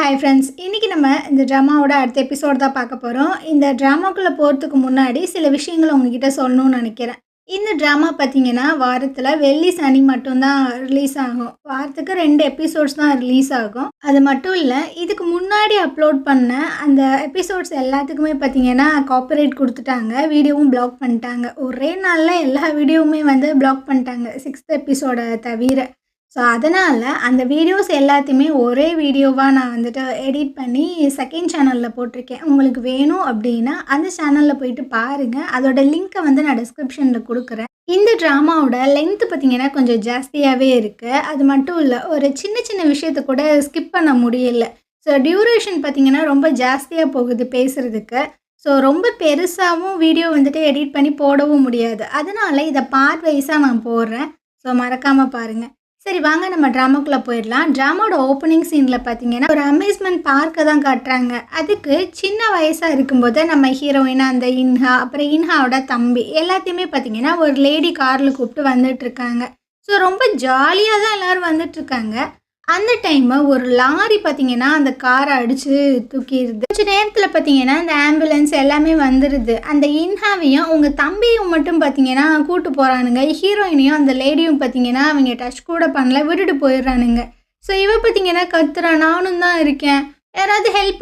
Hi friends, இன்றைக்கி நம்ம இந்த ட்ராமாவோட அடுத்த எபிசோட் தான் பார்க்க போகிறோம். இந்த ட்ராமாக்குள்ளே போகிறதுக்கு முன்னாடி சில விஷயங்களை உங்ககிட்ட சொல்லணும்னு நினைக்கிறேன். இந்த ட்ராமா பார்த்திங்கன்னா வாரத்தில் வெள்ளி சனி மட்டும்தான் ரிலீஸ் ஆகும். வாரத்துக்கு 2 எபிசோட்ஸ் தான் ரிலீஸ் ஆகும். அது மட்டும் இல்லை, இதுக்கு முன்னாடி அப்லோட் பண்ண அந்த எபிசோட்ஸ் எல்லாத்துக்குமே பார்த்திங்கன்னா காப்பிரைட் கொடுத்துட்டாங்க. வீடியோவும் பிளாக் பண்ணிட்டாங்க. ஒரே நாளில் எல்லா வீடியோவுமே பிளாக் பண்ணிட்டாங்க, 6th எபிசோடை தவிர. ஸோ அதனால் அந்த வீடியோஸ் எல்லாத்தையுமே ஒரே வீடியோவாக நான் எடிட் பண்ணி செகண்ட் சேனலில் போட்டிருக்கேன். உங்களுக்கு வேணும் அப்படின்னா அந்த சேனலில் போயிட்டு பாருங்கள். அதோட லிங்க்கை நான் டிஸ்கிரிப்ஷனில் கொடுக்குறேன். இந்த ட்ராமாவோட லென்த்து பார்த்திங்கன்னா கொஞ்சம் ஜாஸ்தியாகவே இருக்குது. அது மட்டும் இல்லை, ஒரு சின்ன சின்ன விஷயத்தை கூட ஸ்கிப் பண்ண முடியல. ஸோ டியூரேஷன் பார்த்திங்கன்னா ரொம்ப ஜாஸ்தியாக போகுது பேசுகிறதுக்கு. ஸோ ரொம்ப பெருசாகவும் வீடியோ எடிட் பண்ணி போடவும் முடியாது. அதனால் இதை பார்ட் வைஸாக நான் போடுறேன். ஸோ மறக்காமல் பாருங்கள். சரி, வாங்க நம்ம ட்ராமாக்குள்ளே போயிடலாம். ட்ராமாவோட ஓப்பனிங் சீனில் பார்த்தீங்கன்னா ஒரு அம்யூஸ்மெண்ட் பார்க்கை தான் காட்டுறாங்க. அதுக்கு சின்ன வயசாக இருக்கும்போது நம்ம ஹீரோயினா அந்த இன்ஹா, அப்புறம் இன்ஹாவோட தம்பி எல்லாத்தையுமே பார்த்தீங்கன்னா ஒரு லேடி காரில் கூப்பிட்டு வந்துட்டுருக்காங்க. ஸோ ரொம்ப ஜாலியாக தான் எல்லோரும் வந்துட்டுருக்காங்க. அந்த டைமு ஒரு லாரி பார்த்திங்கன்னா அந்த காரை அடித்து தூக்கிடுது. கொஞ்சம் நேரத்தில் பார்த்திங்கன்னா அந்த ஆம்புலன்ஸ் எல்லாமே வந்துடுது. அந்த இன்ஹாவையும் உங்கள் தம்பியும் மட்டும் பார்த்திங்கன்னா கூட்டு போகிறானுங்க. ஹீரோயினையும் அந்த லேடியும் பார்த்திங்கன்னா அவங்க டச் கூட பண்ணல, விட்டுட்டு போயிடுறானுங்க. ஸோ இவ பார்த்திங்கன்னா கத்துறா, நானும் தான் இருக்கேன், யாராவது ஹெல்ப்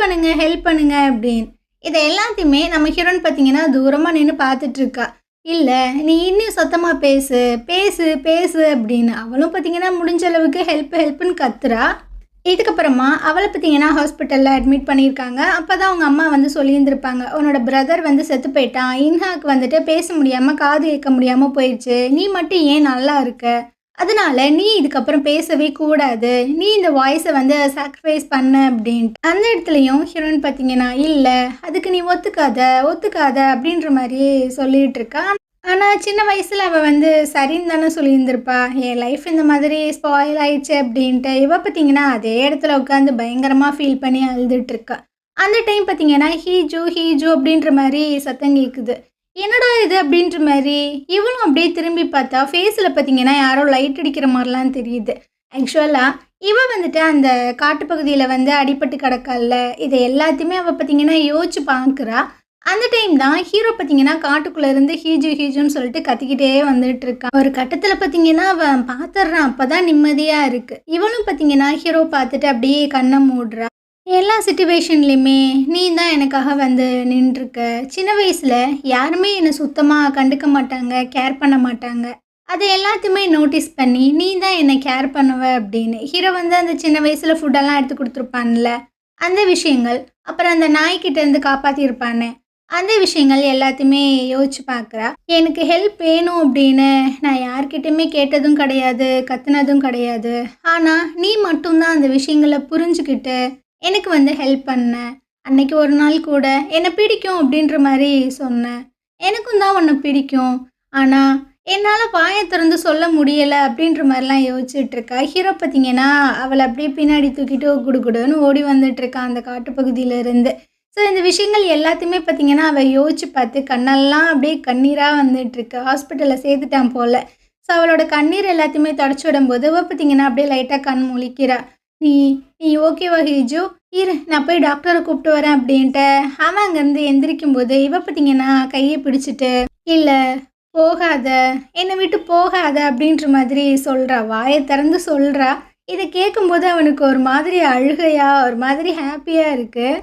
பண்ணுங்க அப்படின்னு. இதை எல்லாத்தையுமே நம்ம ஹீரோயின் பார்த்திங்கன்னா தூரமாக நின்று பார்த்துட்ருக்கா. இல்லை, நீ இன்னும் சத்தமாக பேசு பேசு பேசு அப்படின்னு அவளும் பார்த்திங்கன்னா முடிஞ்ச அளவுக்கு ஹெல்ப்புன்னு கத்துறா. இதுக்கப்புறமா அவளை பார்த்திங்கன்னா ஹாஸ்பிட்டலில் அட்மிட் பண்ணியிருக்காங்க. அப்போ தான் அவங்க அம்மா சொல்லியிருந்திருப்பாங்க, உன்னோட பிரதர் செத்து போயிட்டான், இன்ஹாக்கு பேச முடியாமல் காது கேட்க முடியாமல் போயிடுச்சு, நீ மட்டும் ஏன் நல்லா இருக்க, அதனால நீ இதுக்கப்புறம் பேசவே கூடாது, நீ இந்த வாய்ஸை சாக்ரிஃபைஸ் பண்ண அப்படின்ட்டு. அந்த இடத்துலையும் ஹீரோயின் பார்த்தீங்கன்னா இல்லை, அதுக்கு நீ ஒத்துக்காத அப்படின்ற மாதிரி சொல்லிகிட்டு இருக்கா. ஆனால் சின்ன வயசில் அவள் சரின்னு தானே சொல்லியிருந்திருப்பா, என் லைஃப் இந்த மாதிரி ஸ்பாயில் ஆயிடுச்சு அப்படின்ட்டு. இவ பார்த்தீங்கன்னா அதே இடத்துல உட்காந்து பயங்கரமாக ஃபீல் பண்ணி அழுதுட்டுருக்கா. அந்த டைம் பார்த்தீங்கன்னா ஹீஜு அப்படின்ற மாதிரி சத்தம் கேட்குது. என்னடா இது அப்படின்ற மாதிரி இவளும் அப்படியே திரும்பி பார்த்தா ஃபேஸில் பார்த்தீங்கன்னா யாரோ லைட் அடிக்கிற மாதிரிலாம் தெரியுது. ஆக்சுவலாக இவ அந்த காட்டுப்பகுதியில் அடிபட்டு கிடக்கல. இதை எல்லாத்தையுமே அவள் பார்த்தீங்கன்னா யோசிச்சு பார்க்குறா. அந்த டைம் தான் ஹீரோ பார்த்தீங்கன்னா காட்டுக்குள்ளேருந்து ஹீஜுன்னு சொல்லிட்டு கத்திக்கிட்டே வந்துட்டு இருக்கான். ஒரு கட்டத்தில் பார்த்தீங்கன்னா அவன் பார்த்துட்றான். அப்போ தான் நிம்மதியாக இருக்குது. இவளும் பார்த்தீங்கன்னா ஹீரோ பார்த்துட்டு அப்படியே கண்ணை மூடுறா. எல்லா சிச்சுவேஷன்லேயுமே நீ தான் எனக்காக நின்றுருக்க. சின்ன வயசில் யாருமே என்னை சுத்தமாக கண்டுக்க மாட்டாங்க, கேர் பண்ண மாட்டாங்க. அதை எல்லாத்தையுமே நோட்டீஸ் பண்ணி நீ தான் என்னை கேர் பண்ணுவ அப்படின்னு ஹீரோ அந்த சின்ன வயசில் ஃபுட்டெல்லாம் எடுத்து கொடுத்துருப்பான்ல, அந்த விஷயங்கள், அப்புறம் அந்த நாய்கிட்டேருந்து காப்பாற்றிருப்பானே, அந்த விஷயங்கள் எல்லாத்தையுமே யோசிச்சு பார்க்குறா. எனக்கு ஹெல்ப் வேணும் அப்படின்னு நான் யார்கிட்டையுமே கேட்டதும் கிடையாது, கத்துனதும் கிடையாது. ஆனால் நீ மட்டும்தான் அந்த விஷயங்களை புரிஞ்சுக்கிட்டு எனக்கு ஹெல்ப் பண்ண. அன்னைக்கு ஒரு நாள் கூட என்னை பிடிக்கும் அப்படின்ற மாதிரி சொன்னேன். எனக்கும் தான் உன்னை பிடிக்கும், ஆனால் என்னால் வாயை திறந்து சொல்ல முடியலை அப்படின்ற மாதிரிலாம் யோசிச்சுட்ருக்கா. ஹீரோ பார்த்தீங்கன்னா அவளை அப்படியே பின்னாடி தூக்கிட்டு குடுகுடுன்னு ஓடி வந்துட்டுருக்கான் அந்த காட்டுப்பகுதியிலேருந்து. ஸோ இந்த விஷயங்கள் எல்லாத்தையுமே பார்த்திங்கன்னா அவள் யோசிச்சு பார்த்து கண்ணெல்லாம் அப்படியே கண்ணீராக வந்துட்டுருக்கு. ஹாஸ்பிட்டலில் சேர்த்துட்டான் போல். ஸோ அவளோட கண்ணீர் எல்லாத்தையுமே தொடச்சி விடும்போது அவள் பார்த்திங்கன்னா அப்படியே லைட்டாக கண் முழிக்கிறா. நீ ஓகேவா ஹீஜு, இரு நான் போய் டாக்டரை கூப்பிட்டு வரேன் அப்படின்ட்டு அவன் அங்கேருந்து எந்திரிக்கும்போது இவ பார்த்திங்கன்னா கையை பிடிச்சிட்டு இல்லை போகாத, என்னை விட்டு போகாத அப்படின்ற மாதிரி சொல்கிறா. வாயை திறந்து சொல்கிறா. இதை கேட்கும்போது அவனுக்கு ஒரு மாதிரி அழுகையா, ஒரு மாதிரி ஹாப்பியாக இருக்குது.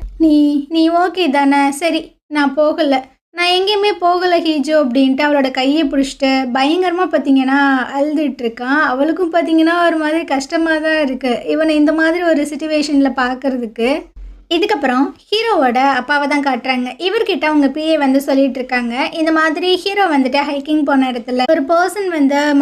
நீ ஓகே தானே, சரி நான் போகலை, நான் எங்கேயுமே போகலை ஹீஜோ அப்படின்ட்டு அவளோட கையை பிடிச்சிட்டு பயங்கரமாக பார்த்தீங்கன்னா அழுதுட்டுருக்கான். அவளுக்கும் பார்த்தீங்கன்னா ஒரு மாதிரி கஷ்டமாக தான் இருக்குது இவனை இந்த மாதிரி ஒரு சிச்சுவேஷனில் பார்க்குறதுக்கு. இதுக்கப்புறம் ஹீரோவோட அப்பாவை தான் காட்டுறாங்க. இவர்கிட்ட அவங்க பிஏ சொல்லிட்டு இருக்காங்க, இந்த மாதிரி ஹீரோ ஹைக்கிங் போன இடத்துல ஒரு பர்சன்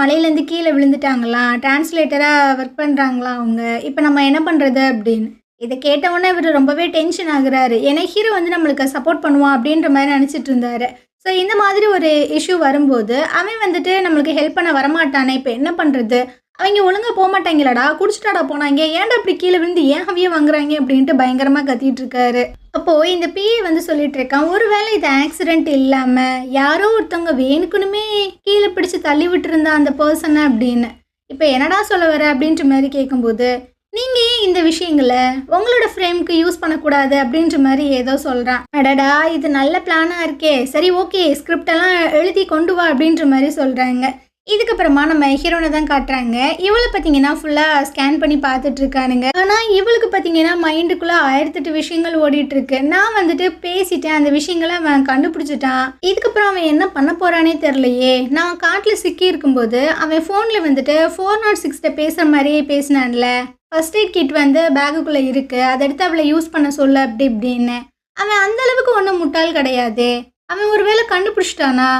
மலையிலேருந்து கீழே விழுந்துட்டாங்களாம், டிரான்ஸ்லேட்டராக ஒர்க் பண்ணுறாங்களாம் அவங்க, இப்போ நம்ம என்ன பண்ணுறது அப்படின்னு. இதை கேட்டவுடனே இவர் ரொம்பவே டென்ஷன் ஆகுறாரு. ஏன்னா ஹீரோ நம்மளுக்கு சப்போர்ட் பண்ணுவான் அப்படின்ற மாதிரி நினச்சிட்டு இருந்தாரு. ஸோ இந்த மாதிரி ஒரு இஷ்யூ வரும்போது அவன் நம்மளுக்கு ஹெல்ப் பண்ண வரமாட்டானே, இப்போ என்ன பண்ணுறது, அவங்க ஒழுங்காக போக மாட்டாங்களாடா, குடிச்சிட்டாடா போனாங்க, ஏன்டா அப்படி கீழே விழுந்து ஏன் அவையே வாங்குறாங்க அப்படின்ட்டு பயங்கரமாக கத்திட்டு இருக்காரு. அப்போது இந்த பிஏ சொல்லிட்டு இருக்கான், ஒருவேளை இது ஆக்சிடென்ட் இல்லாமல் யாரோ ஒருத்தவங்க வேணுக்குனுமே கீழே பிடிச்சி தள்ளி விட்டுருந்தா அந்த பர்சனை அப்படின்னு. இப்போ என்னடா சொல்ல வர அப்படின்ற மாதிரி கேட்கும்போது, நீங்க ஏன் இந்த விஷயங்கள உங்களோட ஃப்ரேம்க்கு யூஸ் பண்ணக்கூடாது அப்படின்ற மாதிரி ஏதோ சொல்றான். அடடா இது நல்ல பிளானா இருக்கே, சரி ஓகே ஸ்கிரிப்ட் எல்லாம் எழுதி கொண்டு வா அப்படின்ற மாதிரி சொல்றாங்க. இதுக்கப்புறமா நம்ம ஹீரோனை தான் காட்டுறாங்க. இவளை பார்த்தீங்கன்னா ஃபுல்லாக ஸ்கேன் பண்ணி பார்த்துட்டு இருக்கானுங்க. ஆனால் இவளுக்கு பார்த்தீங்கன்னா மைண்டுக்குள்ளே 1008 விஷயங்கள் ஓடிட்டு இருக்கு. நான் வந்துட்டு பேசிட்டேன், அந்த விஷயங்களை அவன் கண்டுபிடிச்சிட்டான். இதுக்கப்புறம் அவன் என்ன பண்ண போறானே தெரியலையே. நான் காட்டில் சிக்கி இருக்கும்போது அவன் ஃபோனில் வந்துட்டு 406 பேசுகிற மாதிரியே பேசினான்ல. ஃபர்ஸ்ட் எய்ட் கிட் வந்து பேகுக்குள்ளே இருக்கு, அதை எடுத்து அவளை யூஸ் பண்ண சொல்ல அப்படி இப்படின்னு. அவன் அந்த அளவுக்கு ஒன்றும் முட்டாள் கிடையாது. அவன் ஒரு வேளை கண்டுபிடிச்சிட்டானா?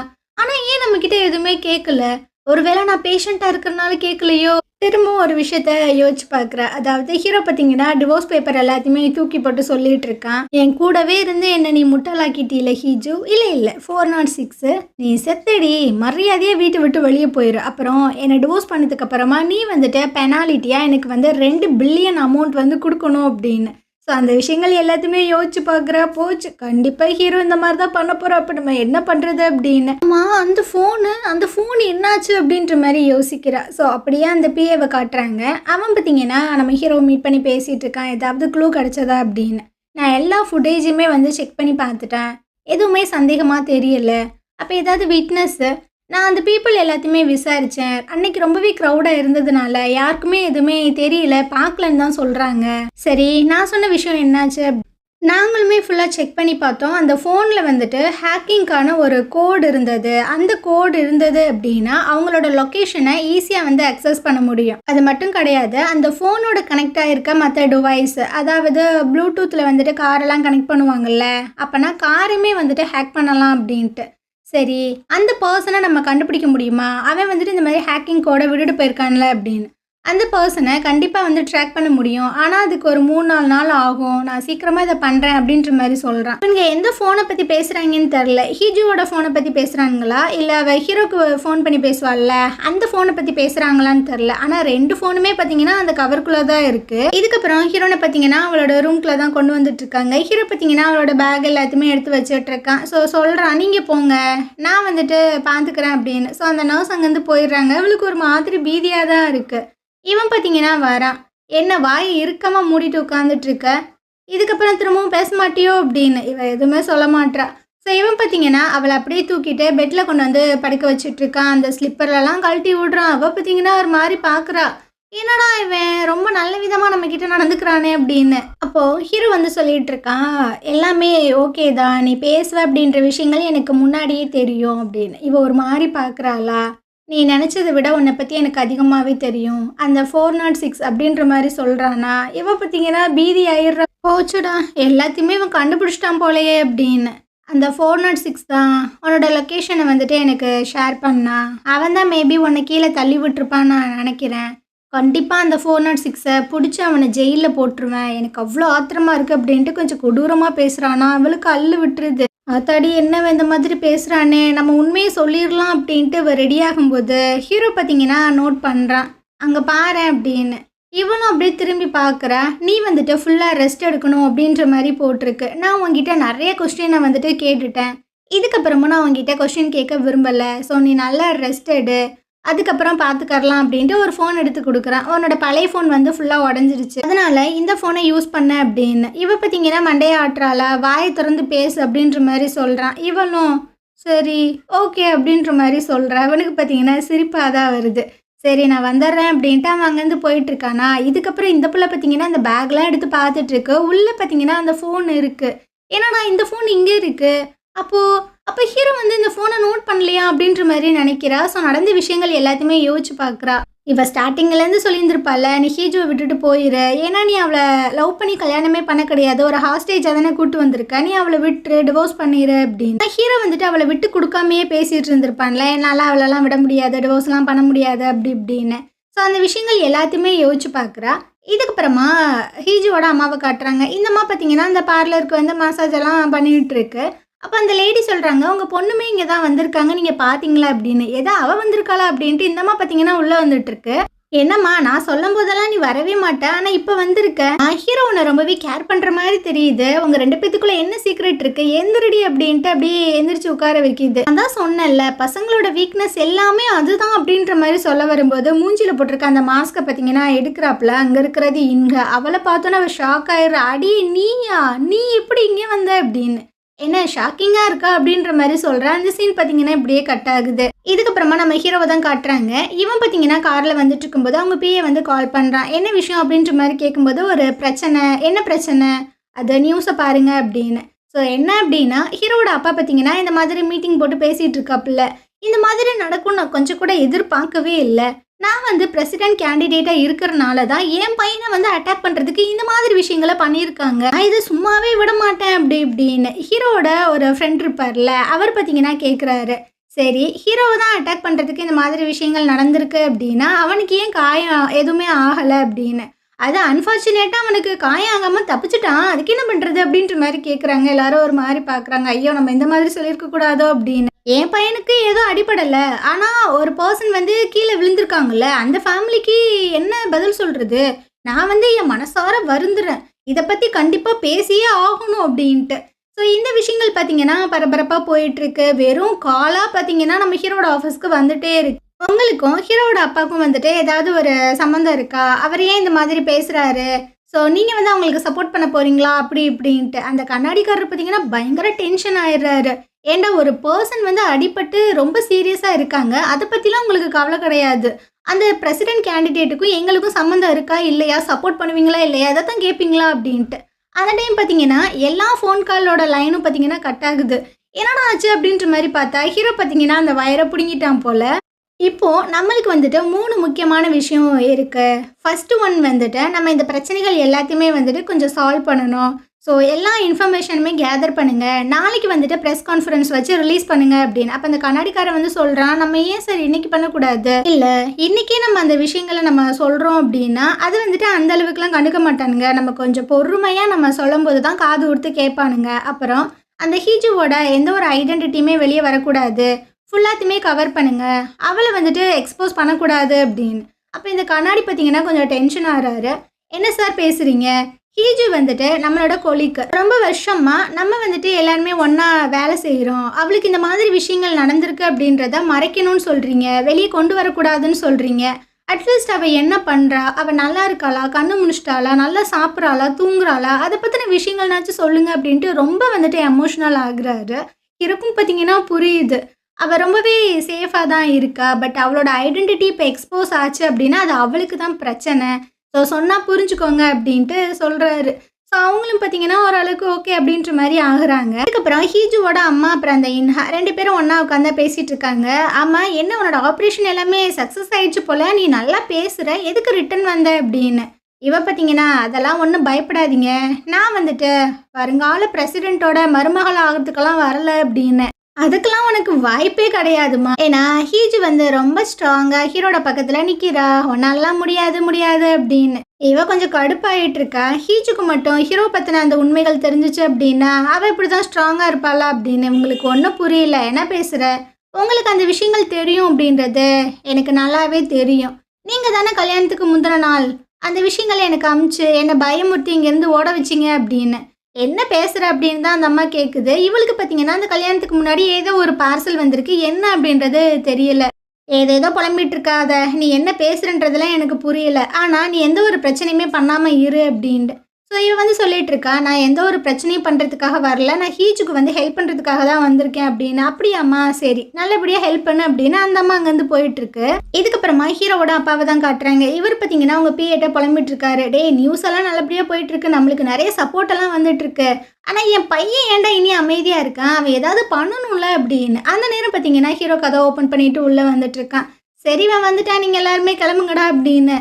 ஆனால் ஏன் நம்மக்கிட்ட எதுவுமே கேட்கல? ஒருவேளை நான் பேஷண்ட்டாக இருக்கிறனால கேட்கலையோ? திரும்பவும் ஒரு விஷயத்த யோசிச்சு பார்க்குறேன். அதாவது ஹீரோ பார்த்தீங்கன்னா டிவோர்ஸ் பேப்பர் எல்லாத்தையுமே தூக்கி போட்டு சொல்லிட்டு இருக்கான். என் கூடவே இருந்து என்னை நீ முட்டாளாக்கிட்டீல ஹீஜு. இல்லை 406 நீ செத்தடி, மரியாதையே வீட்டை விட்டு வெளியே போயிரு. அப்புறம் என்னை டிவோர்ஸ் பண்ணதுக்கு அப்புறமா நீ வந்துட்டு பெனாலிட்டியாக எனக்கு வந்து 2 பில்லியன் அமௌண்ட் வந்து கொடுக்கணும் அப்படின்னு. ஸோ அந்த விஷயங்கள் எல்லாத்தையுமே யோசிச்சு பார்க்குறா. போச்சு, கண்டிப்பாக ஹீரோ இந்த மாதிரி தான் பண்ண போகிறோம். அப்போ நம்ம என்ன பண்ணுறது அப்படின்னு. அந்த ஃபோன் என்னாச்சு அப்படின்ற மாதிரி யோசிக்கிறா. ஸோ அப்படியே அந்த பிஏவை காட்டுறாங்க. அவன் பார்த்தீங்கன்னா நம்ம ஹீரோ மீட் பண்ணி பேசிகிட்டு இருக்கான், ஏதாவது க்ளூ கிடச்சதா அப்படின்னு. நான் எல்லா ஃபுட்டேஜுமே வந்து செக் பண்ணி பார்த்துட்டேன், எதுவுமே சந்தேகமாக தெரியல. அப்போ ஏதாவது விட்னஸ்ஸு? நான் அந்த பீப்புள் எல்லாத்தையுமே விசாரித்தேன். அன்னைக்கு ரொம்பவே க்ரௌடாக இருந்ததுனால யாருக்குமே எதுவுமே தெரியல, பார்க்கலன்னு தான் சொல்கிறாங்க. சரி, நான் சொன்ன விஷயம் என்னாச்சு? நாங்களுமே ஃபுல்லாக செக் பண்ணி பார்த்தோம். அந்த ஃபோனில் வந்துட்டு ஹேக்கிங்க்கான ஒரு கோடு இருந்தது. அந்த கோடு இருந்தது அப்படின்னா அவங்களோட லொக்கேஷனை ஈஸியாக வந்து அக்சஸ் பண்ண முடியும். அது மட்டும் கிடையாது, அந்த ஃபோனோட கனெக்ட் ஆகிருக்க மற்ற டிவைஸ், அதாவது ப்ளூடூத்தில் வந்துட்டு காரெல்லாம் கனெக்ட் பண்ணுவாங்கல்ல, அப்போனா காருமே வந்துட்டு ஹேக் பண்ணலாம் அப்படின்ட்டு. சரி, அந்த பர்சனை நம்ம கண்டுபிடிக்க முடியுமா? அவன் வந்துட்டு இந்த மாதிரி ஹேக்கிங் கோடை விட்டுட்டு போயிருக்கான்ல அப்படின்னு. அந்த பர்சனை கண்டிப்பாக வந்து ட்ராக் பண்ண முடியும். ஆனால் அதுக்கு ஒரு 3-4 நாள் ஆகும். நான் சீக்கிரமாக இதை பண்ணுறேன் அப்படின்ற மாதிரி சொல்கிறான். இவங்க எந்த ஃபோனை பற்றி பேசுகிறாங்கன்னு தெரில. ஹீஜுவோட ஃபோனை பற்றி பேசுகிறாங்களா, இல்லை அவள் ஹீரோக்கு ஃபோன் பண்ணி பேசுவாள்ல அந்த ஃபோனை பற்றி பேசுகிறாங்களான்னு தெரில. ஆனால் 2 ஃபோனுமே பார்த்தீங்கன்னா அந்த கவருக்குள்ளே தான் இருக்குது. இதுக்கப்புறம் ஹீரோனை பார்த்தீங்கன்னா அவளோட ரூம்குள்ளே தான் கொண்டு வந்துட்டு இருக்காங்க. ஹீரோ பார்த்தீங்கன்னா அவளோட பேக் எல்லாத்தையுமே எடுத்து வச்சுட்டு இருக்கான். ஸோ சொல்கிறான், நீங்கள் போங்க, நான் வந்துட்டு பார்த்துக்கிறேன் அப்படின்னு. ஸோ அந்த நர்ஸ் அங்கேருந்து போயிடுறாங்க. அவளுக்கு ஒரு மாதிரி பீதியாக தான் இருக்குது. இவன் பார்த்தீங்கன்னா வரான். என்ன வாயை இறுக்கமாக மூடிட்டு உட்காந்துட்டு இருக்க, இதுக்கப்புறம் திரும்பவும் பேச மாட்டியோ அப்படின்னு. இவன் எதுவுமே சொல்ல மாட்டா. ஸோ இவன் பார்த்தீங்கன்னா அவளை அப்படியே தூக்கிட்டு பெட்டில் கொண்டு வந்து படுக்க வச்சுட்டு இருக்கான். அந்த ஸ்லிப்பர்லாம் கழட்டி விடுறான். அவள் பார்த்தீங்கன்னா ஒரு மாதிரி பார்க்குறா, என்னடா இவன் ரொம்ப நல்ல விதமாக நம்மக்கிட்ட நடந்துக்கிறானே அப்படின்னு. அப்போது ஹீரோ வந்து சொல்லிட்டு இருக்கான், எல்லாமே ஓகே தான், நீ பேசுவ அப்படின்ற விஷயங்கள் எனக்கு முன்னாடியே தெரியும் அப்படின்னு. இவன் ஒரு மாதிரி பார்க்குறாளா, நீ நினச்சதை விட உன்னை பற்றி எனக்கு அதிகமாகவே தெரியும், அந்த 406 அப்படின்ற மாதிரி சொல்கிறானா. இவன் பார்த்தீங்கன்னா பீதி ஆயிடுறா. போச்சுடா, எல்லாத்தையுமே இவன் கண்டுபிடிச்சிட்டான் போலையே அப்படின்னு. அந்த 406 தான் உன்னோட லொக்கேஷனை வந்துட்டு எனக்கு ஷேர் பண்ணா. அவன் தான் மேபி உன்னை கீழே தள்ளி விட்டுருப்பான்னு நான் நினைக்கிறேன். கண்டிப்பாக அந்த 406 பிடிச்சி அவனை ஜெயிலில் போட்டுருவேன். எனக்கு அவ்வளோ ஆத்திரமா இருக்குது அப்படின்ட்டு கொஞ்சம் கொடூரமாக பேசுகிறானா. அவளுக்கு அள்ளு விட்டுருது. அத்தாடி என்ன இந்த மாதிரி பேசுகிறானே, நம்ம உண்மையை சொல்லிடலாம் அப்படின்ட்டு இவ ரெடி ஆகும்போது ஹீரோ பார்த்தீங்கன்னா நோட் பண்ணுறான், அங்கே பாரு அப்படின்னு. இவனும் அப்படியே திரும்பி பார்க்குறா. நீ வந்துட்டு ஃபுல்லாக ரெஸ்ட் எடுக்கணும் அப்படின்ற மாதிரி போட்டிருக்கு. நான் உங்ககிட்ட நிறைய கொஸ்டினை வந்துட்டு கேட்டுட்டேன். இதுக்கப்புறமும் நான் உங்ககிட்ட கொஸ்டின் கேட்க விரும்பலை. ஸோ நீ நல்லா ரெஸ்ட் எடு, அதுக்கப்புறம் பார்த்துக்கரலாம் அப்படின்ட்டு ஒரு ஃபோன் எடுத்து கொடுக்குறான். உன்னோட பழைய ஃபோன் வந்து ஃபுல்லாக உடஞ்சிருச்சு, அதனால் இந்த ஃபோனை யூஸ் பண்ண அப்படின்னு. இவ பார்த்தீங்கன்னா மண்டையை ஆட்டுறாளா, வாயை திறந்து பேசு அப்படின்ற மாதிரி சொல்கிறான். இவளும் சரி ஓகே அப்படின்ற மாதிரி சொல்கிறா. அவனுக்கு பார்த்தீங்கன்னா சிரிப்பாக தான் வருது. சரி நான் வந்துடுறேன் அப்படின்ட்டு அவன் அங்கேருந்து போயிட்டுருக்கானா. இதுக்கப்புறம் இந்த பிள்ளை பார்த்தீங்கன்னா அந்த பேக்லாம் எடுத்து பார்த்துட்ருக்கு. உள்ளே பார்த்தீங்கன்னா அந்த ஃபோன் இருக்குது. ஏன்னா இந்த ஃபோன் இங்கே இருக்குது. அப்போ ஹீரோ வந்து இந்த ஃபோனை நோட் பண்ணலையா அப்படின்ற மாதிரி நினைக்கிறா. ஸோ நடந்த விஷயங்கள் எல்லாத்தையுமே யோசிச்சு பார்க்குறா. இவ ஸ்டார்டிங்லேருந்து சொல்லியிருந்திருப்பால, நீ ஹீஜுவை விட்டுட்டு போயிரு, ஏன்னா நீ அவளை லவ் பண்ணி கல்யாணமே பண்ண கிடையாது, ஒரு ஹாஸ்டேஜாக தானே கூட்டு வந்திருக்க, நீ அவளை விட்டுரு, டிவோர்ஸ் பண்ணிடு அப்படின்னு. ஹீரோ வந்துட்டு அவளை விட்டு கொடுக்காமையே பேசிகிட்டு இருந்திருப்பான்ல, என்னால் அவளெல்லாம் விட முடியாது, டிவோர்ஸ்லாம் பண்ண முடியாது அப்படி இப்படின்னு. ஸோ அந்த விஷயங்கள் எல்லாத்தையுமே யோசிச்சு பார்க்குறா. இதுக்கப்புறமா ஹீஜுவோட அம்மாவை காட்டுறாங்க. இந்த அம்மா பார்த்தீங்கன்னா அந்த பார்லருக்கு வந்து மசாஜ் எல்லாம் பண்ணிகிட்டு இருக்கு. அப்போ அந்த லேடி சொல்கிறாங்க, உங்கள் பொண்ணுமே இங்கே தான் வந்திருக்காங்க, நீங்கள் பார்த்தீங்களா அப்படின்னு. ஏதோ அவள் வந்திருக்காளா அப்படின்ட்டு இந்த அம்மா பார்த்தீங்கன்னா உள்ளே வந்துட்டுருக்கு. என்னம்மா நான் சொல்லும் போதெல்லாம் நீ வரவே மாட்ட. ஆனா இப்ப வந்திருக்க. ஹீரோ உன்ன ரொம்பவே கேர் பண்ற மாரி தெரியுது. உங்க 2 பேத்துக்குள்ள என்ன சீக்ரெட் இருக்கு? எந்திரிடி அப்படின்ட்டு அப்படியே எந்திரிச்சு உட்கார வைக்கிது. நான் தான் சொன்னேன்ல, பசங்களோட வீக்னஸ் எல்லாமே அதுதான் அப்படின்ற மாரி சொல்ல வரும்போது, மூஞ்சில போட்டிருக்க அந்த மாஸ்க்க பார்த்தீங்கன்னா எடுக்குறாப்ல. அங்க இருக்கிறது இங்க. அவள பார்த்தோன்னே அவ ஷாக் ஆயிடுறா. "அடி நீயா? நீ எப்படி இங்க வந்த?" அப்படின்னு. என்ன ஷாக்கிங்கா இருக்கா? அப்படின்ற மாரி சொல்றா. அந்த சீன் பார்த்தீங்கன்னா இப்படியே கட் ஆகுது. இதுக்கப்புறமா நம்ம ஹீரோவ தான் காட்டுறாங்க. இவன் பார்த்தீங்கன்னா கார்ல வந்துட்டுருக்கும்போது அவங்க பிஏ வந்து கால் பண்றான். என்ன விஷயம் அப்படின்ற மாரி கேட்கும்போது, ஒரு பிரச்சனை. என்ன பிரச்சனை? அது நியூஸ பாருங்க அப்படின்னு. ஸோ என்ன அப்படின்னா, ஹீரோவோட அப்பா பார்த்தீங்கன்னா இந்த மாதிரி மீட்டிங் போட்டு பேசிட்டு இருக்காப்புல. இந்த மாதிரி நடக்கும்னு நான் கொஞ்சம் கூட எதிர்பார்க்கவே இல்ல. நான் வந்து பிரசிடென்ட் கேண்டிடேட்டா இருக்கிறனால தான் என் பையனை வந்து அட்டாக் பண்றதுக்கு இந்த மாதிரி விஷயங்கள பண்ணியிருக்காங்க. நான் இதை சும்மாவே விட மாட்டேன் அப்படி இப்படின்னு. ஹீரோவோட ஒரு ஃப்ரெண்ட் இருப்பார்ல, அவர் பார்த்தீங்கன்னா கேட்குறாரு. சரி, ஹீரோவ தான் அட்டாக் பண்றதுக்கு இந்த மாதிரி விஷயங்கள் நடந்திருக்கு அப்படின்னா, அவனுக்கு ஏன் காயம் எதுவுமே ஆகல அப்படின்னு. அது அன்ஃபார்ச்சுனேட்டா அவனுக்கு காயம் ஆகாம தப்பிச்சுட்டான். அதுக்கு என்ன பண்றது? அப்படின்ற மாரி கேட்குறாங்க. எல்லாரும் ஒரு மாரி பார்க்குறாங்க. ஐயோ! நம்ம இந்த மாதிரி சொல்லியிருக்க கூடாதோ அப்படின்னு. என் பையனுக்கு எதுவும் அடிபடல. ஆனா ஒரு பெர்சன் வந்து கீழ விழுந்திருக்காங்கல்ல, அந்த ஃபேமிலிக்கு என்ன பதில் சொல்றது? நான் வந்து என் மனசார வருந்துறேன். இத பத்தி கண்டிப்பா பேசியே ஆகணும் அப்படின்ட்டு. ஸோ இந்த விஷயங்கள் பார்த்தீங்கன்னா, பரபரப்பா போயிட்டுருக்கு. வெறும் காலா பார்த்தீங்கன்னா, நம்ம ஹீரோட ஆஃபீஸ்க்கு வந்துட்டே இருக்கு. உங்களுக்கும் ஹீரோவோட அப்பாவுக்கும் வந்துட்டு ஏதாவது ஒரு சம்மந்தம் இருக்கா? அவர் ஏன் இந்த மாதிரி பேசுறாரு? ஸோ நீங்க வந்து அவங்களுக்கு சப்போர்ட் பண்ண போறீங்களா? அப்படி இப்படின்ட்டு. அந்த கண்ணாடிக்காரர் பார்த்தீங்கன்னா, பயங்கர டென்ஷன் ஆயிடுறாரு. ஏன்டா ஒரு பெர்சன் வந்து அடிபட்டு ரொம்ப சீரியஸா இருக்காங்க. அத பத்திலாம் உங்களுக்கு கவல கிடையாது. அந்த பிரசிடென்ட் கேண்டிடேட்டுக்கும் எங்களுக்கும் சம்மந்தம் இருக்கா? இல்லையா? சப்போர்ட் பண்ணுவீங்களா? இல்லையா? அத தான் கேட்பீங்களா? அப்படின்ட்டு. அந்த டைம் பார்த்தீங்கன்னா, எல்லா ஃபோன் காலோட லைனும் பார்த்தீங்கன்னா கட் ஆகுது. என்னடா ஆச்சு? அப்படின்ற மாரி பார்த்தா, ஹீரோ பார்த்தீங்கன்னா அந்த வயர புடுங்கிட்டான் போல. இப்போ நம்மளுக்கு வந்துட்டு 3 முக்கியமான விஷயம் இருக்கு. ஃபர்ஸ்ட் ஒன் வந்துட்டு, நம்ம இந்த பிரச்சனைகள் எல்லாத்தையுமே வந்துட்டு கொஞ்சம் சால்வ் பண்ணணும். ஸோ எல்லா இன்ஃபர்மேஷனுமே கேதர் பண்ணுங்க. நாளைக்கு வந்துட்டு பிரஸ் கான்ஃபரன்ஸ் வச்சு ரிலீஸ் பண்ணுங்க அப்படின்னு. அப்ப அந்த கண்ணாடிக்காரன் வந்து சொல்றான், நம்ம ஏன் சார் இன்னைக்கு பண்ணக்கூடாது? இல்ல, இன்னைக்கே நம்ம அந்த விஷயங்கள நம்ம சொல்றோம் அப்படின்னா, அது வந்துட்டு அந்த அளவுக்குலாம் கண்டுக்க மாட்டானுங்க. நம்ம கொஞ்சம் பொறுமையா நம்ம சொல்லும்போது தான் காது கொடுத்து கேட்பானுங்க. அப்புறம் அந்த ஹீஜுவோட எந்த ஒரு ஐடென்டிட்டியுமே வெளிய வரக்கூடாது. ஃபுல்லாத்தையுமே கவர் பண்ணுங்க. அவள வந்துட்டு எக்ஸ்போஸ் பண்ணக்கூடாது அப்படின்னு. அப்ப இந்த கண்ணாடி பார்த்தீங்கன்னா கொஞ்சம் டென்ஷன் ஆகுறாரு. என்ன சார் பேசுறீங்க? ஹீஜு வந்துட்டு நம்மளோட கொலீக். ரொம்ப வருஷமா நம்ம வந்துட்டு எல்லாருமே ஒண்ணா வேலை செய்றோம். அவளுக்கு இந்த மாதிரி விஷயங்கள் நடந்திருக்கு அப்படின்றத மறைக்கணும்னு சொல்றீங்க. வெளிய கொண்டு வரக்கூடாதுன்னு சொல்றீங்க. அட்லீஸ்ட் அவ என்ன பண்றா? அவ நல்லா இருக்காளா? கண்ணு முழிச்சிட்டாளா? நல்லா சாப்பிட்றாளா? தூங்குறாளா? அத பத்தின விஷயங்கள்னாச்சும் சொல்லுங்க அப்படின்ட்டு ரொம்ப வந்துட்டு எமோஷனல் ஆகுறாரு. எனக்கும் பார்த்தீங்கன்னா புரியுது. அவ ரொம்பவே சேஃபா தான் இருக்கா. பட் அவளோட ஐடென்டிட்டி இப்ப எக்ஸ்போஸ் ஆச்சு அப்படின்னா, அது அவளுக்கு தான் பிரச்சனை. ஸோ சொன்னா புரிஞ்சுக்கோங்க அப்படின்ட்டு சொல்றாரு. ஸோ அவங்களும் பார்த்தீங்கன்னா ஓரளவுக்கு ஓகே அப்படின்ற மாரி ஆகுறாங்க. அதுக்கப்புறம் ஹீஜுவோட அம்மா அப்புறம் அந்த இன்ஹா 2 பேரும் ஒண்ணா உட்காந்து பேசிட்டு இருக்காங்க. ஆமா, என்ன உன்னோட ஆப்ரேஷன் எல்லாமே சக்ஸஸ் ஆயிடுச்சு போல. நீ நல்லா பேசுற. எதுக்கு ரிட்டர்ன் வந்த அப்படின்னு. இவ பார்த்தீங்கன்னா, அதெல்லாம் ஒண்ணும் பயப்படாதீங்க. நான் வந்துட்டு வருங்கால பிரசிடென்ட்டோட மருமகள் ஆகுறதுக்கெல்லாம் வரல அப்படின்னு. அதுக்கெல்லாம் உனக்கு வாய்ப்பே கிடையாதும்மா. ஏன்னா ஹீஜு வந்து ரொம்ப ஸ்ட்ராங்கா ஹீரோட பக்கத்துல நிக்கிறா. உன்னாலலாம் முடியாது முடியாது அப்படின்னு. இவ கொஞ்சம் கடுப்பாயிட்டு இருக்கா. ஹீஜுக்கு மட்டும் ஹீரோ பத்தின அந்த உண்மைகள் தெரிஞ்சுச்சு அப்படின்னா, அவ இப்படிதான் ஸ்ட்ராங்கா இருப்பாளா அப்படின்னு. உங்களுக்கு ஒன்றும் புரியல. என்ன பேசுற? உங்களுக்கு அந்த விஷயங்கள் தெரியும் அப்படின்றது எனக்கு நல்லாவே தெரியும். நீங்க தானே கல்யாணத்துக்கு முந்தின நாள் அந்த விஷயங்களை எனக்கு அமுச்சு என்னை பயமுறுத்தி இங்கேருந்து ஓட வச்சிங்க அப்படின்னு. என்ன பேசுற அப்படின்னு தான் அந்த அம்மா கேட்குது. இவளுக்கு பார்த்தீங்கன்னா அந்த கல்யாணத்துக்கு முன்னாடி ஏதோ ஒரு பார்சல் வந்திருக்கு. என்ன அப்படின்றது தெரியல. ஏதேதோ புலம்பிட்டு இருக்காத. நீ என்ன பேசுறன்றதெல்லாம் எனக்கு புரியல. ஆனா நீ எந்த ஒரு பிரச்சனையுமே பண்ணாம இரு அப்படின்ட்டு. ஸோ இவ வந்து சொல்லிட்டு இருக்கா, நான் எந்த ஒரு பிரச்சனையும் பண்றதுக்காக வரல. நான் ஹீஜுக்கு வந்து ஹெல்ப் பண்றதுக்காக தான் வந்திருக்கேன் அப்படின்னு. அப்படியாம்மா, சரி நல்லபடியா ஹெல்ப் பண்ணு அப்படின்னு அந்த அம்மா அங்கேருந்து போயிட்டு இருக்கு. இதுக்கப்புறமா ஹீரோவோட அப்பாவை தான் காட்டுறாங்க. இவர் பார்த்தீங்கன்னா அவங்க பிஏட்ட புலம்பிட்டு இருக்காரு. டேய், நியூஸ் எல்லாம் நல்லபடியா போயிட்டு இருக்கு. நம்மளுக்கு நிறைய சப்போர்ட் எல்லாம் வந்துட்டு இருக்கு. ஆனா என் பையன் ஏன்டா இனி அமைதியா இருக்கான்? அவன் ஏதாவது பண்ணணும்ல அப்படின்னு. அந்த நேரம் பார்த்தீங்கன்னா ஹீரோ கதை ஓப்பன் பண்ணிட்டு உள்ள வந்துட்டு இருக்கான். சரி, இவன் வந்துட்டா, நீங்க எல்லாருமே கிளம்புங்கடா அப்படின்னு.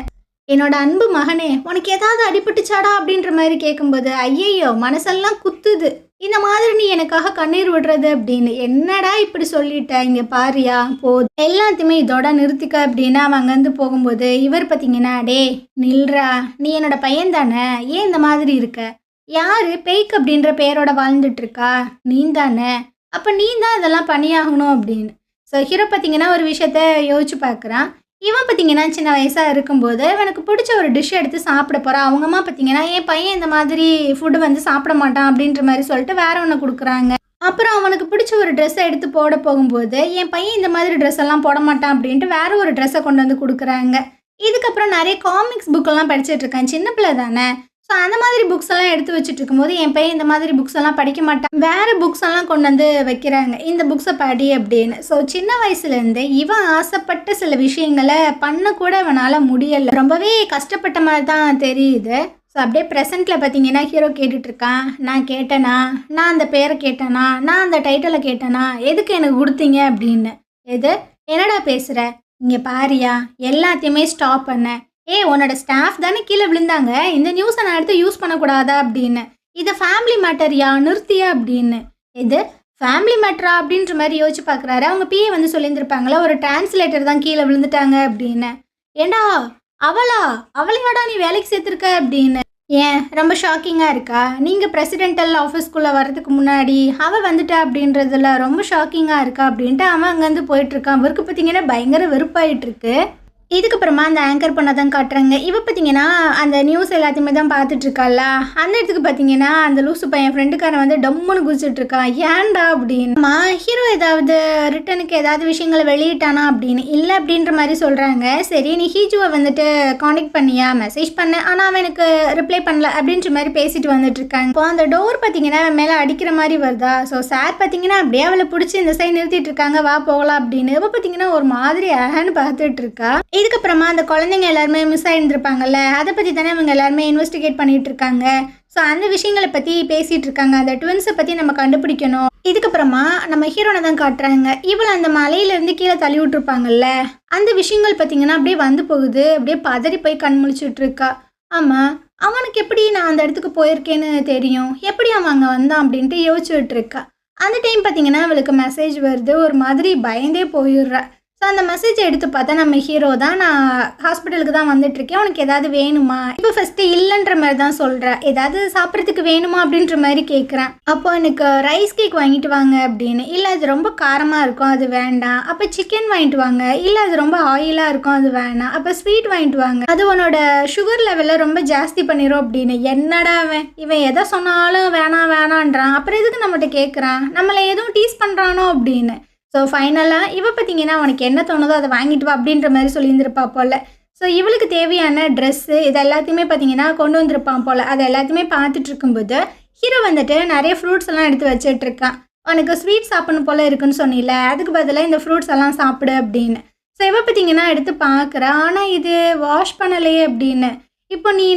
என்னோட அன்பு மகனே, உனக்கு ஏதாவது அடிபட்டுச்சாடா அப்படின்ற மாதிரி கேட்கும்போது, ஐயையோ மனசெல்லாம் குத்துது. இந்த மாதிரி நீ எனக்காக கண்ணீர் விடுறது அப்படின்னு. என்னடா இப்படி சொல்லிட்ட? இங்க பாரியா, போதும் எல்லாத்தையுமே இதோட நிறுத்திக்க அப்படின்னு அவன் அங்கேருந்து போகும்போது, இவர் பார்த்தீங்கன்னா, டே நில்றா, நீ என்னோட பையன் தானே, ஏன் இந்த மாதிரி இருக்க? யாரு பேய்க் அப்படின்ற பேரோட வாழ்ந்துட்டு இருக்கா? நீ தானே? அப்ப நீ தான் இதெல்லாம் பண்ணியாகணும் அப்படின்னு. ஸோ ஹீரோ பார்த்தீங்கன்னா ஒரு விஷயத்த யோசிச்சு பார்க்குறான். இவன் பார்த்தீங்கன்னா சின்ன வயசா இருக்கும்போது இவனுக்கு பிடிச்ச ஒரு டிஷ் எடுத்து சாப்பிட போறான். அவங்க அம்மா பார்த்தீங்கன்னா, "என் பையன் இந்த மாதிரி ஃபுட் வந்து சாப்பிட மாட்டான்" அப்படின்ற மாரி சொல்லிட்டு வேற ஒண்ணு குடுக்குறாங்க. அப்புறம் அவனுக்கு பிடிச்ச ஒரு ட்ரெஸ்ஸ எடுத்து போட போகும்போது, "என் பையன் இந்த மாதிரி ட்ரெஸ் எல்லாம் போட மாட்டான்" அப்படின்ட்டு வேற ஒரு ட்ரெஸ்ஸ கொண்டு வந்து குடுக்குறாங்க. இதுக்கப்புறம் நெறைய காமிக்ஸ் புக்கெல்லாம் படிச்சுட்டு இருக்கான். சின்ன பிள்ளை தானே. ஸோ அந்த மாதிரி புக்ஸ் எல்லாம் எடுத்து வச்சுட்டு இருக்கும்போது, என் பையன் இந்த மாதிரி புக்ஸ் எல்லாம் படிக்க மாட்டான். வேற புக்ஸ் எல்லாம் கொண்டு வந்து வைக்கிறாங்க. இந்த புக்ஸ படி அப்படின்னு. ஸோ சின்ன வயசுலேருந்தே இவன் ஆசைப்பட்ட சில விஷயங்கள பண்ண கூட இவனால முடியல. ரொம்பவே கஷ்டப்பட்ட மாரி தான் தெரியுது. ஸோ அப்படியே ப்ரெசென்ட்ல பார்த்தீங்கன்னா, ஹீரோ கேட்டுட்டு இருக்கான். "நான் கேட்டேனா? நான் அந்த பேர கேட்டேனா? நான் அந்த டைட்டில கேட்டேனா? எதுக்கு எனக்கு குடுத்தீங்க?" அப்படின்னு. "எது? என்னடா பேசுற? இங்க பாருய்யா, எல்லாத்தையுமே ஸ்டாப் பண்ணு. ஏய் உன்னோட ஸ்டாஃப் தானே கீழ விழுந்தாங்க. இந்த நியூஸ நான் எடுத்து யூஸ் பண்ணக்கூடாதா?" அப்படின்னு. "இது ஃபேமிலி மேட்டர்யா, நிறுத்தியா?" அப்படின்னு. "எது? ஃபேமிலி மேட்டரா?" அப்படின்ற மாரி யோசிச்சு பார்க்குறாரு. அவங்க பிஏ வந்து சொல்லியிருந்திருப்பாங்கல்ல, "ஒரு டிரான்ஸ்லேட்டர் தான் கீழ விழுந்துட்டாங்க" அப்படின்னு. "ஏன்டா அவளா? அவளையாடா நீ வேலைக்கு சேர்த்துருக்க?" அப்படின்னு. "ஏன் ரொம்ப ஷாக்கிங்கா இருக்கா? நீங்க பிரசிடென்டல் ஆஃபீஸ்க்குள்ள வர்றதுக்கு முன்னாடி அவ வந்துட்டா அப்படின்றதுல ரொம்ப ஷாக்கிங்கா இருக்கா?" அப்படின்ட்டு அவன் அங்கேருந்து போயிட்டுருக்கான். அவருக்கு பார்த்தீங்கன்னா பயங்கர வெறுப்பாயிட்டுருக்கு. இதுக்கப்புறமா அந்த ஆங்கர் பொண்ணை தான் காட்டுறாங்க. இவ பார்த்தீங்கன்னா, அந்த நியூஸ் எல்லாத்தையுமே தான் பார்த்துட்ருக்காளா, அந்த இடத்துக்கு பார்த்தீங்கன்னா, அந்த லூசு பையன் ஃப்ரெண்டுக்காரன் வந்து டம்முன்னு குதிச்சுட்ருக்கான். "ஏன்டா?" அப்படின்னு. ஹீரோ ஏதாவது ரிட்டனுக்கு ஏதாவது விஷயங்கள வெளியிட்டானா அப்படின்னு. "இல்லை" அப்படின்ற மாதிரி சொல்கிறாங்க. "சரி நீ ஹீஜுவை வந்துட்டு காண்டாக்ட் பண்ணியா?" "மெசேஜ் பண்ணேன், ஆனால் அவன் எனக்கு ரிப்ளை பண்ணல" அப்படின்ற மாதிரி பேசிட்டு வந்துட்டுருக்காங்க. இப்போ அந்த டோர் பார்த்தீங்கன்னா அவன் மேலே அடிக்கிற மாதிரி வருதா. ஸோ சார் பார்த்தீங்கன்னா அப்படியே அவளை பிடிச்சி இந்த சைடு நிறுத்திட்டு இருக்காங்க. "வா போகலாம்" அப்படின்னு. இவ பார்த்தீங்கன்னா ஒரு மாதிரி ஆன்னு பார்த்துட்டு இருக்கா. இதுக்கப்புறமா அந்த குழந்தைங்க எல்லாருமே மிஸ் ஆகிருந்துருப்பாங்கல்ல, அதை பற்றி தானே இவங்க எல்லாருமே இன்வெஸ்டிகேட் பண்ணிட்டு இருக்காங்க. ஸோ அந்த விஷயங்களை பற்றி பேசிகிட்டு இருக்காங்க. அந்த ட்வின்ஸை பற்றி நம்ம கண்டுபிடிக்கணும். இதுக்கப்புறமா நம்ம ஹீரோனை தான் காட்டுறாங்க. இவளை அந்த மலையிலேருந்து கீழே தள்ளி விட்டுருப்பாங்கல்ல, அந்த விஷயங்கள் பார்த்தீங்கன்னா அப்படியே வந்து போகுது. அப்படியே பதறி போய் கண் முழிச்சுட்டு இருக்கா. ஆமாம், அவனுக்கு எப்படி நான் அந்த இடத்துக்கு போயிருக்கேன்னு தெரியும், எப்படி அவன் அங்கே வந்தான் அப்படின்ட்டு யோசிச்சுட்டு இருக்கா. அந்த டைம் பார்த்தீங்கன்னா அவளுக்கு மெசேஜ் வருது. ஒரு மாதிரி பயந்தே போயிடுறா. ஸோ அந்த மெசேஜை எடுத்து பார்த்தா நம்ம ஹீரோ தான், "நான் ஹாஸ்பிட்டலுக்கு தான் வந்துட்டுருக்கேன், உனக்கு ஏதாவது வேணுமா?" இப்போ ஃபஸ்ட்டு இல்லைன்ற மாதிரி தான் சொல்கிறா. "ஏதாவது சாப்பிட்றதுக்கு வேணுமா?" அப்படின்ற மாதிரி கேட்குறேன். "அப்போ எனக்கு ரைஸ் கேக் வாங்கிட்டு வாங்க" அப்படின்னு. "இல்லை அது ரொம்ப காரமாக இருக்கும், அது வேண்டாம்." "அப்போ சிக்கன் வாங்கிட்டு வாங்க." "இல்லை அது ரொம்ப ஆயிலாக இருக்கும், அது வேணாம்." "அப்போ ஸ்வீட் வாங்கிட்டு வாங்க, அது உன்னோட சுகர் லெவலில் ரொம்ப ஜாஸ்தி பண்ணிடும்" அப்படின்னு. என்னடா இவன் எதை சொன்னாலும் வேணாம் வேணான்றான். அப்புறம் எதுக்கு நம்மகிட்ட கேட்குறான்? நம்மளை எதுவும் டீஸ் பண்ணுறானோ அப்படின்னு. ஸோ ஃபைனலாக இவ பார்த்தீங்கன்னா, "உனக்கு என்ன தோணுதோ அதை வாங்கிட்டு வா" அப்படின்ற மாதிரி சொல்லியிருந்திருப்பா போல். ஸோ இவளுக்கு தேவையான ட்ரெஸ்ஸு இது எல்லாத்தையுமே பார்த்தீங்கன்னா கொண்டு வந்திருப்பான் போல். அது எல்லாத்தையுமே பார்த்துட்டு இருக்கும்போது ஹீரோ வந்துட்டு நிறைய ஃப்ரூட்ஸ் எல்லாம் எடுத்து வச்சிட்ருக்கான். "உனக்கு ஸ்வீட் சாப்பிடணும் போல் இருக்குன்னு சொன்னில, அதுக்கு பதிலாக இந்த ஃப்ரூட்ஸ் எல்லாம் சாப்பிடு" அப்படின்னு. ஸோ இவ பார்த்தீங்கன்னா எடுத்து பார்க்குறா. ஆனால் இது வாஷ் பண்ணலையே அப்படின்னு. "இப்போ நீ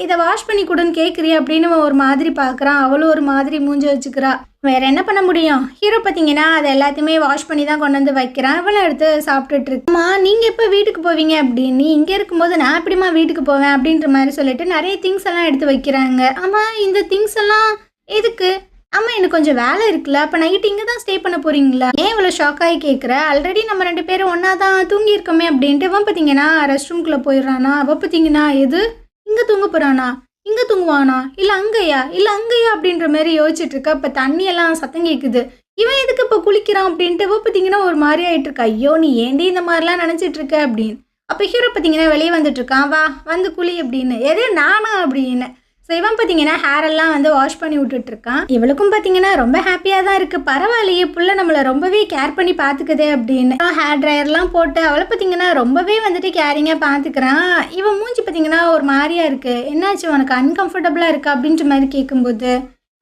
இதை வாஷ் பண்ணி கொடுன்னு கேட்குறியா?" அப்படின்னு ஒரு மாதிரி பார்க்குறான். அவளும் ஒரு மாதிரி மூஞ்சி வச்சுக்கிறா. வேற என்ன பண்ண முடியும்? ஹீரோ பார்த்தீங்கன்னா அது எல்லாத்தையுமே வாஷ் பண்ணி தான் கொண்டு வந்து வைக்கிறான். இவளும் எடுத்து சாப்பிட்டுட்டு இருக்கா. "நீங்கள் எப்போ வீட்டுக்கு போவீங்க?" அப்படின்னு. "நீ இங்கே இருக்கும்போது நான் எப்படிமா வீட்டுக்கு போவேன்?" அப்படின்ற மாதிரி சொல்லிட்டு நிறைய திங்ஸ் எல்லாம் எடுத்து வைக்கிறாங்க. "ஆமாம், இந்த திங்ஸ் எல்லாம் எதுக்கு?" "ஆமாம், எனக்கு கொஞ்சம் வேலை இருக்குல்ல, அப்போ நைட்டு இங்கே தான் ஸ்டே பண்ண போகிறீங்களா?" "ஏன் இவ்வளோ ஷாக்காகி கேட்குற? ஆல்ரெடி நம்ம 2 பேரும் ஒன்றா தான் தூங்கியிருக்கோமே" அப்படின்ட்டு. இவன் பார்த்தீங்கன்னா ரெஸ்ட் ரூம்குள்ளே போயிடுறானா. அவள் பார்த்தீங்கன்னா, "எது இங்கே தூங்க போகிறானா? இங்கே தூங்குவானா? இல்லை அங்கேயா? இல்லை அங்கேயா?" அப்படின்ற மாதிரி யோசிச்சுட்டு இருக்கா. இப்போ தண்ணியெல்லாம் சத்தம் கேட்குது. இவன் எதுக்கு இப்போ குளிக்கிறான் அப்படின்ட்டு இவ பார்த்தீங்கன்னா ஒரு மாதிரி ஆகிட்டு இருக்கா. "ஐயோ நீ ஏண்டி இந்த மாதிரிலாம் நினச்சிட்டு இருக்க" அப்படின்னு. அப்போ ஹீரோ பார்த்தீங்கன்னா வெளியே வந்துட்டு இருக்கான். "வா வந்து குளி" அப்படின்னு. "எது நானா?" அப்படின்னு. ஸோ இவன் பார்த்தீங்கன்னா ஹேரெல்லாம் வந்து வாஷ் பண்ணி விட்டுட்ருக்கான். இவளுக்கும் பார்த்தீங்கன்னா ரொம்ப ஹாப்பியாக தான் இருக்குது. பரவாயில்லையே புள்ள நம்மளை ரொம்பவே கேர் பண்ணி பார்த்துக்குதே அப்படின்னு. ஹேர் ட்ரையர்லாம் போட்டு அவளை பார்த்தீங்கன்னா ரொம்பவே வந்துட்டு கேரிங்காக பார்த்துக்கிறான். இவன் மூஞ்சி பார்த்தீங்கன்னா ஒரு மாதிரியாக இருக்குது. "என்னாச்சு, உனக்கு அன்கம்ஃபர்டபுளாக இருக்கா?" அப்படின்ற மாதிரி கேட்கும்போது,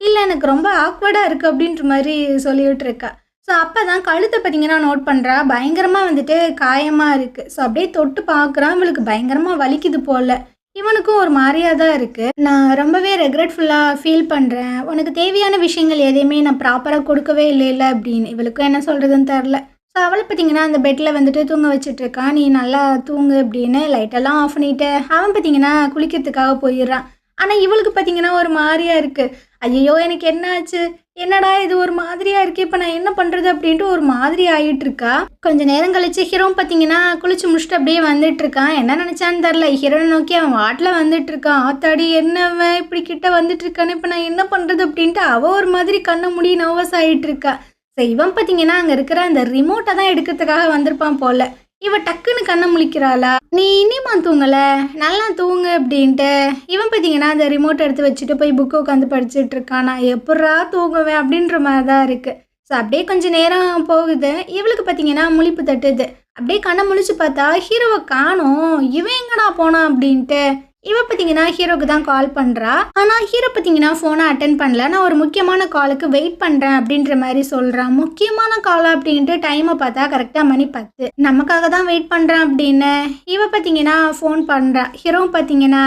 "இல்லை எனக்கு ரொம்ப ஆக்வர்டாக இருக்குது" அப்படின்ற மாதிரி சொல்லிவிட்டு இருக்கா. ஸோ அப்போ தான் கழுத்தை பார்த்தீங்கன்னா நோட் பண்ணுறா. பயங்கரமாக வந்துட்டு காயமாக இருக்குது. ஸோ அப்படியே தொட்டு பார்க்குறான். இவளுக்கு பயங்கரமாக வலிக்குது போல். இவனுக்கும் ஒரு மாதிரியா தான் இருக்குது. "நான் ரொம்பவே ரெக்ரெட்ஃபுல்லாக ஃபீல் பண்ணுறேன். உனக்கு தேவையான விஷயங்கள் எதையுமே நான் ப்ராப்பராக கொடுக்கவே இல்லைல்ல" அப்படின்னு. இவளுக்கும் என்ன சொல்கிறதுன்னு தெரில. ஸோ அவளை பார்த்தீங்கன்னா அந்த பெட்டில் வந்துட்டு தூங்க வச்சுட்ருக்கான். "நீ நல்லா தூங்கு" அப்படின்னு லைட்டெல்லாம் ஆஃப் பண்ணிவிட்டு அவன் பார்த்தீங்கன்னா குளிக்கிறதுக்காக போயிடுறான். ஆனால் இவளுக்கு பார்த்தீங்கன்னா ஒரு மாதிரியா இருக்குது. "ஐயோ எனக்கு என்ன ஆச்சு? என்னடா இது ஒரு மாதிரியா இருக்குது, இப்போ நான் என்ன பண்ணுறது?" அப்படின்ட்டு ஒரு மாதிரி ஆகிட்டு இருக்கா. கொஞ்சம் நேரம் கழிச்சு ஹீரோவும் பார்த்தீங்கன்னா குளிச்சு முடிச்சுட்டு அப்படியே வந்துட்டுருக்கான். என்ன நினச்சான்னு தெரில, ஹீரோனை நோக்கி அவன் வாட்டில் வந்துட்டுருக்கான். "ஆத்தாடி என்னவன் இப்படி கிட்ட வந்துட்டுருக்கானே, இப்போ நான் என்ன பண்ணுறது?" அப்படின்ட்டு அவள் ஒரு மாதிரி கண்ணை மூடி நர்வஸ் ஆகிட்டு இருக்கா. ஸோ இவன் பார்த்தீங்கன்னா அங்கே இருக்கிற அந்த ரிமோட்டை தான் எடுக்கிறதுக்காக வந்திருப்பான் போல். இவ டக்குன்னு கண்ணை முழிக்கிறாளா, நீ இன்னிமா தூங்கல, நல்லா தூங்கு அப்படின்ட்டு இவன் பார்த்தீங்கன்னா அந்த ரிமோட் எடுத்து வச்சுட்டு போய் புக்கு உட்காந்து படிச்சுட்டு இருக்கான். நான் எப்பட்றா தூங்குவேன் அப்படின்ற மாதிரி தான் இருக்குது. ஸோ அப்படியே கொஞ்சம் நேரம் போகுது. இவளுக்கு பார்த்தீங்கன்னா முழிப்பு தட்டுது. அப்படியே கண்ணை முழிச்சு பார்த்தா ஹீரோவை காணோம். இவன் எங்கடா போனான் அப்படின்ட்டு இவ பார்த்தீங்கன்னா ஹீரோக்கு தான் கால் பண்ணுறா. ஆனால் ஹீரோ பார்த்தீங்கன்னா ஃபோனை அட்டென்ட் பண்ணல. நான் ஒரு முக்கியமான காலுக்கு வெயிட் பண்ணுறேன் அப்படின்ற மாதிரி சொல்கிறான். முக்கியமான கால் அப்படின்ட்டு டைமை பார்த்தா கரெக்டாக மணி 10. நமக்காக தான் வெயிட் பண்ணுறேன் அப்படின்னு இவ பார்த்தீங்கன்னா ஃபோன் பண்ணுறா. ஹீரோவும் பார்த்தீங்கன்னா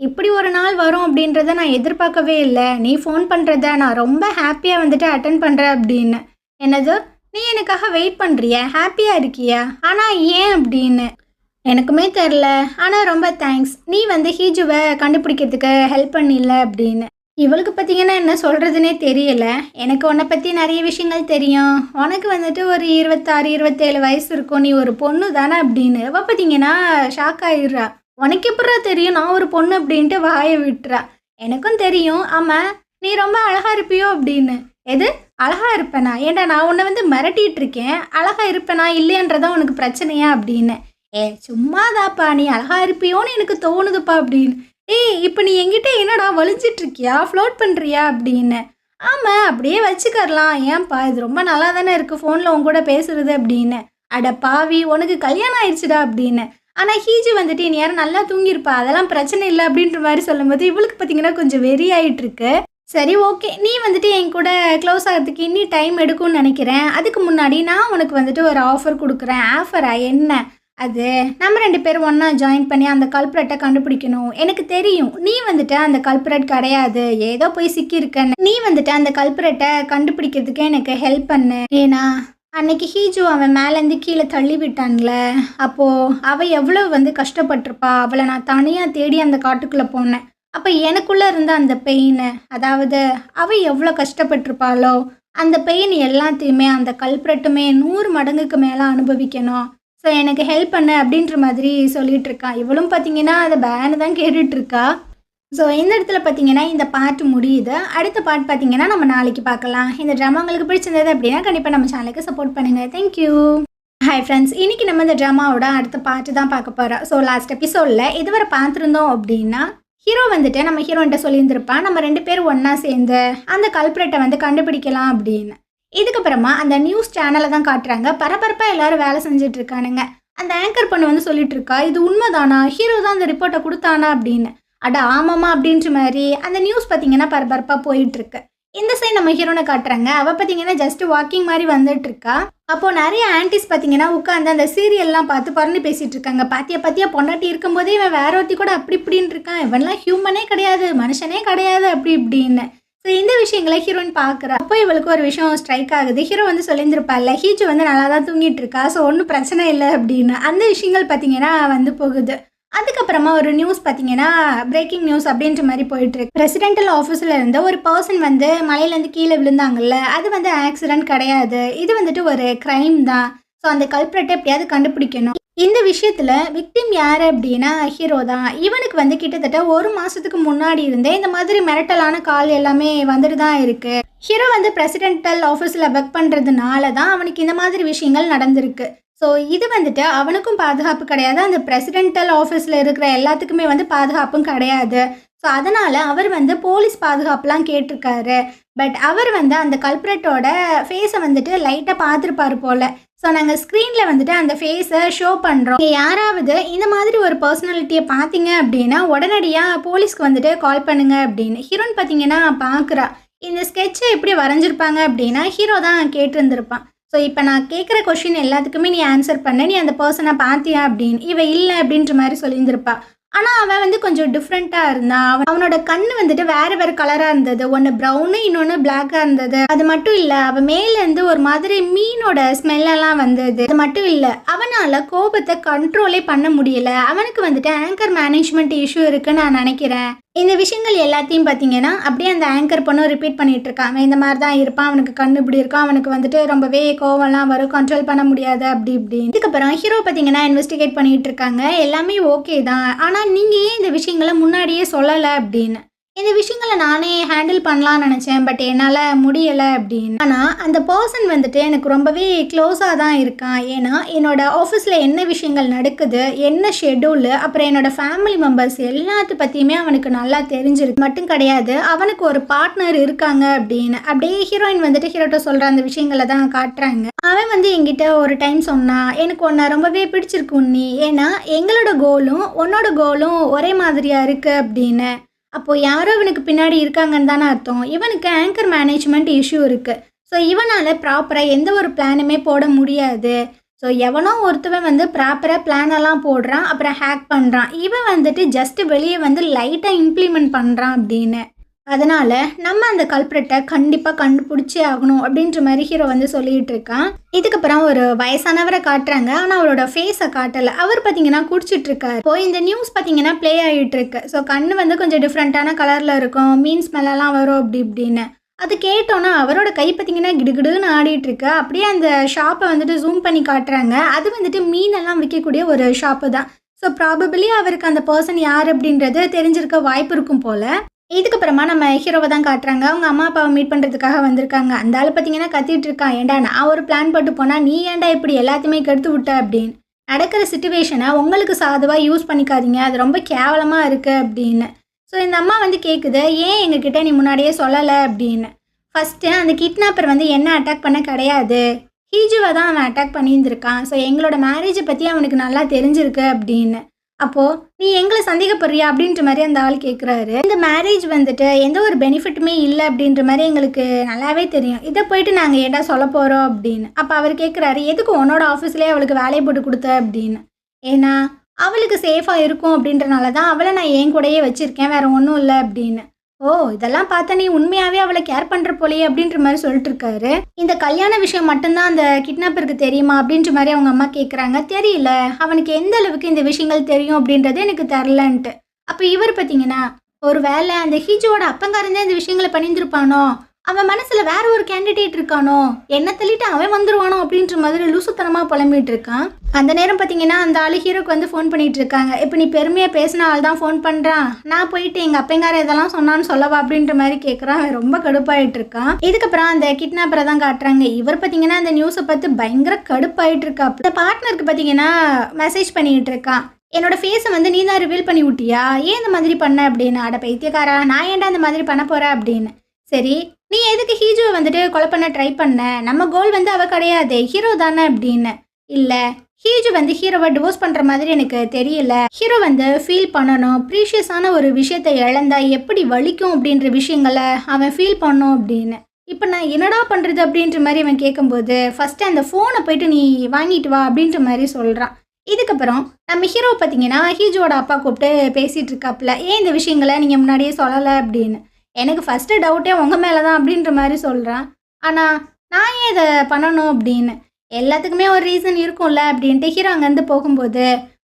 இப்படி ஒரு நாள் வரும் அப்படின்றத நான் எதிர்பார்க்கவே இல்லை. நீ ஃபோன் பண்ணுறத நான் ரொம்ப ஹாப்பியாக வந்துட்டு அட்டன் பண்ணுறேன் அப்படின்னு. என்னது, நீ எனக்காக வெயிட் பண்ணுறிய, ஹாப்பியாக இருக்கியா? ஆனால் ஏன் அப்படின்னு எனக்குமே தெரில. ஆனால் ரொம்ப தேங்க்ஸ், நீ வந்து ஹீஜுவை கண்டுபிடிக்கிறதுக்கு ஹெல்ப் பண்ணிடல அப்படின்னு. இவளுக்கு பார்த்தீங்கன்னா என்ன சொல்கிறதுனே தெரியல. எனக்கு உன்னை பற்றி நிறைய விஷயங்கள் தெரியும். உனக்கு வந்துட்டு ஒரு 26 27 வயசு இருக்கும். நீ ஒரு பொண்ணு தானே அப்படின்னு அவ பார்த்தீங்கன்னா ஷாக் ஆகிடுறா. உனக்கு எப்படா தெரியும் நான் ஒரு பொண்ணு அப்படின்ட்டு வாயை விட்டுறா. எனக்கும் தெரியும். ஆமாம், நீ ரொம்ப அழகாக இருப்பியோ அப்படின்னு. எது அழகாக இருப்பேனா? ஏண்டா நான் உன்னை வந்து மிரட்டிகிட்டு இருக்கேன். அழகாக இருப்பேனா இல்லையன்றதான் உனக்கு பிரச்சனையா அப்படின்னு. சும்மாதாப்பா, நீ அழகா இருப்பியோன்னு எனக்கு தோணுதுப்பா அப்படின்னு. இப்போ நீ என்கிட்ட என்னடா வலிஞ்சிட்டு இருக்கியா, ஃப்ளோட் பண்ணுறியா அப்படின்னு. ஆமாம், அப்படியே வச்சுக்கரலாம். ஏன்பா, இது ரொம்ப நல்லா தானே இருக்குது ஃபோனில் உன் கூட பேசுறது அப்படின்னு. அட பாவி, உனக்கு கல்யாணம் ஆயிடுச்சுடா அப்படின்னு. ஆனால் ஹீஜி வந்துட்டு நீ யாரும் நல்லா தூங்கியிருப்பா, அதெல்லாம் பிரச்சனை இல்லை அப்படின்ற மாதிரி சொல்லும்போது இவளுக்கு பார்த்தீங்கன்னா கொஞ்சம் வெறி ஆகிட்டுருக்கு. சரி, ஓகே, நீ வந்துட்டு என் கூட க்ளோஸ் ஆகிறதுக்கு இன்னி டைம் எடுக்கும்னு நினைக்கிறேன். அதுக்கு முன்னாடி நான் உனக்கு வந்துட்டு ஒரு ஆஃபர் கொடுக்குறேன். ஆஃபரா? என்ன அது? நம்ம 2 பேரும் ஒன்றா ஜாயின் பண்ணி அந்த கல்ப்ரேட்டை கண்டுபிடிக்கணும். எனக்கு தெரியும் நீ வந்துட்டு அந்த கல்ப்ரேட் கிடையாது, ஏதோ போய் சிக்கியிருக்கன்னு. நீ வந்துட்டு அந்த கல்ப்ரேட்டை கண்டுபிடிக்கிறதுக்கு எனக்கு ஹெல்ப் பண்ணு. ஏன்னா அன்னைக்கு ஹீஜு அவன் மேலேருந்து கீழே தள்ளி விட்டான்ல, அப்போது அவள் எவ்வளோ வந்து கஷ்டப்பட்டிருப்பா. அவளை நான் தனியாக தேடி அந்த காட்டுக்குள்ளே போனேன். அப்போ எனக்குள்ளே இருந்த அந்த பெயின், அதாவது அவள் எவ்வளோ கஷ்டப்பட்டிருப்பாளோ அந்த பெயின் எல்லாத்தையுமே அந்த கல்ப்ரேட்டுமே 100 மடங்குக்கு மேலே அனுபவிக்கணும். ஸோ எனக்கு ஹெல்ப் பண்ணு அப்படின்ற மாதிரி சொல்லிகிட்டு இருக்கான். இவளும் பார்த்தீங்கன்னா அதை பேனு தான் கேட்டுட்ருக்கா. ஸோ இந்த இடத்துல பார்த்தீங்கன்னா இந்த பாட்டு முடியுது. அடுத்த பாட்டு பார்த்தீங்கன்னா நம்ம நாளைக்கு பார்க்கலாம். இந்த ட்ராமா உங்களுக்கு பிடிச்சிருந்தது அப்படின்னா கண்டிப்பாக நம்ம சேனலுக்கு சப்போர்ட் பண்ணுங்கள். தேங்க்யூ. ஹாய் ஃப்ரெண்ட்ஸ், இன்றைக்கி நம்ம இந்த ட்ராமாவோட அடுத்த பாட்டு தான் பார்க்க போகிறோம். ஸோ லாஸ்ட் எபிசோடில் இதுவரை பார்த்துருந்தோம் அப்படின்னா ஹீரோ வந்துட்டு நம்ம ஹீரோன்ட்ட சொல்லியிருந்திருப்பான், நம்ம 2 பேரும் ஒன்றா சேர்ந்து அந்த கல்ப்ரேட்டை வந்து கண்டுபிடிக்கலாம் அப்படின்னு. இதுக்கப்புறமா அந்த நியூஸ் சேனலை தான் காட்டுறாங்க. பரபரப்பாக எல்லாரும் வேலை செஞ்சுட்டு இருக்கானுங்க. அந்த ஆங்கர் பொண்ணு வந்து சொல்லிட்டு இருக்கா, இது உண்மைதானா, ஹீரோ தான் அந்த ரிப்போர்ட்டை கொடுத்தானா அப்படின்னு. அட ஆமாம்மா அப்படின்ற மாதிரி அந்த நியூஸ் பார்த்தீங்கன்னா பரபரப்பாக போயிட்டுருக்கு. இந்த சைடு நம்ம ஹீரோனை காட்டுறாங்க. அவள் பார்த்தீங்கன்னா ஜஸ்ட் வாக்கிங் மாதிரி வந்துட்டு இருக்கா. அப்போது நிறைய ஆன்டிஸ் பார்த்தீங்கன்னா உட்காந்து அந்த சீரியல்லாம் பார்த்து பறந்து பேசிகிட்டு இருக்காங்க. பாத்தியா பொண்டாட்டி இருக்கும்போதே இவன் வேற ஒருத்தி கூட அப்படி இப்படின்னு இருக்கான், இவன்லாம் ஹியூமனே கிடையாது, மனுஷனே கிடையாது அப்படி இப்படின்னு. ஸோ இந்த விஷயங்களை ஹீரோயின் பார்க்குறா. அப்போ இவளுக்கு ஒரு விஷயம் ஸ்ட்ரைக் ஆகுது. ஹீரோ வந்து சொல்லியிருந்திருப்பாள்ல, ஹீஜு வந்து நல்லா தான் தூங்கிட்டு இருக்கா, ஸோ ஒன்றும் பிரச்சனை இல்லை அப்படின்னு. அந்த விஷயங்கள் பார்த்தீங்கன்னா வந்து போகுது. அதுக்கப்புறமா ஒரு நியூஸ் பார்த்தீங்கன்னா பிரேக்கிங் நியூஸ் அப்படின்ற மாதிரி போயிட்டுருக்கு. பிரசிடென்டல் ஆஃபீஸில் இருந்த ஒரு பர்சன் வந்து மலையிலேருந்து கீழே விழுந்தாங்கல்ல, அது வந்து ஆக்சிடென்ட் கிடையாது, இது வந்துட்டு ஒரு க்ரைம் தான். ஸோ அந்த கல்ப்ரேட்டை எப்படியாவது கண்டுபிடிக்கணும். இந்த விஷயத்தில் விக்டிம் யார் அப்படின்னா ஹீரோ தான். இவனுக்கு வந்து கிட்டத்தட்ட 1 மாதத்துக்கு முன்னாடி இருந்தே இந்த மாதிரி மிரட்டலான கால் எல்லாமே வந்துட்டு தான் இருக்குது. ஹீரோ வந்து பிரசிடென்டல் ஆஃபீஸில் ஒர்க் பண்ணுறதுனால தான் அவனுக்கு இந்த மாதிரி விஷயங்கள் நடந்திருக்கு. ஸோ இது வந்துட்டு அவனுக்கும் பாதுகாப்பு கிடையாது, அந்த பிரசிடென்டல் ஆஃபீஸில் இருக்கிற எல்லாத்துக்குமே வந்து பாதுகாப்பும் கிடையாது. ஸோ அதனால் அவர் வந்து போலீஸ் பாதுகாப்புலாம் கேட்டிருக்காரு. பட் அவர் வந்து அந்த கல்ப்ரேட்டோட ஃபேஸை வந்துட்டு லைட்டாக பார்த்துருப்பாரு போல். ஸோ நாங்கள் ஸ்க்ரீனில் வந்துட்டு அந்த ஃபேஸை ஷோ பண்ணுறோம். யாராவது இந்த மாதிரி ஒரு பர்சனாலிட்டியை பார்த்தீங்க அப்படின்னா உடனடியாக போலீஸ்க்கு வந்துட்டு கால் பண்ணுங்க அப்படின்னு. ஹீரோன்னு பார்த்தீங்கன்னா பார்க்குறா. இந்த ஸ்கெட்சை எப்படி வரைஞ்சிருப்பாங்க அப்படின்னா ஹீரோ தான் கேட்டிருந்துருப்பான். ஸோ இப்போ நான் கேட்குற கொஷின் எல்லாத்துக்குமே நீ ஆன்சர் பண்ண, நீ அந்த பர்சனை பார்த்தியா அப்படின்னு. இவ இல்லை அப்படின்ற மாதிரி சொல்லியிருந்திருப்பா. ஆனால் அவன் வந்து கொஞ்சம் டிஃப்ரெண்ட்டாக இருந்தான். அவனோட கண் வந்துட்டு வேறு வேறு கலராக இருந்தது. ஒன்று ப்ரௌனு, இன்னொன்று பிளாக்காக இருந்தது. அது மட்டும் இல்லை, அவன் மேலேருந்து ஒரு மாதிரி மீனோட ஸ்மெல்லெல்லாம் வந்தது. அது மட்டும் இல்லை, அவனால் கோபத்தை கண்ட்ரோலே பண்ண முடியல. அவனுக்கு வந்துட்டு ஆங்கர் மேனேஜ்மெண்ட் இஷ்யூ இருக்குன்னு நான் நினைக்கிறேன். இந்த விஷயங்கள் எல்லாத்தையும் பார்த்தீங்கன்னா அப்படியே அந்த ஆங்கர் பொண்ணும் ரிப்பீட் பண்ணிட்டு இருக்காங்க. இந்த மாதிரி தான் இருப்பான், அவனுக்கு கண்ணு இப்படி இருக்கான், அவனுக்கு வந்துட்டு ரொம்பவே கோவம்லாம் வரும், கண்ட்ரோல் பண்ண முடியாது அப்படி இப்படின்னு. இதுக்கப்புறம் ஹீரோ பார்த்தீங்கன்னா இன்வெஸ்டிகேட் பண்ணிட்டு இருக்காங்க. எல்லாமே ஓகே தான், ஆனால் நீங்கள் ஏன் இந்த விஷயங்களை முன்னாடியே சொல்லலை அப்படின்னு. இந்த விஷயங்கள நானே ஹேண்டில் பண்ணலான்னு நெனச்சேன். பட் என்னால முடியல அப்படின்னு. ஆனா, அந்த பெர்சன் வந்துட்டு எனக்கு ரொம்பவே க்ளோஸா தான் இருக்கான். ஏன்னா, என்னோட ஆஃபீஸ்ல என்ன விஷயங்கள் நடக்குது, என்ன ஷெட்யூலு, அப்புறம் என்னோட ஃபேமிலி மெம்பர்ஸ் எல்லாத்த பத்தியுமே அவனுக்கு நல்லா தெரிஞ்சிருக்கு. மட்டும் கிடையாது, அவனுக்கு ஒரு பார்ட்னர் இருக்காங்க அப்படின்னு. அப்படியே ஹீரோயின் வந்துட்டு ஹீரோட்ட சொல்ற அந்த விஷயங்கள தான் காட்டுறாங்க. அவன் வந்து என்கிட்ட ஒரு டைம் சொன்னான், "எனக்கு உன்ன ரொம்பவே பிடிச்சிருக்கு உன்னி. ஏன்னா, எங்களோட கோலும், உன்னோட கோலும் ஒரே மாதிரியா இருக்கு" அப்படின்னு. அப்போ யாரோ இவனுக்கு பின்னாடி இருக்காங்கன்னு தானே அர்த்தம். இவனுக்கு ஆங்கர் மேனேஜ்மெண்ட் இஷ்யூ இருக்கு. ஸோ இவனால ப்ராப்பரா எந்த ஒரு பிளானுமே போட முடியாது. ஸோ எவனோ ஒருத்தவன் வந்து ப்ராப்பரா பிளான் எல்லாம் போடுறான். அப்புறம் ஹேக் பண்றான். இவன் வந்துட்டு ஜஸ்ட் வெளியே வந்து லைட்டா இம்ப்ளிமெண்ட் பண்றான் அப்படின்னு. அதனால நம்ம அந்த கல்பிரட்ட கண்டிப்பா கண்டுபிடிச்சே ஆகணும் அப்படின்ற மாதிரி ஹீரோ வந்து சொல்லிட்டு இருக்கான். இதுக்கப்புறம் ஒரு வயசானவரை காட்டுறாங்க. ஆனா அவரோட ஃபேஸை காட்டல. அவர் பார்த்தீங்கன்னா குடிச்சிட்டு இருக்காரு. இப்போ இந்த நியூஸ் பார்த்தீங்கன்னா ப்ளே ஆகிட்டு இருக்கு. ஸோ கண்ணு வந்து கொஞ்சம் டிஃப்ரெண்ட்டான கலர்ல இருக்கும். மீன் ஸ்மெல்லாம் வரும் அப்படி இப்படின்னு. அது கேட்டோன்னா அவரோட கை பார்த்தீங்கன்னா கிடுகிடுன்னு ஆடிட்டு இருக்கு. அப்படியே அந்த ஷாப்பை வந்துட்டு ஜூம் பண்ணி காட்டுறாங்க. அது வந்துட்டு மீனெல்லாம் விற்கக்கூடிய ஒரு ஷாப்பு தான். ஸோ ப்ராபபிளி அவருக்கு அந்த பர்சன் யார் அப்படின்றது தெரிஞ்சிருக்க வாய்ப்பு இருக்கும் போல. இதுக்கப்புறமா நம்ம ஹீரோவை தான் காட்டுறாங்க. அவங்க அம்மா அப்பாவை மீட் பண்ணுறதுக்காக வந்திருக்காங்க. அந்த ஆள் பார்த்தீங்கன்னா கத்திட்டு இருக்கான், "ஏண்டா நான் ஒரு பிளான் போட்டு போனால் நீ ஏன்டா இப்படி எல்லாத்தையுமே கெடுத்து விட்ட" அப்படின்னு. "நடக்கிற சிச்சுவேஷனை உங்களுக்கு சாதுவாக யூஸ் பண்ணிக்காதீங்க, அது ரொம்ப கேவலமாக இருக்குது" அப்படின்னு. ஸோ இந்த அம்மா வந்து கேட்குது, "ஏன் எங்ககிட்ட நீ முன்னாடியே சொல்லலை" அப்படின்னு. ஃபஸ்ட்டு அந்த கிட்னாப்பர் வந்து என்ன அட்டாக் பண்ண கிடையாது, ஹீஜுவை தான் அவன் அட்டாக் பண்ணியிருந்திருக்கான். ஸோ எங்களோட மேரேஜை பற்றி அவனுக்கு நல்லா தெரிஞ்சிருக்கு அப்படின்னு. அப்போது நீ எங்களை சந்தேகப்படுறியா அப்படின்ற மாதிரி அந்த ஆள் கேட்குறாரு. இந்த மேரேஜ் வந்துட்டு எந்த ஒரு பெனிஃபிட்டுமே இல்லை அப்படின்ற மாதிரி எங்களுக்கு நல்லாவே தெரியும். இதை போயிட்டு நாங்கள் ஏன்டா சொல்ல போகிறோம் அப்படின்னு. அப்போ அவர் கேட்குறாரு, "எதுக்கு உன்னோட ஆஃபீஸ்லேயே அவளுக்கு வேலையை போட்டு கொடுத்த" அப்படின்னு. "ஏன்னா அவளுக்கு சேஃபாக இருக்கும் அப்படின்றனால தான் அவளை நான் என் கூடயே வச்சுருக்கேன், வேறு ஒன்றும் இல்லை" அப்படின்னு. "ஓ, இதெல்லாம் பார்த்தா நீ உண்மையாகவே அவளை கேர் பண்ணுற போலையே" அப்படின்ற மாதிரி சொல்லிட்டு இருக்காரு. இந்த கல்யாண விஷயம் மட்டும்தான் அந்த கிட்னாப்பருக்கு தெரியுமா அப்படின்ற மாதிரி அவங்க அம்மா கேட்குறாங்க. "தெரியல, அவனுக்கு எந்த அளவுக்கு இந்த விஷயங்கள் தெரியும் அப்படின்றது எனக்கு தெரிலன்ட்டு." அப்போ இவர் பார்த்தீங்கன்னா, ஒரு வேளை அந்த ஹீஜோட அப்பங்காரன் தான் இந்த விஷயங்களை பண்ணியிருந்திருப்பானோ, அவன் மனசில் வேற ஒரு கேண்டிடேட் இருக்கானோ, என்ன தள்ளிட்டு அவன் வந்துருவானோ அப்படின்ற மாதிரி லூசுத்தனமாக புலம்பிட்டு இருக்கான். அந்த நேரம் பார்த்தீங்கன்னா அந்த ஆள் ஹீரோக்கு வந்து ஃபோன் பண்ணிட்டு இருக்காங்க. "இப்போ நீ பெருமையாக பேசின ஆள் தான் ஃபோன் பண்ணுறான், நான் போயிட்டு எங்கள் அப்பங்கார இதெல்லாம் சொன்னான்னு சொல்லவா" அப்படின்ற மாதிரி கேட்குறான். அவன் ரொம்ப கடுப்பாயிட்டு இருக்கான். இதுக்கப்புறம் அந்த கிட்னாப்பரை தான் காட்டுறாங்க. இவர் பார்த்தீங்கன்னா அந்த நியூஸை பார்த்து பயங்கர கடுப்பாயிட்டு இருக்கா. இந்த பார்ட்னருக்கு பார்த்தீங்கன்னா மெசேஜ் பண்ணிட்டு இருக்கான், "என்னோட ஃபேஸை வந்து நீ தான் ரிவீல் பண்ணி விட்டியா, ஏன் இந்த மாதிரி பண்ண" அப்படின்னு. "அட பைத்தியக்காரா, நான் ஏன்டா இந்த மாதிரி பண்ண போகிறேன்" அப்படின்னு. "சரி, நீ எதுக்கு ஹீஜோவை வந்துட்டு கொலை பண்ண ட்ரை பண்ண, நம்ம கோல் வந்து அவ கிடையாது, ஹீரோ தானே" அப்படின்னு. "இல்லை, ஹீஜு வந்து ஹீரோவை டிவோர்ஸ் பண்ணுற மாதிரி எனக்கு தெரியல. ஹீரோ வந்து ஃபீல் பண்ணணும், ப்ரீஷியஸான ஒரு விஷயத்தை இழந்தா எப்படி வலிக்கும் அப்படின்ற விஷயங்களை அவன் ஃபீல் பண்ணும்" அப்படின்னு. இப்போ நான் என்னடா பண்ணுறது அப்படின்ற மாதிரி அவன் கேட்கும்போது, "ஃபஸ்ட்டு அந்த ஃபோனை போயிட்டு நீ வாங்கிட்டு வா" அப்படின்ற மாதிரி சொல்கிறான். இதுக்கப்புறம் நம்ம ஹீரோ பார்த்தீங்கன்னா ஹீஜோட அப்பா கூப்பிட்டு பேசிகிட்டு இருக்காப்புல, "ஏன் இந்த விஷயங்களை நீங்கள் முன்னாடியே சொல்லலை" அப்படின்னு. "எனக்கு ஃபஸ்ட்டு டவுட்டே உங்கள் மேலே தான்" அப்படின்ற மாதிரி சொல்கிறான். "ஆனால் நான் ஏன் இதை பண்ணணும்" அப்படின்னு. "எல்லாத்துக்குமே ஒரு ரீசன் இருக்கும்ல" அப்படின்ட்டு ஹீரோ அங்கேருந்து போகும்போது,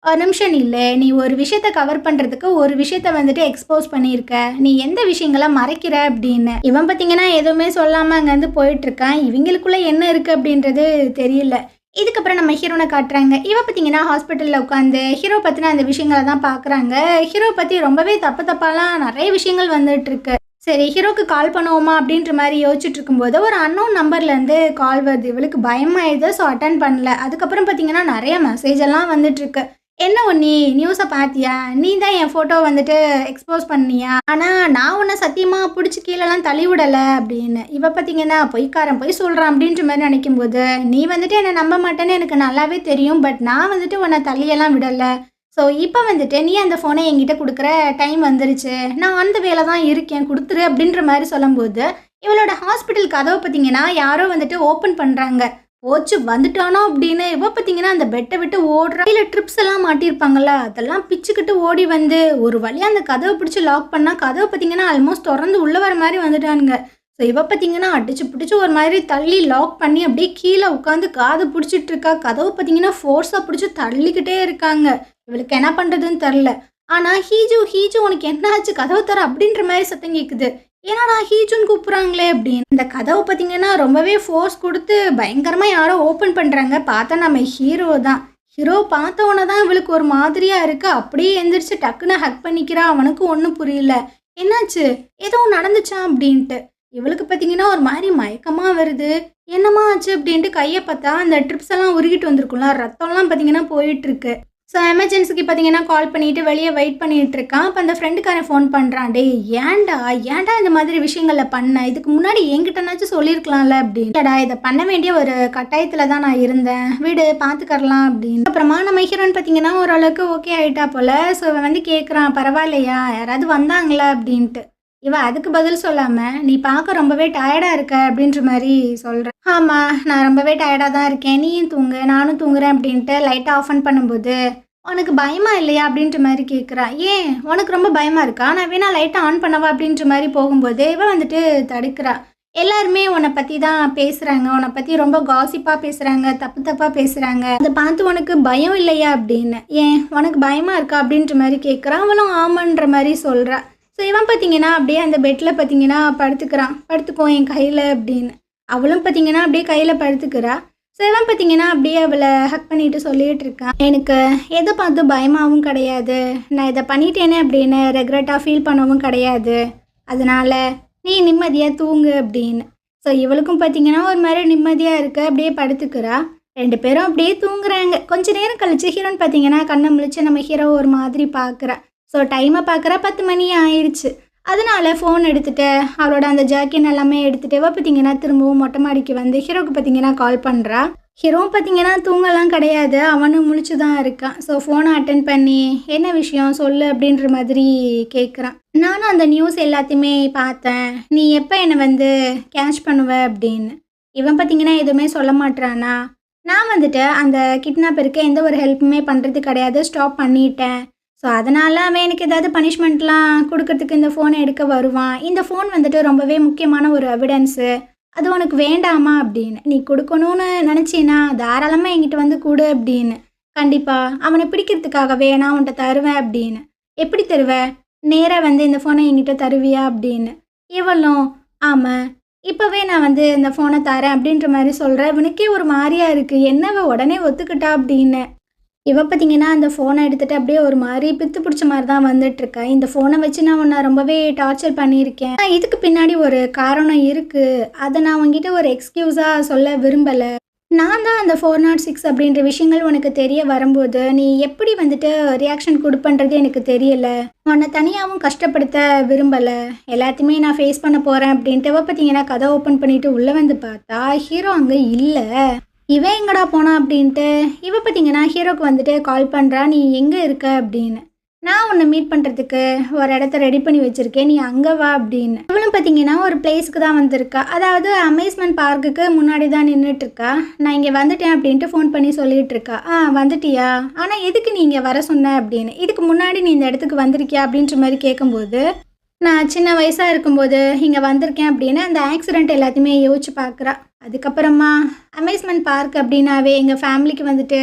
"ஒரு நிமிஷம் இல்லை, நீ ஒரு விஷயத்தை கவர் பண்ணுறதுக்கு ஒரு விஷயத்த வந்துட்டு எக்ஸ்போஸ் பண்ணியிருக்க, நீ எந்த விஷயங்களை மறைக்கிற" அப்படின்னு. இவன் பார்த்தீங்கன்னா எதுவுமே சொல்லாமல் அங்கேருந்து போயிட்டுருக்கான். இவங்களுக்குள்ளே என்ன இருக்குது அப்படின்றது தெரியல. இதுக்கப்புறம் நம்ம ஹீரோனை காட்டுறாங்க. இவ பார்த்தீங்கன்னா ஹாஸ்பிட்டலில் உட்காந்து ஹீரோ பற்றின அந்த விஷயங்களை தான் பார்க்குறாங்க. ஹீரோ பற்றி ரொம்பவே தப்பாலாம் நிறைய விஷயங்கள் வந்துட்டுருக்கு. சரி, ஹீரோக்கு கால் பண்ணுவோமா அப்படின்ற மாதிரி யோசிச்சுட்டு இருக்கும்போது ஒரு அன்னோன் நம்பர்லேருந்து கால் வருது. இவளுக்கு பயமாயிடுது. ஸோ அட்டன் பண்ணல. அதுக்கப்புறம் பார்த்தீங்கன்னா நிறைய மெசேஜ் எல்லாம் வந்துட்டுருக்கு. "என்ன நீ நியூஸை பார்த்தியா, நீ தான் என் ஃபோட்டோ வந்துட்டு எக்ஸ்போஸ் பண்ணியா, ஆனால் நான் உன்னை சத்தியமாக பிடிச்சி கீழெல்லாம் தள்ளி விடலை" அப்படின்னு. இவ பார்த்தீங்கன்னா பொய்க்காரன் போய் சொல்கிறான் அப்படின்ற மாதிரி நினைக்கும்போது, "நீ வந்துட்டு என்னை நம்ப மாட்டேன்னு எனக்கு நல்லாவே தெரியும், பட் நான் வந்துட்டு உன்னை தள்ளியெல்லாம் விடலை. ஸோ இப்போ வந்துட்டு நீ அந்த ஃபோனை என்கிட்ட கொடுக்குற டைம் வந்துருச்சு, நான் அந்த வேலை தான் இருக்கேன், கொடுத்துரு" அப்படின்ற மாதிரி சொல்லும்போது, இவளோட ஹாஸ்பிட்டல் கதவை பார்த்தீங்கன்னா யாரோ வந்துட்டு ஓப்பன் பண்ணுறாங்க. "போச்சு, வந்துட்டானோ" அப்படின்னு. இவ பார்த்தீங்கன்னா அந்த பெட்டை விட்டு ஓடுறா. இல்லை ட்ரிப்ஸ் எல்லாம் மாட்டியிருப்பாங்கள்ல, அதெல்லாம் பிச்சுக்கிட்டு ஓடி வந்து ஒரு வழியாக அந்த கதவை பிடிச்சி லாக் பண்ணால் கதவை பார்த்தீங்கன்னா ஆல்மோஸ்ட் திறந்து உள்ளே வர மாதிரி வந்துட்டானுங்க. ஸோ இவ பார்த்தீங்கன்னா அடிச்சு பிடிச்சி ஒரு மாதிரி தள்ளி லாக் பண்ணி அப்படியே கீழே உட்காந்து காது பிடிச்சிட்டு இருக்கா. கதவை பார்த்தீங்கன்னா ஃபோர்ஸாக பிடிச்சி தள்ளிக்கிட்டே இருக்காங்க. இவளுக்கு என்ன பண்ணுறதுன்னு தெரில. ஆனால் ஹீஜு உனக்கு என்ன ஆச்சு, கதவு தர அப்படின்ற மாதிரி சத்தம் கேட்குது. "என்னடா ஹீஜுன்னு கூப்பிட்றாங்களே" அப்படின்னு. இந்த கதவை பார்த்தீங்கன்னா ரொம்பவே ஃபோர்ஸ் கொடுத்து பயங்கரமாக யாரோ ஓப்பன் பண்ணுறாங்க. பார்த்தா நம்ம ஹீரோ தான். ஹீரோ பார்த்தவொன்னே தான் இவளுக்கு ஒரு மாதிரியாக இருக்குது. அப்படியே எந்திரிச்சு டக்குன்னு ஹக் பண்ணிக்கிறா. அவனுக்கு ஒன்றும் புரியல. என்னாச்சு? ஏதோ நடந்துச்சா அப்படின்ட்டு. இவளுக்கு பார்த்தீங்கன்னா, ஒரு மாரி மயக்கமா வருது. என்னம்மா ஆச்சு அப்படின்ட்டு கைய பார்த்தா, அந்த ட்ரிப்ஸ் எல்லாம் உருகிட்டு வந்திருக்கும்ல. ரத்தம்லாம் பார்த்தீங்கன்னா போயிட்டுருக்கு. ஸோ எமர்ஜென்சிக்கு பார்த்தீங்கன்னா, கால் பண்ணிட்டு வெளிய வெயிட் பண்ணிட்டு இருக்கான். அப்ப அந்த ஃப்ரெண்டுக்காரன் ஃபோன் பண்றான். "டேய் ஏன்டா இந்த மாதிரி விஷயங்கள பண்ண? இதுக்கு முன்னாடி என்கிட்டனாச்சும் சொல்லியிருக்கலாம்ல" அப்படின்னு. "இல்லடா இத பண்ண வேண்டிய ஒரு கட்டாயத்துல தான் நான் இருந்தேன். விடு பார்த்துக்கறலாம்" அப்படின்னு. அப்புறமா நம்ம ஹீரோயின் பார்த்தீங்கன்னா, ஓரளவுக்கு ஓகே ஆயிட்டா போல. ஸோ இவன் வந்து கேட்குறான், "பரவாயில்லையா? யாராவது வந்தாங்களா?" அப்படின்ட்டு. இவ அதுக்கு பதில் சொல்லாம, "நீ பார்க்க ரொம்பவே டயர்டா இருக்க" அப்படின்ற மாரி சொல்றா. "ஆமா, நான் ரொம்பவே டயர்டா தான் இருக்கேன். நீயும் தூங்கு, நானும் தூங்குறேன்" அப்படின்ட்டு லைட்ட ஆஃப் ஆன் பண்ணும்போது, "உனக்கு பயமா இல்லையா?" அப்படின்ற மாரி கேட்குறா. "ஏன்? உனக்கு ரொம்ப பயமா இருக்கா? நான் வேணா லைட்ட ஆன் பண்ணவா?" அப்படின்ற மாரி போகும்போது, இவ வந்துட்டு தடுக்கிறா. "எல்லாருமே உன்ன பத்தி தான் பேசுறாங்க. உன்ன பத்தி ரொம்ப காசிப்பா பேசுறாங்க. தப்பு தப்பா பேசுறாங்க. அத பார்த்து உனக்கு பயம் இல்லையா?" அப்படின்னு. "ஏன்? உனக்கு பயமா இருக்கா?" அப்படின்ற மாரி கேட்குறா. அவளும் ஆமான்ற மாரி சொல்றா. ஸோ இவன் பார்த்தீங்கன்னா, அப்படியே அந்த பெட்ல பார்த்தீங்கன்னா படுத்துக்கிறான். "படுத்துக்கோ என் கையில" அப்படின்னு. அவளும் பார்த்தீங்கன்னா, அப்படியே கையில படுத்துக்கிறா. ஸோ இவன் பார்த்தீங்கன்னா, அப்படியே அவள ஹக் பண்ணிட்டு சொல்லிட்டு இருக்கான். "எனக்கு எத பார்த்து பயமாவும் கிடையாது. நான் இத பண்ணிட்டேனே அப்படின்னு ரெக்ரெட்டா ஃபீல் பண்ணவும் கிடையாது. அதனால நீ நிம்மதியா தூங்கு" அப்படின்னு. ஸோ இவளுக்கும் பார்த்தீங்கன்னா, ஒரு மாரி நிம்மதியா இருக்கு. அப்படியே படுத்துக்கிறா. 2 பேரும் அப்படியே தூங்குறாங்க. கொஞ்ச நேரம் கழிச்சு ஹீரோயின் பார்த்தீங்கன்னா, கண்ண முழிச்சு நம்ம ஹீரோவ ஒரு மாதிரி பார்க்குறா. ஸோ டைமை பார்க்குறா 10 மணி ஆயிடுச்சு. அதனால ஃபோன் எடுத்துட்டு, அவளோட அந்த ஜர்க்கின் எல்லாமே எடுத்துட்டு, இவ பார்த்தீங்கன்னா திரும்பவும் மொட்டை மாடிக்கு வந்து ஹீரோவுக்கு பார்த்தீங்கன்னா கால் பண்ணுறா. ஹீரோவும் பார்த்தீங்கன்னா தூங்கலாம் கிடையாது. அவனும் முழிச்சு தான் இருக்கான். ஸோ ஃபோனை அட்டென்ட் பண்ணி, "என்ன விஷயம் சொல்லு" அப்படின்ற மாதிரி கேட்குறான். "நானும் அந்த நியூஸ் எல்லாத்தையுமே பார்த்தேன். நீ எப்போ என்னை வந்து கேட்ச் பண்ணுவ" அப்படின்னு. இவன் பார்த்தீங்கன்னா எதுவுமே சொல்ல மாட்றானா. "நான் வந்துட்டு அந்த கிட்னாப்பருக்கு எந்த ஒரு ஹெல்ப்புமே பண்ணுறது கிடையாது. ஸ்டாப் பண்ணிட்டேன். ஸோ அதனால அவன் எனக்கு ஏதாவது பனிஷ்மெண்ட்லாம் கொடுக்கறதுக்கு இந்த ஃபோனை எடுக்க வருவான். இந்த ஃபோன் வந்துட்டு ரொம்பவே முக்கியமான ஒரு எவிடன்ஸு. அது உனக்கு வேண்டாமா?" அப்படின்னு. "நீ கொடுக்கணும்னு நினச்சீன்னா தாராளமாக என்கிட்ட வந்து கொடு" அப்படின்னு. "கண்டிப்பா அவனை பிடிக்கிறதுக்காகவே நான் உன்கிட்ட தருவேன்" அப்படின்னு. "எப்படி தருவ? நேராக வந்து இந்த ஃபோனை என்கிட்ட தருவியா?" அப்படின்னு. இவளும், "ஆமாம், இப்போவே நான் வந்து இந்த ஃபோனை தரேன்" அப்படின்ற மாதிரி சொல்கிறேன். இவனுக்கே ஒரு மாதிரியா இருக்குது. என்னவ உடனே ஒத்துக்கிட்டா அப்படின்னு. இவ பார்த்தீங்கன்னா, அந்த ஃபோனை எடுத்துட்டு அப்படியே ஒரு மாரி பித்து பிடிச்ச மாரி தான் வந்துட்டுருக்கா. "இந்த ஃபோனை வச்சு நான் உன்ன ரொம்பவே டார்ச்சர் பண்ணியிருக்கேன். ஆனா இதுக்கு பின்னாடி ஒரு காரணம் இருக்கு. அத நான் உன்கிட்ட ஒரு எக்ஸ்கியூஸா சொல்ல விரும்பல. நான் தான் அந்த 406 அப்படின்ற விஷயங்கள் உனக்கு தெரிய வரும்போது, நீ எப்படி வந்துட்டு ரியாக்ஷன் குடுப்பன்றது எனக்கு தெரியல. உன்ன தனியாவும் கஷ்டப்படுத்த விரும்பல. எல்லாத்தையுமே நான் ஃபேஸ் பண்ண போறேன்" அப்படின்ட்டு இவ பார்த்தீங்கன்னா, கதவ ஓப்பன் பண்ணிட்டு உள்ள வந்து பார்த்தா, ஹீரோ அங்க இல்ல. "இவன் எங்கடா போனா?" அப்படின்ட்டு இவ பார்த்தீங்கன்னா ஹீரோக்கு வந்துட்டு கால் பண்ணுறா. "நீ எங்கே இருக்க?" அப்படின்னு. "நான் உன்னை மீட் பண்ணுறதுக்கு ஒரு இடத்த ரெடி பண்ணி வச்சுருக்கேன். நீ அங்கே வா" அப்படின்னு. இவளும் பார்த்தீங்கன்னா ஒரு பிளேஸ்க்கு தான் வந்திருக்கா. அதாவது அமேஸ்மெண்ட் பார்க்குக்கு முன்னாடி தான் நின்றுட்டுருக்கா. "நான் இங்கே வந்துட்டேன்" அப்படின்ட்டு ஃபோன் பண்ணி சொல்லிட்டு இருக்கா. வந்துட்டியா? ஆனால் எதுக்கு நீ இங்கே வர சொன்ன?" அப்படின்னு. "இதுக்கு முன்னாடி நீ இந்த இடத்துக்கு வந்திருக்கியா?" அப்படின்ற மாதிரி கேட்கும்போது, "நான் சின்ன வயசாக இருக்கும்போது இங்கே வந்திருக்கேன்" அப்படின்னு அந்த ஆக்சிடெண்ட் எல்லாத்தையுமே யோசிச்சு பார்க்குறா. அதுக்கப்புறமா அமேஸ்மெண்ட் பார்க் அப்படின்னாவே எங்கள் ஃபேமிலிக்கு வந்துட்டு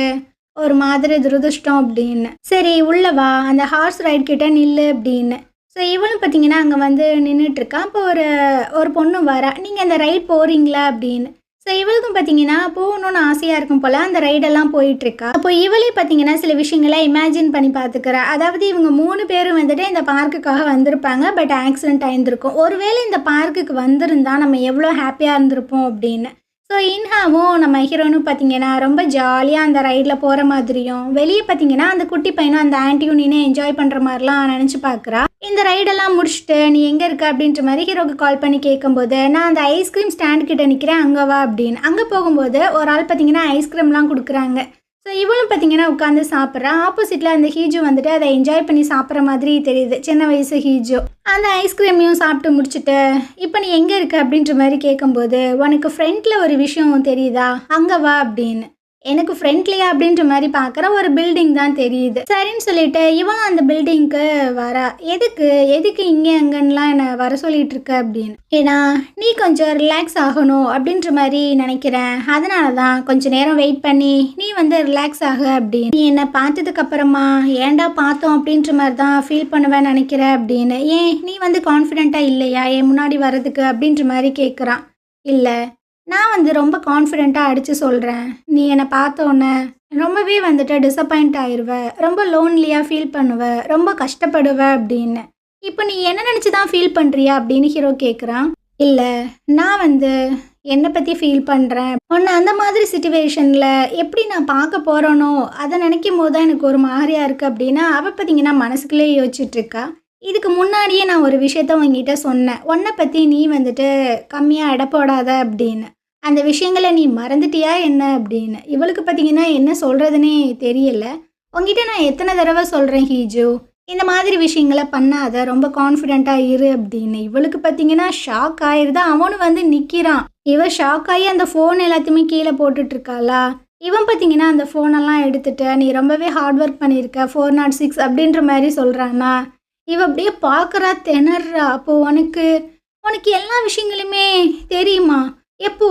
ஒரு மாதிரி துரதிர்ஷ்டம் அப்படின்னு. "சரி உள்ள வா, அந்த ஹார்ஸ் ரைட் கிட்ட நில்லு" அப்படின்னு. ஸோ இவளும் பார்த்தீங்கன்னா அங்கே வந்து நின்றுட்டுருக்கா. அப்போ ஒரு ஒரு பொண்ணு வரா. "நீங்கள் அந்த ரைட் போகிறீங்களா?" அப்படின்னு. ஸோ இவளுக்கும் பார்த்தீங்கன்னா போகணுன்னு ஆசையாக இருக்கும் போல் அந்த ரைடெல்லாம் போயிட்டுருக்கா. அப்போ இவளே பார்த்தீங்கன்னா சில விஷயங்களை இமேஜின் பண்ணி பார்த்துக்கிறா. அதாவது இவங்க 3 பேரும் வந்துட்டு இந்த பார்க்குக்காக வந்திருப்பாங்க. பட் ஆக்சிடென்ட் ஆயிருந்திருக்கும். ஒருவேளை இந்த பார்க்குக்கு வந்திருந்தா நம்ம எவ்வளோ ஹாப்பியாக இருந்திருப்போம் அப்படின்னு. ஸோ இன்ஹாவும் நம்ம ஹீரோனும் பார்த்தீங்கன்னா ரொம்ப ஜாலியாக அந்த ரைடில் போகிற மாதிரியும், வெளியே பார்த்தீங்கன்னா அந்த குட்டி பையனும் அந்த ஆன்ட்டியும் நின்று என்ஜாய் பண்ணுற மாதிரிலாம் நினச்சி பார்க்குறா. இந்த ரைடெல்லாம் முடிச்சுட்டு "நீ எங்கே இருக்க?" அப்படின்ற மாதிரி ஹீரோக்கு கால் பண்ணி கேட்கும்போது, "நான் அந்த ஐஸ்கிரீம் ஸ்டாண்ட் கிட்ட நிற்கிறேன், அங்கே வா" அப்படின்னு. அங்கே போகும்போது ஒரு ஆள் பார்த்தீங்கன்னா ஐஸ்கிரீம்லாம் கொடுக்குறாங்க. ஸோ இவளும் பார்த்தீங்கன்னா உட்காந்து சாப்பிட்றா. ஆப்போசிட்டில் அந்த ஹீஜு வந்துட்டு அதை என்ஜாய் பண்ணி சாப்பிட்ற மாதிரி தெரியுது. சின்ன வயசு ஹீஜு. அந்த ஐஸ்கிரீமையும் சாப்பிட்டு முடிச்சுட்டு, "இப்போ நீ எங்கே இருக்க?" அப்படின்ற மாதிரி கேட்கும்போது, "உனக்கு ஃப்ரண்ட்டில் ஒரு விஷயம் தெரியுதா? அங்கே வா" அப்படின்னு. எனக்கு ஃப்ரெண்ட்லியா அப்படின்ற மாதிரி பார்க்குற ஒரு பில்டிங் தான் தெரியுது. சரின்னு சொல்லிட்டு இவளும் அந்த பில்டிங்க்கு வரா. எதுக்கு இங்கே அங்கன்னுலாம் என்னை வர சொல்லிட்டு இருக்க அப்படின்னு. "ஏன்னா நீ கொஞ்சம் ரிலாக்ஸ் ஆகணும் அப்படின்ற மாதிரி நினைக்கிறேன். அதனால தான் கொஞ்சம் நேரம் வெயிட் பண்ணி நீ வந்து ரிலாக்ஸ் ஆகு" அப்படின்னு. "நீ என்னை பார்த்ததுக்கு அப்புறமா ஏன்டா பார்த்தோம் அப்படின்ற மாதிரி தான் ஃபீல் பண்ணுவேன்னு நினைக்கிற" அப்படின்னு. "ஏன் நீ வந்து கான்ஃபிடென்ட்டாக இல்லையா என் முன்னாடி வர்றதுக்கு?" அப்படின்ற மாதிரி கேட்குறான். "இல்லை, நான் வந்து ரொம்ப கான்ஃபிடென்ட்டாக அடித்து சொல்கிறேன். நீ என்னை பார்த்தோன்னே ரொம்பவே வந்துட்டு டிசப்பாயிண்ட் ஆயிடுவ, ரொம்ப லோன்லியாக ஃபீல் பண்ணுவ, ரொம்ப கஷ்டப்படுவ" அப்படின்னு. இப்போ நீ என்ன நினச்சி தான் ஃபீல் பண்ணுறியா அப்படின்னு ஹீரோ கேட்குறான். இல்லை, நான் என்னை பற்றி ஃபீல் பண்ணுறேன். உன்னை அந்த மாதிரி சுச்சுவேஷனில் எப்படி நான் பார்க்க போகிறேனோ அதை நினைக்கும் போது தான் எனக்கு ஒரு மாதிரியாக இருக்குது அப்படின்னா அவள் பார்த்தீங்கன்னா மனசுக்குள்ளே யோசிச்சுட்ருக்கா. இதுக்கு முன்னாடியே நான் ஒரு விஷயத்த உங்ககிட்ட சொன்னேன், உன்னை பற்றி நீ கம்மியாக எடை போடாத அப்படின்னு. அந்த விஷயங்களை நீ மறந்துட்டியா என்ன அப்படின்னு. இவளுக்கு பார்த்தீங்கன்னா என்ன சொல்கிறதுனே தெரியல. உங்ககிட்ட நான் எத்தனை தடவை சொல்கிறேன் ஹீஜு, இந்த மாதிரி விஷயங்களை பண்ணாத, ரொம்ப கான்ஃபிடெண்ட்டாக இரு அப்படின்னு. இவளுக்கு பார்த்தீங்கன்னா ஷாக் ஆயிடுது. அவனும் நிற்கிறான். இவன் ஷாக் ஆகி அந்த ஃபோன் எல்லாத்தையுமே கீழே போட்டுட்ருக்காளா. இவன் பார்த்தீங்கன்னா அந்த ஃபோனெல்லாம் எடுத்துகிட்டு நீ ரொம்பவே ஹார்ட் ஒர்க் பண்ணியிருக்க 406 அப்படின்ற மாதிரி சொல்கிறானா. இவ அப்படியே பார்க்குறா, திணறா. அப்போது உனக்கு உனக்கு எல்லா விஷயங்களுமே தெரியுமா எப்போ?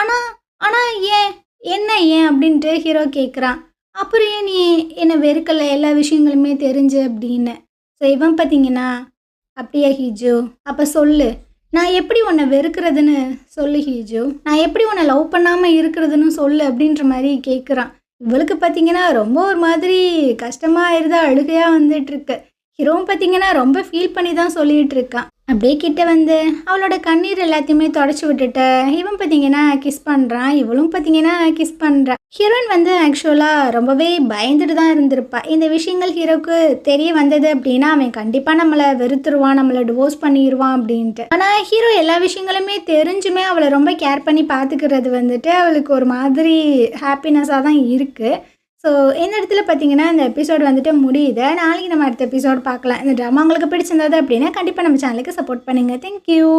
ஆனால் ஆனால் ஏன் என்ன ஏன் அப்படின்ட்டு ஹீரோ கேட்குறான். அப்புறம் ஏன் நீ என்னை வெறுக்கலை எல்லா விஷயங்களுமே தெரிஞ்சு அப்படின்னு. ஸோ இவன் பார்த்தீங்கன்னா அப்படியா ஹீஜு, அப்போ சொல்லு, நான் எப்படி உன்னை வெறுக்கிறதுன்னு சொல்லு ஹீஜு, நான் எப்படி உன்னை லவ் பண்ணாமல் இருக்கிறதுன்னு சொல்லு அப்படின்ற மாதிரி கேட்குறான். இவளுக்கு பார்த்தீங்கன்னா ரொம்ப ஒரு மாதிரி கஷ்டமாக ஆயிடுதா, அழுகையாக வந்துட்டுருக்கு. ஹீரோவும் பார்த்தீங்கன்னா ரொம்ப ஃபீல் பண்ணி தான் சொல்லிகிட்டு இருக்கான். அப்படியே கிட்ட அவளோட கண்ணீர் எல்லாத்தையுமே தொடச்சி விட்டுட்டு இவன் பார்த்தீங்கன்னா கிஸ் பண்ணுறான். இவளும் பார்த்தீங்கன்னா கிஸ் பண்ணுறா. ஹீரோயின் ஆக்சுவலாக ரொம்பவே பயந்துட்டு தான் இருந்திருப்பா. இந்த விஷயங்கள் ஹீரோக்கு தெரிய வந்தது அப்படின்னா அவன் கண்டிப்பாக நம்மளை வெறுத்துருவான், நம்மளை டிவோர்ஸ் பண்ணிடுவான் அப்படின்ட்டு. ஆனால் ஹீரோ எல்லா விஷயங்களுமே தெரிஞ்சுமே அவளை ரொம்ப கேர் பண்ணி பார்த்துக்கிறது அவளுக்கு ஒரு மாதிரி ஹாப்பினஸாக தான் இருக்குது. ஸோ இந்த இடத்துல பார்த்தீங்கன்னா இந்த எபிசோடு முடியுது. நாளைக்கு நம்ம அடுத்த எபிசோடு பார்க்கலாம். இந்த ட்ராமா உங்களுக்கு பிடிச்சிருந்தது அப்படின்னா கண்டிப்பாக நம்ம சேனலுக்கு சப்போர்ட் பண்ணுங்கள். தேங்க்யூ.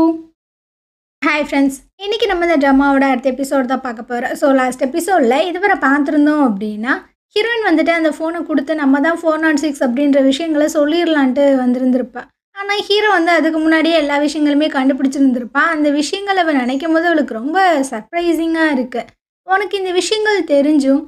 ஹாய் ஃப்ரெண்ட்ஸ், இன்றைக்கி நம்ம இந்த ட்ராமாவோட அடுத்த எபிசோடு தான் பார்க்க போகிறோம். ஸோ லாஸ்ட் எபிசோடில் இதுவரை பார்த்துருந்தோம் அப்படின்னா ஹீரோயின் அந்த ஃபோனை கொடுத்து நம்ம தான் 406 அப்படின்ற விஷயங்களை சொல்லிடலான்ட்டு வந்திருந்திருப்பா. ஆனால் ஹீரோ அதுக்கு முன்னாடியே எல்லா விஷயங்களுமே கண்டுபிடிச்சிருந்துருப்பான். அந்த விஷயங்களை அவன் நினைக்கும் போது அவளுக்கு ரொம்ப சர்ப்ரைசிங்காக இருக்குது. உனக்கு இந்த விஷயங்கள் தெரிஞ்சும்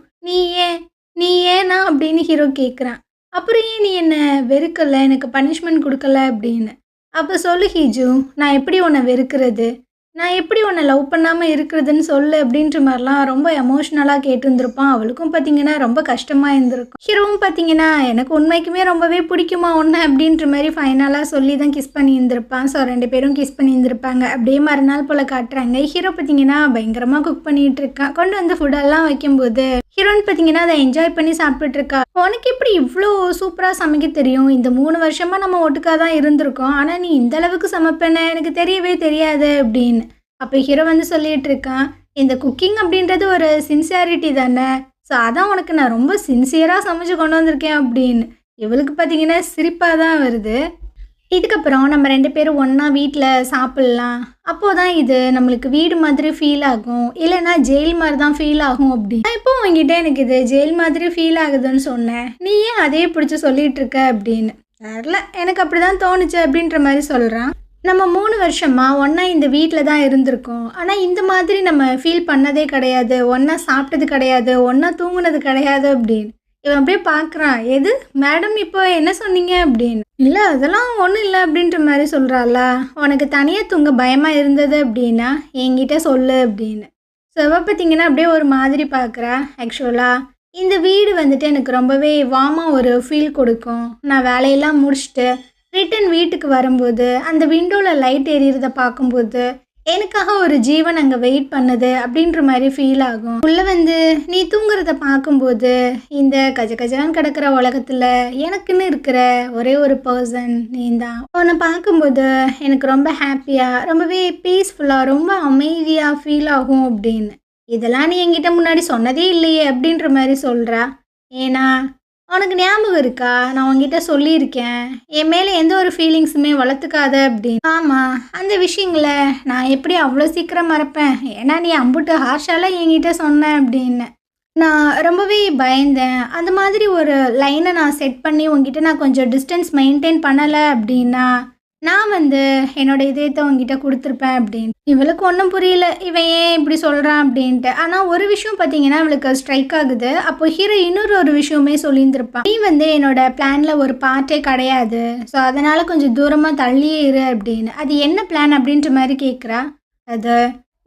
நீ ஏன்னா அப்படின்னு ஹீரோ கேட்குறான். அப்புறம் ஏன் நீ என்னை வெறுக்கலை, எனக்கு பனிஷ்மெண்ட் கொடுக்கல அப்படின்னு. அப்போ சொல்லு ஹீஜு, நான் எப்படி உன்னை வெறுக்கிறது, நான் எப்படி உன்னை லவ் பண்ணாமல் இருக்கிறதுன்னு சொல்லு அப்படின்ற மாதிரிலாம் ரொம்ப எமோஷ்னலாக கேட்டுருந்துருப்பான். அவளுக்கும் பார்த்தீங்கன்னா ரொம்ப கஷ்டமாக இருந்திருக்கும். ஹீரோவும் பார்த்தீங்கன்னா எனக்கு உண்மைக்குமே ரொம்பவே பிடிக்குமா ஒன்று அப்படின்ற மாதிரி ஃபைனலாக சொல்லி தான் கிஸ் பண்ணி இருந்திருப்பான். ஸோ 2 பேரும் கிஸ் பண்ணி இருந்திருப்பாங்க. அப்படியே மறுநாள் போல் காட்டுறாங்க. ஹீரோ பார்த்தீங்கன்னா பயங்கரமாக குக் பண்ணிகிட்டு இருக்கான். கொண்டு ஃபுட்டெல்லாம் வைக்கும்போது ஹீரோயின் பார்த்தீங்கன்னா அதை என்ஜாய் பண்ணி சாப்பிட்டுருக்கா. உனக்கு எப்படி இவ்வளோ சூப்பராக சமைக்க தெரியும்? இந்த 3 வருஷமாக நம்ம ஒட்டுக்காக தான் இருந்திருக்கோம், ஆனால் நீ இந்த அளவுக்கு சமைப்பேன்னு எனக்கு தெரியவே தெரியாது அப்படின்னு. அப்போ ஹீரோ சொல்லிகிட்டு இருக்கான், இந்த குக்கிங் அப்படின்றது ஒரு சின்சியாரிட்டி தானே, ஸோ அதான் உனக்கு நான் ரொம்ப சின்சியராக சமைச்சு கொண்டு வந்திருக்கேன் அப்படின்னு. இவளுக்கு பார்த்தீங்கன்னா சிரிப்பாக தான் வருது. இதுக்கப்புறம் நம்ம 2 பேரும் ஒன்றா வீட்டில் சாப்பிட்லாம், அப்போது தான் இது நம்மளுக்கு வீடு மாதிரி ஃபீல் ஆகும், இல்லைன்னா ஜெயில் மாதிரி தான் ஃபீல் ஆகும் அப்படின்னு. நான் இப்போ உங்ககிட்ட எனக்கு இது ஜெயில் மாதிரி ஃபீல் ஆகுதுன்னு சொன்னேன், நீ ஏன் அதே பிடிச்சி சொல்லிகிட்டு இருக்க அப்படின்னு. தெரில, எனக்கு அப்படி தான் தோணுச்சு அப்படின்ற மாதிரி சொல்கிறான். நம்ம 3 வருஷமாக ஒன்றா இந்த வீட்டில் தான் இருந்திருக்கோம், ஆனால் இந்த மாதிரி நம்ம ஃபீல் பண்ணதே கிடையாது, ஒன்றா சாப்பிட்டது கிடையாது, ஒன்றா தூங்குனது கிடையாது அப்படின்னு. இவன் அப்படியே பார்க்குறான், எது மேடம் இப்போ என்ன சொன்னீங்க அப்படின்னு. இல்லை அதெல்லாம் ஒன்றும் இல்லை அப்படின்ற மாதிரி சொல்கிறாள. உனக்கு தனியாக தூங்க பயமாக இருந்தது அப்படின்னா என்கிட்ட சொல்லு அப்படின்னு. ஸோ இவ பார்த்தீங்கன்னா அப்படியே ஒரு மாதிரி பார்க்குறா. ஆக்சுவலாக இந்த வீடு எனக்கு ரொம்பவே வார்மாக ஒரு ஃபீல் கொடுக்கும். நான் வேலையெல்லாம் முடிச்சுட்டு ரிட்டன் வீட்டுக்கு வரும்போது அந்த விண்டோவில் லைட் எரியறதை பார்க்கும்போது எனக்காக ஒரு ஜீவன் அங்கே வெயிட் பண்ணுது அப்படின்ற மாதிரி ஃபீல் ஆகும். உள்ளே நீ தூங்குறத பார்க்கும்போது இந்த கஜகஜான்னு கிடக்கிற உலகத்தில் எனக்குன்னு இருக்கிற ஒரே ஒரு பர்சன் நீ தான். உன்னை பார்க்கும்போது எனக்கு ரொம்ப ஹாப்பியாக, ரொம்பவே பீஸ்ஃபுல்லாக, ரொம்ப அமைதியாக ஃபீல் ஆகும் அப்படின்னு. இதெல்லாம் நீ என்கிட்ட முன்னாடி சொன்னதே இல்லையே அப்படின்ற மாதிரி சொல்கிறா. ஏன்னா உனக்கு ஞாபகம் இருக்கா, நான் உங்ககிட்ட சொல்லியிருக்கேன் என் மேலே எந்த ஒரு ஃபீலிங்ஸுமே வளர்த்துக்காத அப்படின்னு. ஆமாம், அந்த விஷயங்களை நான் எப்படி அவ்வளோ சீக்கிரம் மறப்பேன், ஏன்னா நீ அம்புட்டு ஹார்ஷாலாம் என்கிட்ட சொன்னேன் அப்படின்னு. நான் ரொம்பவே பயந்தேன். அந்த மாதிரி ஒரு லைனை நான் செட் பண்ணி உங்ககிட்ட நான் கொஞ்சம் டிஸ்டன்ஸ் மெயின்டைன் பண்ணலை அப்படின்னா நான் என்னோட இதயத்தை உங்ககிட்ட கொடுத்துருப்பேன் அப்படின்னு. இவளுக்கு ஒன்றும் புரியல, இவன் ஏன் இப்படி சொல்கிறான் அப்படின்ட்டு. ஆனால் ஒரு விஷயம் பார்த்தீங்கன்னா இவளுக்கு ஸ்ட்ரைக் ஆகுது. அப்போ ஹீரோ இன்னொரு விஷயமே சொல்லியிருந்திருப்பான், நீ என்னோட பிளானில் ஒரு பார்ட்டே கிடையாது, ஸோ அதனால் கொஞ்சம் தூரமாக தள்ளியே இரு அப்படின்னு. அது என்ன பிளான் அப்படின்ற மாதிரி கேட்குறா. அது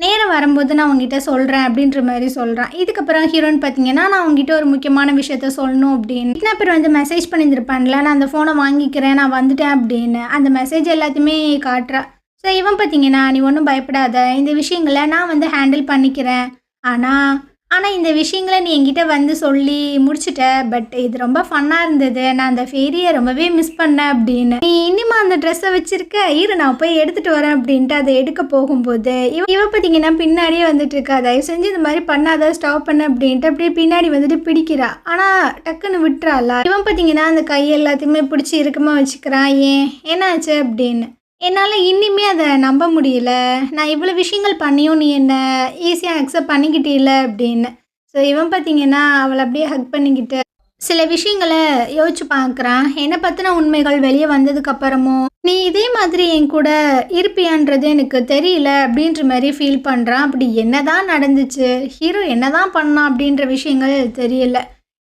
நேரம் வரும்போது நான் உங்ககிட்ட சொல்கிறேன் அப்படின்ற மாதிரி சொல்கிறான். இதுக்கப்புறம் ஹீரோயின் பார்த்தீங்கன்னா, நான் உங்ககிட்ட ஒரு முக்கியமான விஷயத்த சொல்லணும் அப்படின்னு. கிட்னாப்பர் வந்து மெசேஜ் பண்ணியிருந்திருப்பான்ல, நான் அந்த ஃபோனை வாங்கிக்கிறேன், நான் வந்துட்டேன் அப்படின்னு. அந்த மெசேஜ் எல்லாத்தையுமே காட்டுறா. ஸோ இவன் பார்த்தீங்கன்னா, நீ ஒன்றும் பயப்படாத, இந்த விஷயங்களை நான் வந்து ஹேண்டில் பண்ணிக்கிறேன். ஆனால் ஆனால் இந்த விஷயங்களை நீ என்கிட்ட வந்து சொல்லி முடிச்சுட்ட. பட் இது ரொம்ப ஃபன்னாக இருந்தது. நான் அந்த ஃபேரியை ரொம்பவே மிஸ் பண்ணேன் அப்படின்னு. நீ இன்னுமா அந்த ட்ரெஸ்ஸை வச்சிருக்க, இரு நான் போய் எடுத்துகிட்டு வரேன் அப்படின்ட்டு அதை எடுக்க போகும்போது இவ பார்த்தீங்கன்னா பின்னாடியே வந்துட்டு இருக்கா. தயவு செஞ்சு இந்த மாதிரி பண்ணாத, ஸ்டாப் பண்ண அப்படின்ட்டு அப்படியே பின்னாடி வந்துட்டு பிடிக்கிறா. ஆனால் டக்குன்னு விட்டுறாளா. இவன் பார்த்தீங்கன்னா அந்த கை எல்லாத்தையுமே பிடிச்சி இறுக்கமாக வச்சுக்கிறான். ஏன் என்னாச்சு அப்படின்னு. என்னால் இன்னிமே அதை நம்ப முடியல. நான் இவ்வளோ விஷயங்கள் பண்ணியும் நீ என்ன ஈஸியாக அக்செப்ட் பண்ணிக்கிட்டீல்ல அப்படின்னு. ஸோ இவன் பார்த்தீங்கன்னா அவளை அப்படியே ஹக் பண்ணிக்கிட்டு சில விஷயங்களை யோசிச்சு பார்க்குறான். என்னை பற்றின உண்மைகள் வெளியே வந்ததுக்கப்புறமும் நீ இதே மாதிரி என் கூட இருப்பியான்றது எனக்கு தெரியல அப்படின்ற மாதிரி ஃபீல் பண்ணுறான். அப்படி என்ன தான் நடந்துச்சு, ஹீரோ என்ன தான் பண்ணான் அப்படின்ற விஷயங்கள் தெரியல.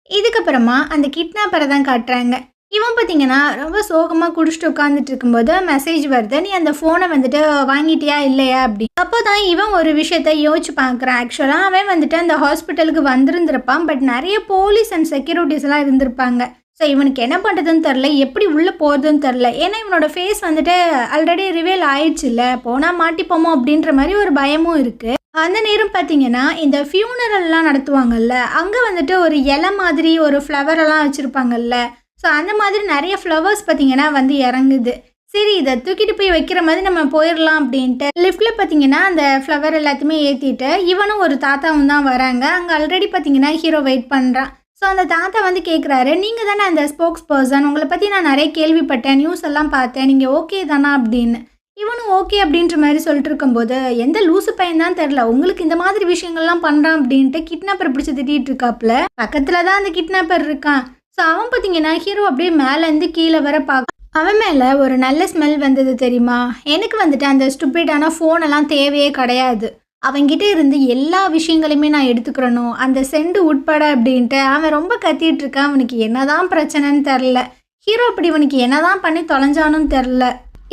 இதுக்கப்புறமா அந்த கிட்னாப்பரை தான் காட்டுறாங்க. இவன் பார்த்தீங்கன்னா ரொம்ப சோகமாக குடிச்சிட்டு உட்காந்துட்டு இருக்கும்போது மெசேஜ் வருது, நீ அந்த ஃபோனை வந்துட்டு வாங்கிட்டியா இல்லையா அப்படி. அப்போ தான் இவன் ஒரு விஷயத்த யோசிச்சு பார்க்குறான். ஆக்சுவலாக அவன் வந்துட்டு அந்த ஹாஸ்பிட்டலுக்கு வந்திருந்திருப்பான். பட் நிறைய போலீஸ் அண்ட் செக்யூரிட்டிஸ் எல்லாம் இருந்திருப்பாங்க. ஸோ இவனுக்கு என்ன பண்ணுறதுன்னு தெரில, எப்படி உள்ளே போகிறதுன்னு தெரில. ஏன்னா இவனோட ஃபேஸ் வந்துட்டு ஆல்ரெடி ரிவீல் ஆயிடுச்சு இல்லை, போனால் மாட்டிப்போமோ அப்படின்ற மாதிரி ஒரு பயமும் இருக்குது. அந்த நேரம் பார்த்தீங்கன்னா இந்த ஃபியூனரல்லாம் நடத்துவாங்கல்ல, அங்கே வந்துட்டு ஒரு இலை மாதிரி ஒரு ஃப்ளவரெல்லாம் வச்சுருப்பாங்கல்ல. ஸோ அந்த மாதிரி நிறைய ஃப்ளவர்ஸ் பார்த்தீங்கன்னா வந்து இறங்குது. சரி இதை தூக்கிட்டு போய் வைக்கிற மாதிரி நம்ம போயிடலாம் அப்படின்ட்டு லிஃப்ட்டில் பார்த்தீங்கன்னா அந்த ஃப்ளவர் எல்லாத்தையுமே ஏற்றிட்டு இவனும் ஒரு தாத்தாவும் தான் வராங்க. அங்கே ஆல்ரெடி பார்த்தீங்கன்னா ஹீரோ வெயிட் பண்ணுறான். ஸோ அந்த தாத்தா வந்து கேட்குறாரு, நீங்கள் தானே அந்த ஸ்போக்ஸ் பர்சன், உங்களை பற்றி நான் நிறைய கேள்விப்பட்டேன், நியூஸ் எல்லாம் பார்த்தேன், நீங்கள் ஓகே தானா அப்படின்னு. இவனும் ஓகே அப்படின்ற மாதிரி சொல்லிட்டு இருக்கும்போது, எந்த லூசு பையன் தான் தெரில உங்களுக்கு இந்த மாதிரி விஷயங்கள்லாம் பண்ணுறான் அப்படின்ட்டு கிட்னாப்பர் பிடிச்சி திட்டிகிட்டு இருக்காப்புல. பக்கத்தில் தான் அந்த கிட்னாப்பர் இருக்கான். ஸோ அவன் பார்த்தீங்கன்னா ஹீரோ அப்படியே மேலேருந்து கீழே வர பார்க்க அவன் மேலே ஒரு நல்ல ஸ்மெல் வந்தது தெரியுமா. எனக்கு வந்துட்டு அந்த ஸ்டூபிடான ஃபோனெல்லாம் தேவையே கிடையாது, அவன்கிட்ட இருந்து எல்லா விஷயங்களையுமே நான் எடுத்துக்கிறணும், அந்த செண்டு உட்பட அப்படின்ட்டு அவன் ரொம்ப கத்திட்டு இருக்கான். அவனுக்கு என்னதான் பிரச்சனைன்னு தெரில. ஹீரோ அப்படி இவனுக்கு என்னதான் பண்ணி தொலைஞ்சானுன்னு தெரில.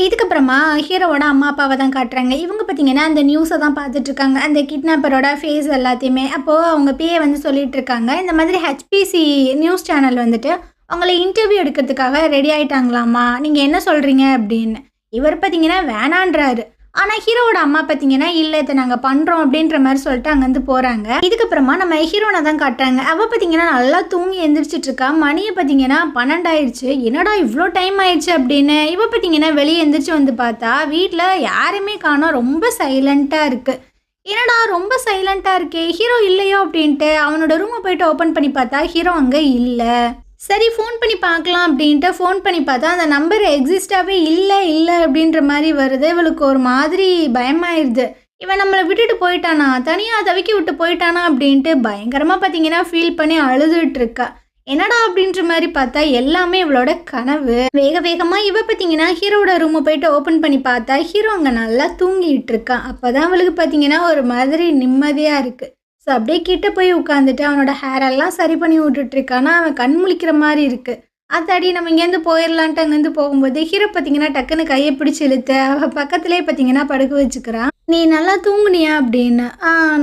இதுக்கப்புறமா ஹீரோவோட அம்மா அப்பாவை தான் காட்டுறாங்க. இவங்க பார்த்தீங்கன்னா அந்த நியூஸை தான் பார்த்துட்ருக்காங்க, அந்த கிட்னாப்பரோட ஃபேஸ் எல்லாத்தையுமே. அப்போது அவங்க பேயை வந்து சொல்லிட்டு இருக்காங்க, இந்த மாதிரி ஹெச்பிசி நியூஸ் சேனல் வந்துட்டு அவங்கள இன்டர்வியூ எடுக்கிறதுக்காக ரெடி ஆகிட்டாங்களாமா, நீங்கள் என்ன சொல்கிறீங்க அப்படின்னு. இவர் பார்த்தீங்கன்னா வேணான்றாரு. ஆனால் ஹீரோவோட அம்மா பார்த்தீங்கன்னா இல்லை இதை நாங்கள் பண்ணுறோம் அப்படின்ற மாதிரி சொல்லிட்டு அங்கேருந்து போகிறாங்க. இதுக்கப்புறமா நம்ம ஹீரோனை தான் காட்டுறாங்க. அவள் பார்த்தீங்கன்னா நல்லா தூங்கி எந்திரிச்சிட்டு இருக்கா. மணியை பார்த்தீங்கன்னா 12 ஆயிடுச்சு. என்னடா இவ்வளோ டைம் ஆயிடுச்சு அப்படின்னு. இவள் பார்த்தீங்கன்னா வெளியே எந்திரிச்சு வந்து பார்த்தா வீட்டில் யாருமே காணோம், ரொம்ப சைலண்ட்டாக இருக்குது. என்னடா ரொம்ப சைலண்ட்டாக இருக்கே, ஹீரோ இல்லையோ அப்படின்ட்டு அவனோட ரூமை போயிட்டு ஓப்பன் பண்ணி பார்த்தா ஹீரோ அங்கே இல்லை. சரி ஃபோன் பண்ணி பார்க்கலாம் அப்படின்ட்டு ஃபோன் பண்ணி பார்த்தா அந்த நம்பர் எக்ஸிஸ்டாகவே இல்லை அப்படின்ற மாதிரி வருது. இவளுக்கு ஒரு மாதிரி பயமாயிருது. இவன் நம்மளை விட்டுட்டு போயிட்டானா, தனியாக தவிக்கி விட்டு போயிட்டானா அப்படின்ட்டு பயங்கரமாக பார்த்தீங்கன்னா ஃபீல் பண்ணி அழுதுட்டு இருக்கா. என்னடா அப்படின்ற மாதிரி பார்த்தா எல்லாமே இவளோட கனவு. வேகமாக இவ பார்த்தீங்கன்னா ஹீரோட ரூமை போயிட்டு ஓப்பன் பண்ணி பார்த்தா ஹீரோ அங்கே நல்லா தூங்கிட்டு இருக்கான். அப்போ தான் அவளுக்கு பார்த்தீங்கன்னா ஒரு மாதிரி நிம்மதியாக இருக்குது. ஸோ அப்படியே கிட்ட போய் உட்காந்துட்டு அவனோட ஹேரெல்லாம் சரி பண்ணி விட்டுட்ருக்கானா, அவன் கண் முழிக்கிற மாதிரி இருக்குது. அதாடி நம்ம இங்கேருந்து போயிடலான்ட்டு அங்கேருந்து போகும்போது ஹீரோ பார்த்தீங்கன்னா டக்குன்னு கையை பிடிச்சி இழுத்து அவள் பக்கத்துலேயே பார்த்தீங்கன்னா படுக்க வச்சுக்கிறான். நீ நல்லா தூங்குனியா அப்படின்னு.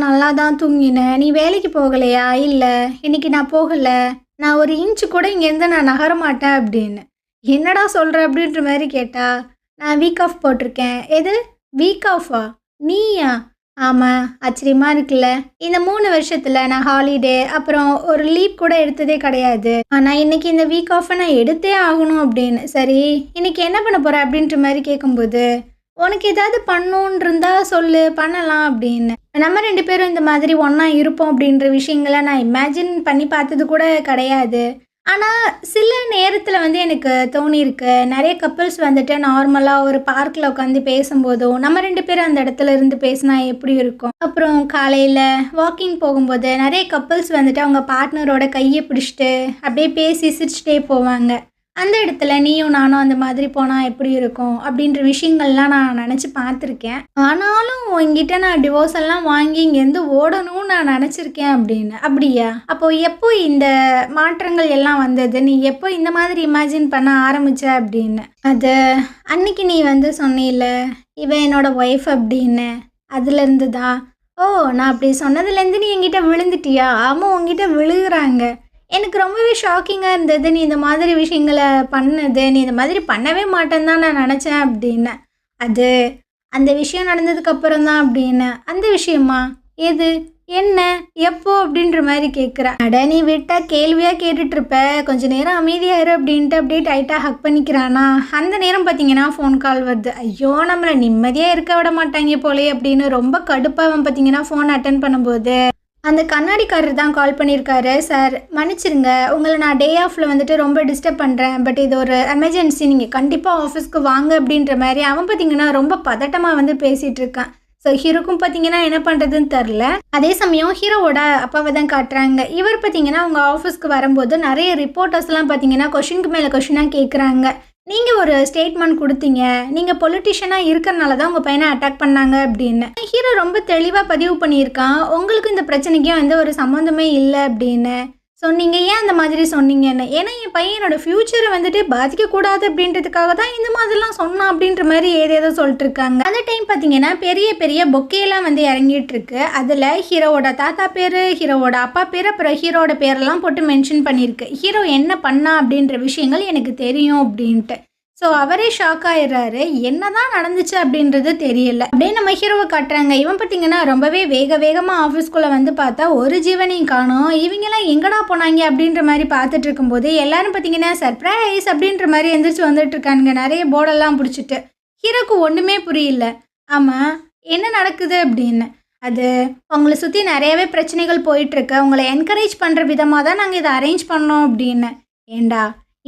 நல்லா தான் தூங்கினேன். நீ வேலைக்கு போகலையா? இல்லை இன்னைக்கு நான் போகலை, நான் ஒரு இன்ச்சு கூட இங்கேருந்து நான் நகர மாட்டேன் அப்படின்னு. என்னடா சொல்கிற அப்படின்ற மாதிரி கேட்டா, நான் வீக் ஆஃப் போட்டிருக்கேன். எது வீக் ஆஃபா? நீயா? ஆமாம், ஆச்சரியமாக இருக்குல்ல. இந்த 3 வருஷத்தில் நான் ஹாலிடே அப்புறம் ஒரு லீவ் கூட எடுத்ததே கிடையாது. ஆனால் இன்றைக்கி இந்த வீக் ஆஃபை நான் எடுத்தே ஆகணும் அப்படின்னு. சரி இன்றைக்கி என்ன பண்ண போகிற அப்படின்ற மாதிரி கேட்கும்போது, உனக்கு ஏதாவது பண்ணணுன்னு இருந்தால் சொல்லு, பண்ணலாம் அப்படின்னு. நம்ம 2 பேரும் இந்த மாதிரி ஒன்றா இருப்போம் அப்படின்ற விஷயங்களை நான் இமேஜின் பண்ணி பார்த்தது கூட கிடையாது. ஆனால் சில நேரத்தில் வந்து எனக்கு தோணியிருக்கு, நிறைய கப்புள்ஸ் வந்துட்டு நார்மலாக ஒரு பார்க்கில் உட்காந்து பேசும்போதும் நம்ம 2 பேரும் அந்த இடத்துல இருந்து பேசினா எப்படி இருக்கும். அப்புறம் காலையில் வாக்கிங் போகும்போது நிறைய கப்புள்ஸ் வந்துட்டு அவங்க பார்ட்னரோட கையை பிடிச்சிட்டு அப்படியே பேசி சிரிச்சிட்டே போவாங்க. அந்த இடத்துல நீயும் நானும் அந்த மாதிரி போனால் எப்படி இருக்கும் அப்படின்ற விஷயங்கள்லாம் நான் நினச்சி பார்த்துருக்கேன். ஆனாலும் உங்ககிட்ட நான் டிவோர்ஸ் எல்லாம் வாங்கி இங்கேருந்து ஓடணும்னு நான் நினச்சிருக்கேன் அப்படின்னு. அப்படியா? அப்போது எப்போ இந்த மாற்றங்கள் எல்லாம் வந்தது, நீ எப்போ இந்த மாதிரி இமேஜின் பண்ண ஆரம்பிச்ச அப்படின்னு. அது அன்னைக்கு நீ வந்து சொன்னில்ல இவன் என்னோட ஒய்ஃப் அப்படின்னு. அதுலேருந்து தான். ஓ! நான் அப்படி சொன்னதுலேருந்து நீ என்கிட்ட விழுந்துட்டியா? ஆமா உன்கிட்ட விழுகுறாங்க. எனக்கு ரொம்பவே ஷாக்கிங்கா இருந்தது. நீ இந்த மாதிரி விஷயங்கள பண்ணது. நீ இந்த மாதிரி பண்ணவே மாட்டேன்னு தான் நான் நெனச்சேன் அப்டின்னேன். அது அந்த விஷயம் நடந்ததுக்கு அப்புறம் தான் அப்டின்னேன். அந்த விஷயமா? எது? என்ன? எப்போ? அப்டின்ற மாரி கேட்குறா. அட நீ விட்டா கேள்வியா கேட்டுட்டு இருப்ப. கொஞ்ச நேரம் அமைதியா இரு அப்டின்ட்டு அப்டியே டைட்டா ஹக் பண்ணிக்கிறானா, அந்த நேரம் பார்த்தீங்கன்னா ஃபோன் கால் வருது. ஐயோ! நம்மள நிம்மதியா இருக்க விட மாட்டாய்ங்க போலயே அப்டின்னு ரொம்ப கடுப்பா அவன் பார்த்தீங்கன்னா ஃபோன் அட்டெண்ட் பண்ணும்போது அந்த கண்ணாடிக்காரர் தான் கால் பண்ணியிருக்காரு. சார் மன்னிச்சிருங்க. உங்கள நான் டே ஆஃப்ல வந்துட்டு ரொம்ப டிஸ்டர்ப் பண்ணுறேன். பட் இது ஒரு எமர்ஜென்சி. நீங்கள் கண்டிப்பாக ஆஃபீஸ்க்கு வாங்க அப்படின்ற மாரி அவன் பார்த்தீங்கன்னா ரொம்ப பதட்டமாக வந்து பேசிகிட்டு இருக்கான். ஸோ ஹீரோக்கும் பார்த்தீங்கன்னா என்ன பண்ணுறதுன்னு தெரில. அதே சமயம் ஹீரோவோட அப்பாவை தான் காட்டுறாங்க. இவர் பார்த்தீங்கன்னா அவங்க ஆஃபீஸ்க்கு வரும்போது நிறைய ரிப்போர்ட்டர்ஸ்லாம் பார்த்தீங்கன்னா கொஷினுக்கு மேலே கொஷினாக கேட்குறாங்க. நீங்கள் ஒரு ஸ்டேட்மெண்ட் கொடுத்தீங்க. நீங்கள் பொலிட்டிஷியனாக இருக்கிறனால தான் உங்கள் பையனை அட்டாக் பண்ணாங்க அப்படின்னு. ஹீரோ ரொம்ப தெளிவாக பதிவு பண்ணியிருக்கான். உங்களுக்கு இந்த பிரச்சனைக்கும் வந்து ஒரு சம்மந்தமே இல்லை அப்படின்னு. ஸோ நீங்கள் ஏன் அந்த மாதிரி சொன்னீங்கன்னு. ஏன்னா என் பையனோட ஃப்யூச்சரை வந்துட்டு பாதிக்கக்கூடாது அப்படின்றதுக்காக தான் இந்த மாதிரிலாம் சொன்னான் அப்படின்ற மாதிரி ஏதேதோ சொல்லிட்டு இருக்காங்க. அந்த டைம் பார்த்தீங்கன்னா பெரிய பெரிய பொக்கேலாம் வந்து இறங்கிட்டு இருக்கு. அதில் ஹீரோவோட தாத்தா பேர், ஹீரோவோட அப்பா பேர், அப்புறம் ஹீரோட பேரெல்லாம் போட்டு மென்ஷன் பண்ணியிருக்கு. ஹீரோ என்ன பண்ணா அப்படின்ற விஷயங்கள் எனக்கு தெரியும் அப்படின்ட்டு. ஸோ அவரே ஷாக் ஆயிடுறாரு. என்னதான் நடந்துச்சு அப்படின்றது தெரியல. அப்படியே நம்ம ஹீரோவை காட்டுறாங்க. இவன் பார்த்தீங்கன்னா ரொம்பவே வேகமாக ஆஃபீஸ்க்குள்ளே வந்து பார்த்தா ஒரு ஜீவனையும் காணோம். இவங்கெல்லாம் எங்கடா போனாங்க அப்படின்ற மாதிரி பார்த்துட்டு இருக்கும்போது எல்லாரும் பார்த்தீங்கன்னா சர்ப்ரைஸ் அப்படின்ற மாதிரி எந்திரிச்சு வந்துட்டு இருக்கானுங்க. நிறைய போர்டெல்லாம் பிடிச்சிட்டு. ஹீரோக்கு ஒன்றுமே புரியல. ஆமாம் என்ன நடக்குது அப்படின்னு. அது உங்களை சுற்றி நிறையவே பிரச்சனைகள் போயிட்டுருக்கு. உங்களை என்கரேஜ் பண்ணுற விதமாக தான் நாங்கள் இதை அரேஞ்ச் பண்ணோம் அப்படின்னு. ஏண்டா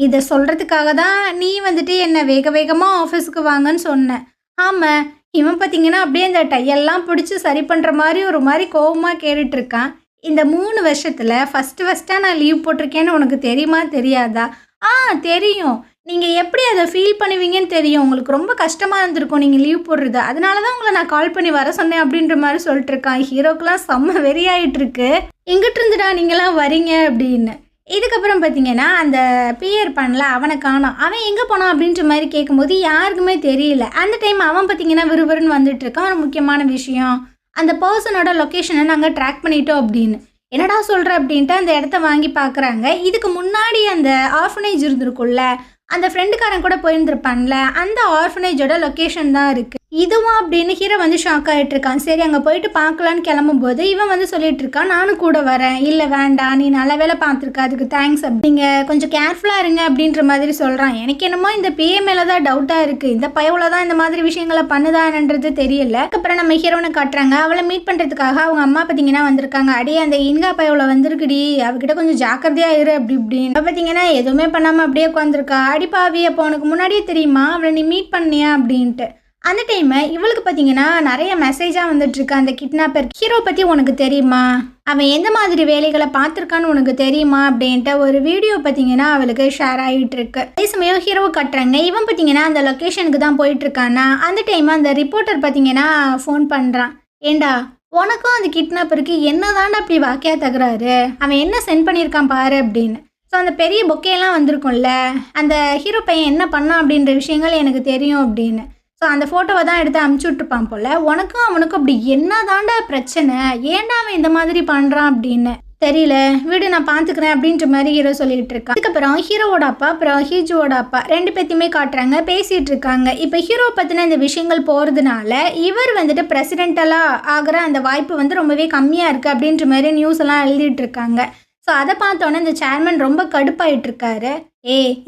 இதை சொல்கிறதுக்காக தான் நீ வந்துட்டு என்னை வேகமாக ஆஃபீஸுக்கு வாங்கன்னு சொன்னேன். ஆமாம் இவன் பார்த்தீங்கன்னா அப்படியே இந்த டையெல்லாம் பிடிச்சி சரி பண்ணுற மாதிரி ஒரு மாதிரி கோவமாக கேட்டுட்ருக்கான். இந்த 3 வருஷத்தில் ஃபஸ்ட்டாக நான் லீவ் போட்டிருக்கேன்னு உனக்கு தெரியுமா தெரியாதா? தெரியும். நீங்கள் எப்படி அதை ஃபீல் பண்ணுவீங்கன்னு தெரியும். உங்களுக்கு ரொம்ப கஷ்டமாக இருந்திருக்கும் நீங்கள் லீவ் போடுறது. அதனால தான் உங்களை நான் கால் பண்ணி வர சொன்னேன் அப்படின்ற மாதிரி சொல்லிட்டுருக்கான். ஹீரோக்கெலாம் செம்ம வெறியாயிட்டுருக்கு. எங்கிட்ட இருந்துடா நீங்களாம் வரீங்க அப்படின்னு. இதுக்கப்புறம் பார்த்தீங்கன்னா அந்த பியர் பண்ணல அவனை காணோம். அவன் எங்கே போனான் அப்படின்ற மாதிரி கேட்கும்போது யாருக்குமே தெரியல. அந்த டைம் அவன் பார்த்தீங்கன்னா விறுவிறுன்னு வந்துட்டுருக்கான். ஒரு முக்கியமான விஷயம், அந்த பர்சனோட லொக்கேஷனை நாங்கள் ட்ராக் பண்ணிட்டோம் அப்படின்னு. என்னடா சொல்கிற அப்படின்ட்டு அந்த இடத்த வாங்கி பார்க்குறாங்க. இதுக்கு முன்னாடி அந்த ஆர்ஃபனேஜ் இருந்திருக்குல்ல, அந்த ஃப்ரெண்டுக்காரன் கூட போயிருந்துருப்பான்ல, அந்த ஆர்ஃபனேஜோட லொக்கேஷன் தான் இருக்குது. இதுவா அப்படின்னு ஹீரோ வந்து ஷாக் ஆகிட்டு இருக்கான். சரி அங்கே போயிட்டு பார்க்கலான்னு கிளம்பும்போது இவன் வந்து சொல்லிட்டு இருக்கான், நானும் கூட வரேன். இல்லை வேண்டாம், நீ நல்ல வேலை பார்த்துருக்க, அதுக்கு தேங்க்ஸ். நீங்கள் கொஞ்சம் கேர்ஃபுல்லாக இருங்க அப்படின்ற மாதிரி சொல்கிறான். எனக்கு என்னமோ இந்த பிஏ மேலே தான் டவுட்டாக இருக்குது. இந்த பயவில் தான் இந்த மாதிரி விஷயங்களை பண்ணுதான்ன்றது தெரியல. அதுக்கப்புறம் நம்ம ஹீரோனை காட்டுறாங்க. அவளை மீட் பண்ணுறதுக்காக அவங்க அம்மா பார்த்தீங்கன்னா வந்திருக்காங்க. அடியே அந்த இன்கா பயவில் வந்திருக்குடி, அவகிட்ட கொஞ்சம் ஜாக்கிரதையாக இரு அப்படி இப்படின்னு. பார்த்தீங்கன்னா எதுவுமே பண்ணாமல் அப்படியே உட்காந்துருக்கா. அடிப்பாவி, அப்போ உனக்கு முன்னாடியே தெரியுமா அவளை நீ மீட் பண்ணியா அப்படின்ட்டு. அந்த டைமு இவளுக்கு பார்த்தீங்கன்னா நிறைய மெசேஜாக வந்துட்டுருக்கு. அந்த கிட்னாப்பர் ஹீரோ பற்றி உனக்கு தெரியுமா, அவன் எந்த மாதிரி வேலைகளை பார்த்துருக்கான்னு உனக்கு தெரியுமா அப்படின்ட்டு ஒரு வீடியோ பார்த்தீங்கன்னா அவளுக்கு ஷேர் ஆகிட்டு இருக்கு. அதே சமயம் ஹீரோவை கட்டுறாங்க. இவன் பார்த்தீங்கன்னா அந்த லொக்கேஷனுக்கு தான் போயிட்டுருக்கானா. அந்த டைம் அந்த ரிப்போர்ட்டர் பார்த்தீங்கன்னா ஃபோன் பண்ணுறான். ஏண்டா உனக்கும் அந்த கிட்னாப்பருக்கு என்ன தாண்டா அப்படி வாக்கியா தகுறாரு, அவன் என்ன சென்ட் பண்ணியிருக்கான் பாரு அப்படின்னு. ஸோ அந்த பெரிய பொக்கையெல்லாம் வந்திருக்கும்ல, அந்த ஹீரோ பையன் என்ன பண்ணான் அப்படின்ற விஷயங்கள் எனக்கு தெரியும் அப்படின்னு. ஸோ அந்த ஃபோட்டோவை தான் எடுத்து அமுச்சு விட்ருப்பான் போல். உனக்கும் அவனுக்கும் அப்படி என்ன தாண்டா பிரச்சனை, ஏன்டா அவன் இந்த மாதிரி பண்ணுறான் அப்படின்னு தெரியல, வீடு நான் பார்த்துக்கிறேன் அப்படின்ற மாதிரி ஹீரோ சொல்லிட்டு இருக்கான். அதுக்கப்புறம் ஹீரோவோட அப்பா அப்புறம் ஹீஜுவோட அப்பா 2 பேர்த்தையுமே காட்டுறாங்க, பேசிகிட்டு இருக்காங்க. இப்போ ஹீரோ பற்றின இந்த விஷயங்கள் போகிறதுனால இவர் வந்துட்டு பிரசிடென்டலாக ஆகிற அந்த வாய்ப்பு வந்து ரொம்பவே கம்மியாக இருக்குது அப்படின்ற மாதிரி நியூஸ் எல்லாம் எழுதிட்டு இருக்காங்க. ஸோ அதை பார்த்தோன்னே இந்த சேர்மன் ரொம்ப கடுப்பாயிட்டு இருக்காரு.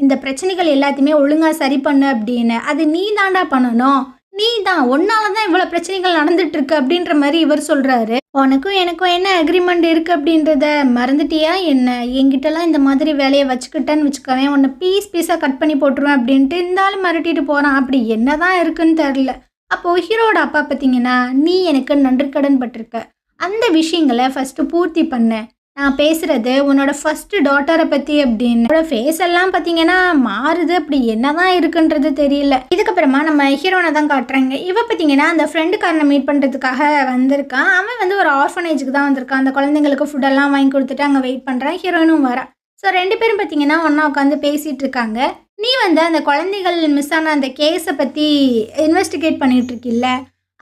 இந்த பிரச்சனைகள் எல்லாத்தையுமே ஒழுங்காக சரி பண்ணு அப்படின்னு. அது நீ தாண்டா பண்ணணும், நீ தான், உன்னால தான் இவ்வளோ பிரச்சனைகள் நடந்துட்டு இருக்கு அப்படின்ற மாதிரி இவர் சொல்கிறாரு. உனக்கும் எனக்கும் என்ன அக்ரிமெண்ட் இருக்குது அப்படின்றத மறந்துட்டியா என்ன? என்கிட்டலாம் இந்த மாதிரி வேலையை வச்சுக்கிட்டேன்னு வச்சுக்கவேன், உன்னை பீஸாக கட் பண்ணி போட்டுருவேன் அப்படின்ட்டு இந்த ஆள் மிரட்டிட்டு போகிறான். அப்படி என்ன தான் இருக்குன்னு தெரில. அப்போது ஹீரோட அப்பா பார்த்தீங்கன்னா, நீ எனக்கு நன்றி கடன் பட்டிருக்க, அந்த விஷயங்களை ஃபஸ்ட்டு பூர்த்தி பண்ண. நான் பேசுகிறது உன்னோட ஃபஸ்ட்டு டாட்டரை பற்றி அப்படின்னு. என்னோட ஃபேஸ் எல்லாம் பார்த்தீங்கன்னா மாறுது, அப்படி என்ன தான் இருக்குன்றது தெரியல. இதுக்கப்புறமா நம்ம ஹீரோனை தான் காட்டுறாங்க. இவ பார்த்தீங்கன்னா அந்த ஃப்ரெண்டுக்காரனை மீட் பண்ணுறதுக்காக வந்திருக்கான். அவன் வந்து ஒரு ஆர்ஃபனேஜுக்கு தான் வந்திருக்கான். அந்த குழந்தைங்களுக்கு ஃபுட்டெல்லாம் வாங்கி கொடுத்துட்டு அங்கே வெயிட் பண்ணுறான். ஹீரோயினும் வரா. ஸோ 2 பேரும் பார்த்தீங்கன்னா ஒன்றா உட்காந்து பேசிகிட்டு இருக்காங்க. நீ வந்து அந்த குழந்தைகள் மிஸ் ஆன அந்த கேஸை பற்றி இன்வெஸ்டிகேட் பண்ணிகிட்டு இருக்கில்ல,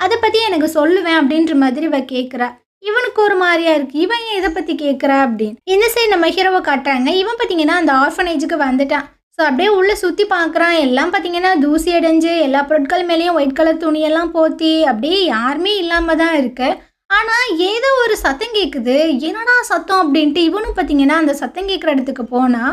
அத பத்தி எனக்கு சொல்லுவேன் அப்படின்ற மாதிரி இவ கேட்குறா. இவனுக்கு ஒரு மாரியா இருக்கு. இவன் ஏன் இத பத்தி கேட்குறா அப்படின்னு. இந்த சைடு நம்ம ஹீரோவ காட்டுறாங்க. இவன் பார்த்தீங்கன்னா அந்த ஆர்ஃபனேஜுக்கு வந்துட்டான். ஸோ அப்படியே உள்ள சுத்தி பார்க்குறான். எல்லாம் பார்த்தீங்கன்னா தூசி அடைஞ்சு எல்லா பொருட்கள் மேலேயும் ஒயிட் கலர் துணியெல்லாம் போத்தி அப்படியே யாருமே இல்லாம தான் இருக்கு. ஆனா ஏதோ ஒரு சத்தம் கேட்குது. என்னடா சத்தம் அப்படின்ட்டு இவனும் பார்த்தீங்கன்னா அந்த சத்தம் கேட்குற இடத்துக்கு போனா,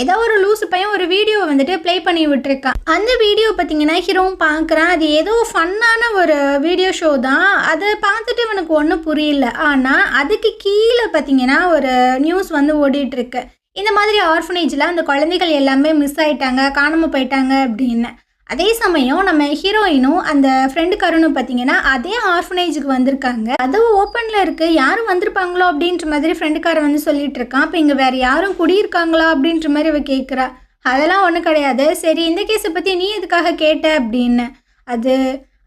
ஏதோ ஒரு லூசு பையன் ஒரு வீடியோ வந்துட்டு ப்ளே பண்ணி விட்டுருக்கான். அந்த வீடியோ பார்த்தீங்கன்னா ஹீரோவும் பார்க்குறான். அது ஏதோ ஃபன்னான ஒரு வீடியோ ஷோ தான். அதை பார்த்துட்டு இவனுக்கு ஒன்றும் புரியல. ஆனால் அதுக்கு கீழே பார்த்தீங்கன்னா ஒரு நியூஸ் வந்து ஓடிட்டுருக்கு. இந்த மாதிரி ஆர்ஃபனேஜில் அந்த குழந்தைகள் எல்லாமே மிஸ் ஆயிட்டாங்க, காணாமல் போயிட்டாங்க அப்படின்னு. அதே சமயம் நம்ம ஹீரோயினும் அந்த ஃப்ரெண்டுக்காரனும் பார்த்தீங்கன்னா அதே ஆர்ஃபனேஜுக்கு வந்திருக்காங்க. அதுவும் ஓப்பனில் இருக்குது, யாரும் வந்திருப்பாங்களோ அப்படின்ற மாதிரி ஃப்ரெண்டுக்காரன் வந்து சொல்லிட்டு இருக்கான். அப்போ இங்கே வேறு யாரும் குடியிருக்காங்களா அப்படின்ற மாதிரி அவ கேட்குறா. அதெல்லாம் ஒன்றும் கிடையாது. சரி, இந்த கேஸை பற்றி நீ எதுக்காக கேட்ட அப்படின்னு. அது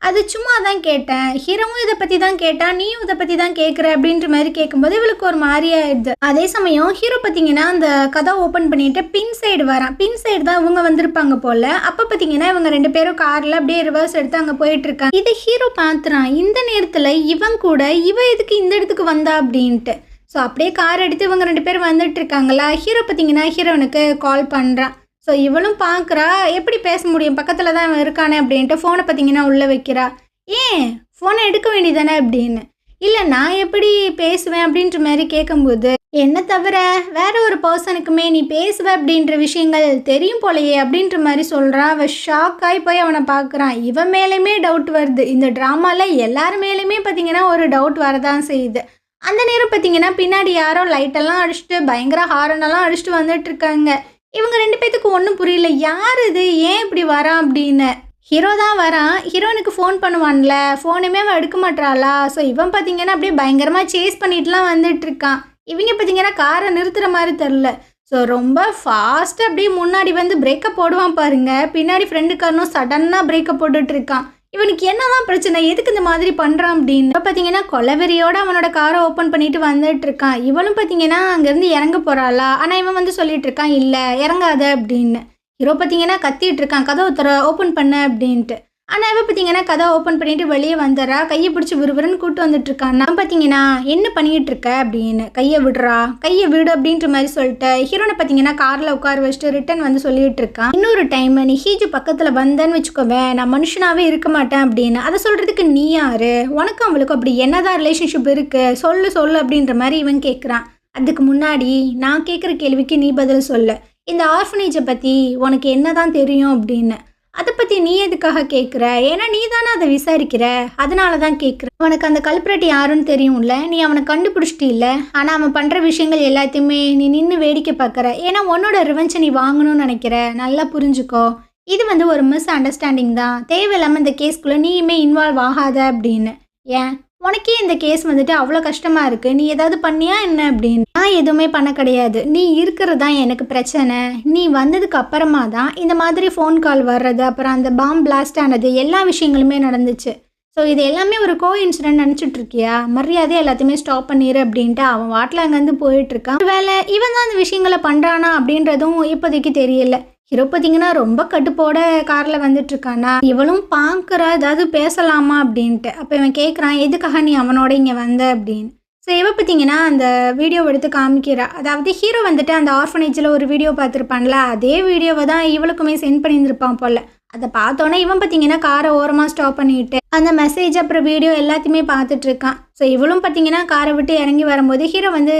அது சும்மா தான் கேட்டேன். ஹீரோவும் இதை பற்றி தான் கேட்டான், நீயும் இதை பற்றி தான் கேட்குற அப்படின்ற மாதிரி கேட்கும்போது இவளுக்கு ஒரு மாதிரியாயிடுது. அதே சமயம் ஹீரோ பார்த்தீங்கன்னா அந்த கதை ஓப்பன் பண்ணிட்டு பின் சைடு வரான். பின் சைடு தான் இவங்க வந்திருப்பாங்க போல. அப்போ பார்த்தீங்கன்னா இவங்க 2 பேரும் காரில் அப்படியே ரிவர்ஸ் எடுத்து அங்கே போயிட்டு இருக்காங்க. இதை ஹீரோ பார்த்துறான். இந்த நேரத்தில் இவன் கூட இவ எதுக்கு இந்த இடத்துக்கு வந்தா அப்படின்ட்டு. ஸோ அப்படியே கார் எடுத்து இவங்க 2 பேரும் வந்துட்டு இருக்காங்களா. ஹீரோ பார்த்தீங்கன்னா ஹீரோனுக்கு கால் பண்ணுறான். ஸோ இவளும் பார்க்குறா. எப்படி பேச முடியும், பக்கத்தில் தான் இவன் இருக்கானே அப்படின்ட்டு ஃபோனை பார்த்தீங்கன்னா உள்ளே வைக்கிறா. ஏன் ஃபோனை எடுக்க வேண்டியதானே அப்படின்னு. இல்லை, நான் எப்படி பேசுவேன் அப்படின்ற மாதிரி கேட்கும்போது, என்ன தவிர வேற ஒரு பர்சனுக்குமே நீ பேசுவ அப்படின்ற விஷயங்கள் தெரியும் போலையே அப்படின்ற மாதிரி சொல்கிறா. அவள் ஷாக் ஆகி போய் அவனை பார்க்குறான். இவன் மேலேயுமே டவுட் வருது. இந்த ட்ராமாவில் எல்லார் மேலேயுமே பார்த்தீங்கன்னா ஒரு டவுட் வரதான் செய்யுது. அந்த நேரம் பார்த்தீங்கன்னா பின்னாடி யாரோ லைட்டெல்லாம் அடிச்சுட்டு பயங்கர ஹாரனெல்லாம் அடிச்சுட்டு வந்துட்டு இருக்காங்க. இவங்க 2 பேத்துக்கு ஒன்றும் புரியல, யார் இது, ஏன் இப்படி வரான் அப்படின்னு. ஹீரோ தான் வரான். ஹீரோனுக்கு ஃபோன் பண்ணுவான்ல, ஃபோனுமே அவன் எடுக்க மாட்டாளா. ஸோ இவன் பார்த்தீங்கன்னா அப்படியே பயங்கரமாக சேஸ் பண்ணிட்டுலாம் வந்துட்டு இருக்கான். இவங்க பார்த்தீங்கன்னா காரை நிறுத்துகிற மாதிரி தெரில. ஸோ ரொம்ப ஃபாஸ்ட்டாக அப்படியே முன்னாடி வந்து பிரேக்கப் போடுவான் பாருங்க. பின்னாடி ஃப்ரெண்டுக்காரனும் சடனாக பிரேக்கப் போட்டுட்டு இருக்கான். இவனுக்கு என்னதான் பிரச்சனை, எதுக்கு இந்த மாதிரி பண்ணுறான் அப்படின்னு. இப்போ பார்த்தீங்கன்னா கொலவெறியோட அவனோட காரை ஓப்பன் பண்ணிட்டு வந்துட்டு இருக்கான். இவனும் பார்த்தீங்கன்னா அங்கேருந்து இறங்க போகிறாளா. ஆனால் இவன் வந்து சொல்லிட்டு இருக்கான், இல்லை இறங்காத அப்படின்னு. ஹீரோ பார்த்தீங்கன்னா கத்திட்டு இருக்கான், கதவை ஓப்பன் பண்ண அப்படின்ட்டு. ஆனால் இவன் பார்த்தீங்கன்னா கதை ஓப்பன் பண்ணிட்டு வெளியே வந்துடுறா. கையை பிடிச்சி விறுவிறுன்னு கூட்டு வந்துட்டு இருக்கான். நான் பார்த்தீங்கன்னா என்ன பண்ணிட்டு இருக்க அப்படின்னு. கையை விடுறா, கையை விடு அப்படின்ற மாதிரி சொல்லிட்டு ஹீரோனை பார்த்தீங்கன்னா காரில் உட்கார வச்சுட்டு ரிட்டன் வந்து சொல்லிட்டு இருக்கான். இன்னொரு டைம் நீ ஹீஜு பக்கத்தில் வந்தேன்னு வச்சுக்கோவேன், நான் மனுஷனாவே இருக்க மாட்டேன் அப்படின்னு. அதை சொல்கிறதுக்கு நீ யாரு, உனக்கும் அவளுக்கும் அப்படி என்னதான் ரிலேஷன்ஷிப் இருக்குது, சொல்லு அப்படின்ற மாதிரி இவன் கேட்குறான். அதுக்கு முன்னாடி நான் கேட்குற கேள்விக்கு நீ பதில் சொல்லு. இந்த ஆர்ஃபனேஜை பற்றி உனக்கு என்ன தான் தெரியும் அப்படின்னு. அதை பற்றி நீ எதுக்காக கேட்குற, ஏன்னா நீ தானே அதை விசாரிக்கிற, அதனால தான் கேட்குற. உனக்கு அந்த கல்பிரேட் யாருன்னு தெரியும்ல, நீ அவனை கண்டுபிடிச்சிட்டில்ல. ஆனால் அவன் பண்ணுற விஷயங்கள் எல்லாத்தையுமே நீ நின்று வேடிக்கை பார்க்குற. ஏன்னா உன்னோட ரிவெஞ்சை நீ வாங்கணும்னு நினைக்கிற. நல்லா புரிஞ்சுக்கோ, இது வந்து ஒரு மிஸ் அண்டர்ஸ்டாண்டிங் தான். தேவையில்லாமல் இந்த கேஸ்க்குள்ளே நீயுமே இன்வால்வ் ஆகாத அப்படின்னு. ஏன் உனக்கே இந்த கேஸ் வந்துட்டு அவ்வளோ கஷ்டமாக இருக்குது, நீ ஏதாவது பண்ணியா என்ன அப்படின்னு. நான் எதுவுமே பண்ண கிடையாது, நீ இருக்கிறது தான் எனக்கு பிரச்சனை. நீ வந்ததுக்கு அப்புறமா தான் இந்த மாதிரி ஃபோன் கால் வர்றது, அப்புறம் அந்த பாம் பிளாஸ்ட் ஆனது, எல்லா விஷயங்களுமே நடந்துச்சு. ஸோ இது எல்லாமே ஒரு கோ இன்சிடென்ட் நினச்சிட்டு இருக்கியா, மரியாதையாக எல்லாத்தையுமே ஸ்டாப் பண்ணிடு அப்படின்ட்டு அவன் வாட்டில் அங்கேருந்து போயிட்டுருக்கான். வேலை இவன் தான் அந்த விஷயங்களை பண்ணுறானா அப்படின்றதும் இப்போதைக்கு தெரியல. ஹீரோ பார்த்தீங்கன்னா ரொம்ப கட்டுப்போட காரில் வந்துட்டுருக்கானா. இவளும் பார்க்குறா ஏதாவது பேசலாமா அப்படின்ட்டு. அப்போ இவன் கேட்குறான், எதுக்காக நீ அவனோட இங்கே வந்த அப்படின்னு. ஸோ இவ பார்த்தீங்கன்னா அந்த வீடியோ எடுத்து காமிக்கிறா. அதாவது ஹீரோ வந்துட்டு அந்த ஆர்ஃபனேஜில் ஒரு வீடியோ பார்த்துருப்பான்ல, அதே வீடியோவை தான் இவளுக்குமே சென்ட் பண்ணியிருந்திருப்பான் போல். அதை பார்த்தோன்னே இவன் பார்த்தீங்கன்னா காரை ஓரமாக ஸ்டாப் பண்ணிவிட்டு அந்த மெசேஜ் அப்புறம் வீடியோ எல்லாத்தையுமே பார்த்துட்டு இருக்கான். ஸோ இவளும் பார்த்தீங்கன்னா காரை விட்டு இறங்கி வரும்போது ஹீரோ வந்து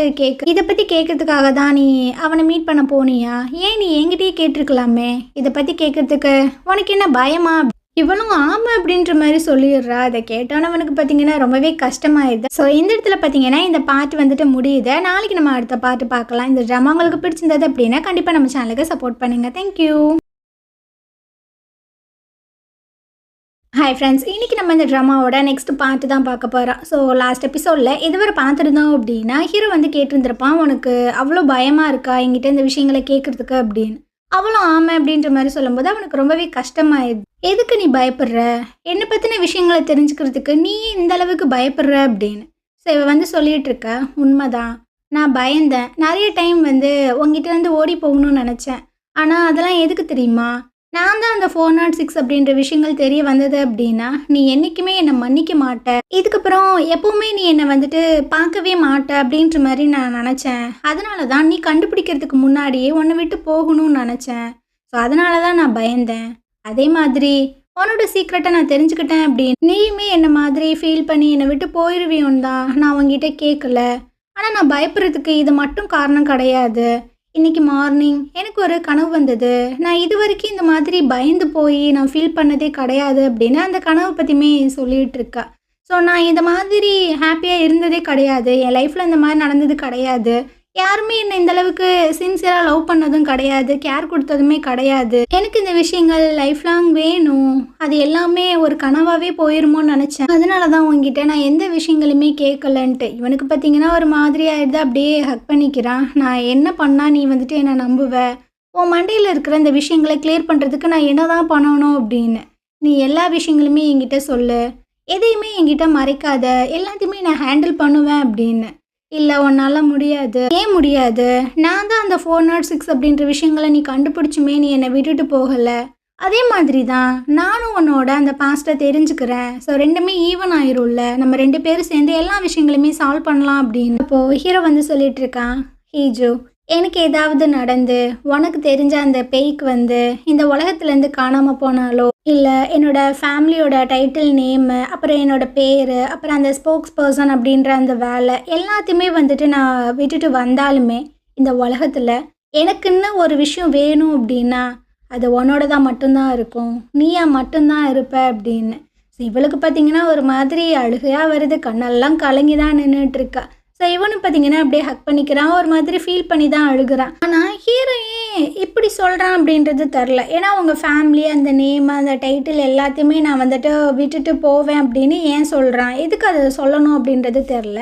இதை பற்றி கேட்கறதுக்காக தான் நீ அவனை மீட் பண்ண போனியா, ஏன் நீ என்கிட்டயே கேட்டிருக்கலாமே, இதை பற்றி கேட்கறதுக்கு உனக்கு என்ன பயமா. இவளும் ஆமாம் அப்படின்ற மாதிரி சொல்லிடுறா. அதை கேட்டோன்னவனுக்கு பார்த்தீங்கன்னா ரொம்பவே கஷ்டமாயிடுது. ஸோ இந்த இடத்துல பார்த்தீங்கன்னா இந்த பாட்டு வந்துட்டு முடியுது. நாளைக்கு நம்ம அடுத்த பாட்டு பார்க்கலாம். இந்த ட்ராமா உங்களுக்கு பிடிச்சிருந்தது அப்படின்னா கண்டிப்பாக நம்ம சேனலுக்கு சப்போர்ட் பண்ணுங்கள். தேங்க்யூ. ஹாய் ஃப்ரெண்ட்ஸ், இன்றைக்கி நம்ம இந்த ட்ராமாவோட நெக்ஸ்ட் பார்ட்டு தான் பார்க்க போகிறோம். ஸோ லாஸ்ட் எபிசோடில் இதுவரை பார்த்துருந்தோம் அப்படின்னா ஹீரோ வந்து கேட்டிருந்திருப்பான், உனக்கு அவ்வளோ பயமாக இருக்கா என்கிட்ட இந்த விஷயங்களை கேட்குறதுக்கு அப்படின்னு. அவளும் ஆமாம் அப்படின்ற மாதிரி சொல்லும்போது அவனுக்கு ரொம்பவே கஷ்டமாயிடுது. எதுக்கு நீ பயப்படுற, என்னை பற்றின விஷயங்களை தெரிஞ்சுக்கிறதுக்கு நீ இந்த அளவுக்கு பயப்படுற அப்படின்னு. ஸோ இவ வந்து சொல்லிகிட்டு இருக்க, உண்மைதான், நான் பயந்தேன். நிறைய டைம் வந்து உங்ககிட்ட இருந்து ஓடி போகணும்னு நினச்சேன். ஆனால் அதெல்லாம் எதுக்கு தெரியுமா, நான் தான் அந்த 406 அப்படின்ற விஷயங்கள் தெரிய வந்தது அப்படின்னா, நீ என்னைக்குமே என்ன மன்னிக்க மாட்ட. இதுக்கப்புறம் எப்பவுமே நீ என்ன வந்துட்டு பார்க்கவே மாட்ட அப்படின்ற மாரி நான் நெனச்சேன். அதனால தான் நீ கண்டுபிடிக்கிறதுக்கு முன்னாடியே உன்ன விட்டு போகணும்னு நெனச்சேன். ஸோ அதனால தான் நான் பயந்தேன். அதே மாதிரி உன்னோட சீக்ரெட்ட நான் தெரிஞ்சுக்கிட்டேன் அப்படின்னு நீயுமே என்ன மாதிரி ஃபீல் பண்ணி என்னை விட்டு போயிருவியோன்னு தான் நான் உன்கிட்ட கேட்கல. ஆனா நான் பயப்படுறதுக்கு இது மட்டும் காரணம் கிடையாது. இன்னைக்கு மார்னிங் எனக்கு ஒரு கனவு வந்தது. நான் இதுவரைக்கும் இந்த மாதிரி பயந்து போய் நான் ஃபீல் பண்ணதே கிடையாது அப்படின்னு அந்த கனவு பத்தியுமே சொல்லிட்டு இருக்கா. ஸோ நான் இந்த மாதிரி ஹாப்பியாக இருந்ததே கிடையாது. என் லைஃப்பில் இந்த மாதிரி நடந்தது கிடையாது. யாருமே என்னை இந்த அளவுக்கு சின்சியராக லவ் பண்ணதும் கிடையாது. கேர் கொடுத்ததுமே கிடையாது. எனக்கு இந்த விஷயங்கள் லைஃப் லாங் வேணும். அது எல்லாமே ஒரு கனவாகவே போயிருமோன்னு நினச்சேன். அதனால தான் உங்ககிட்ட நான் எந்த விஷயங்களுமே கேட்கலன்ட்டு. இவனுக்கு பார்த்தீங்கன்னா ஒரு மாதிரி ஆயிடுது. அப்படியே ஹக் பண்ணிக்கிறான். நான் என்ன பண்ணால் நீ வந்துட்டு என்னை நம்புவ? உன் மண்டையில் இருக்கிற இந்த விஷயங்களை கிளியர் பண்ணுறதுக்கு நான் என்ன தான் பண்ணணும் அப்படின்னு. நீ எல்லா விஷயங்களுமே என்கிட்ட சொல்லு. எதையுமே என்கிட்ட மறைக்காத. எல்லாத்தையுமே நான் ஹேண்டில் பண்ணுவேன் அப்படின்னு. இல்லை உன்னால் முடியாது. ஏன் முடியாது? நான் தான் அந்த 406 அப்படின்ற விஷயங்களை நீ கண்டுபிடிச்சுமே நீ என்னை விட்டுட்டு போகலை. அதே மாதிரி தான் நானும் உன்னோட அந்த பாஸ்ட்டை தெரிஞ்சுக்கிறேன். ஸோ ரெண்டுமே ஈவன் ஆயிரும்ல. நம்ம 2 பேரும் சேர்ந்து எல்லா விஷயங்களையுமே சால்வ் பண்ணலாம் அப்படின்னு. இப்போது ஹீரோ வந்து சொல்லிட்டு இருக்கான், ஹீஜோ எனக்கு ஏதாவது நடந்து உனக்கு தெரிஞ்ச அந்த பேய்க்கு வந்து இந்த உலகத்துலேருந்து காணாமல் போனாலோ, இல்லை என்னோட ஃபேமிலியோட டைட்டில் நேமு, அப்புறம் என்னோட பேர், அப்புறம் அந்த ஸ்போக்ஸ் பர்சன் அப்படின்ற அந்த வேலை எல்லாத்தையுமே வந்துட்டு நான் விட்டுட்டு வந்தாலுமே இந்த உலகத்தில் எனக்குன்னு ஒரு விஷயம் வேணும் அப்படின்னா அது உன்னோட தான் மட்டும்தான் இருக்கும். நீயா மட்டும்தான் இருப்ப அப்படின்னு. ஸோ இவளுக்கு பார்த்தீங்கன்னா ஒரு மாதிரி அழுகையாக வருது. கண்ணெல்லாம் கலங்கி தான் நின்றுட்டு இருக்கா. ஸோ இவனும் பார்த்தீங்கன்னா அப்படியே ஹக் பண்ணிக்கிறான். ஒரு மாதிரி ஃபீல் பண்ணி தான் அழுகிறான். ஆனால் ஹீரோ ஏன் இப்படி சொல்கிறான் அப்படின்றது தெரில. ஏன்னா அவங்க ஃபேமிலி, அந்த நேம், அந்த டைட்டில் எல்லாத்தையுமே நான் வந்துட்டு விட்டுட்டு போவேன் அப்படின்னு ஏன் சொல்கிறான்? எதுக்கு அதை சொல்லணும் அப்படின்றது தெரில.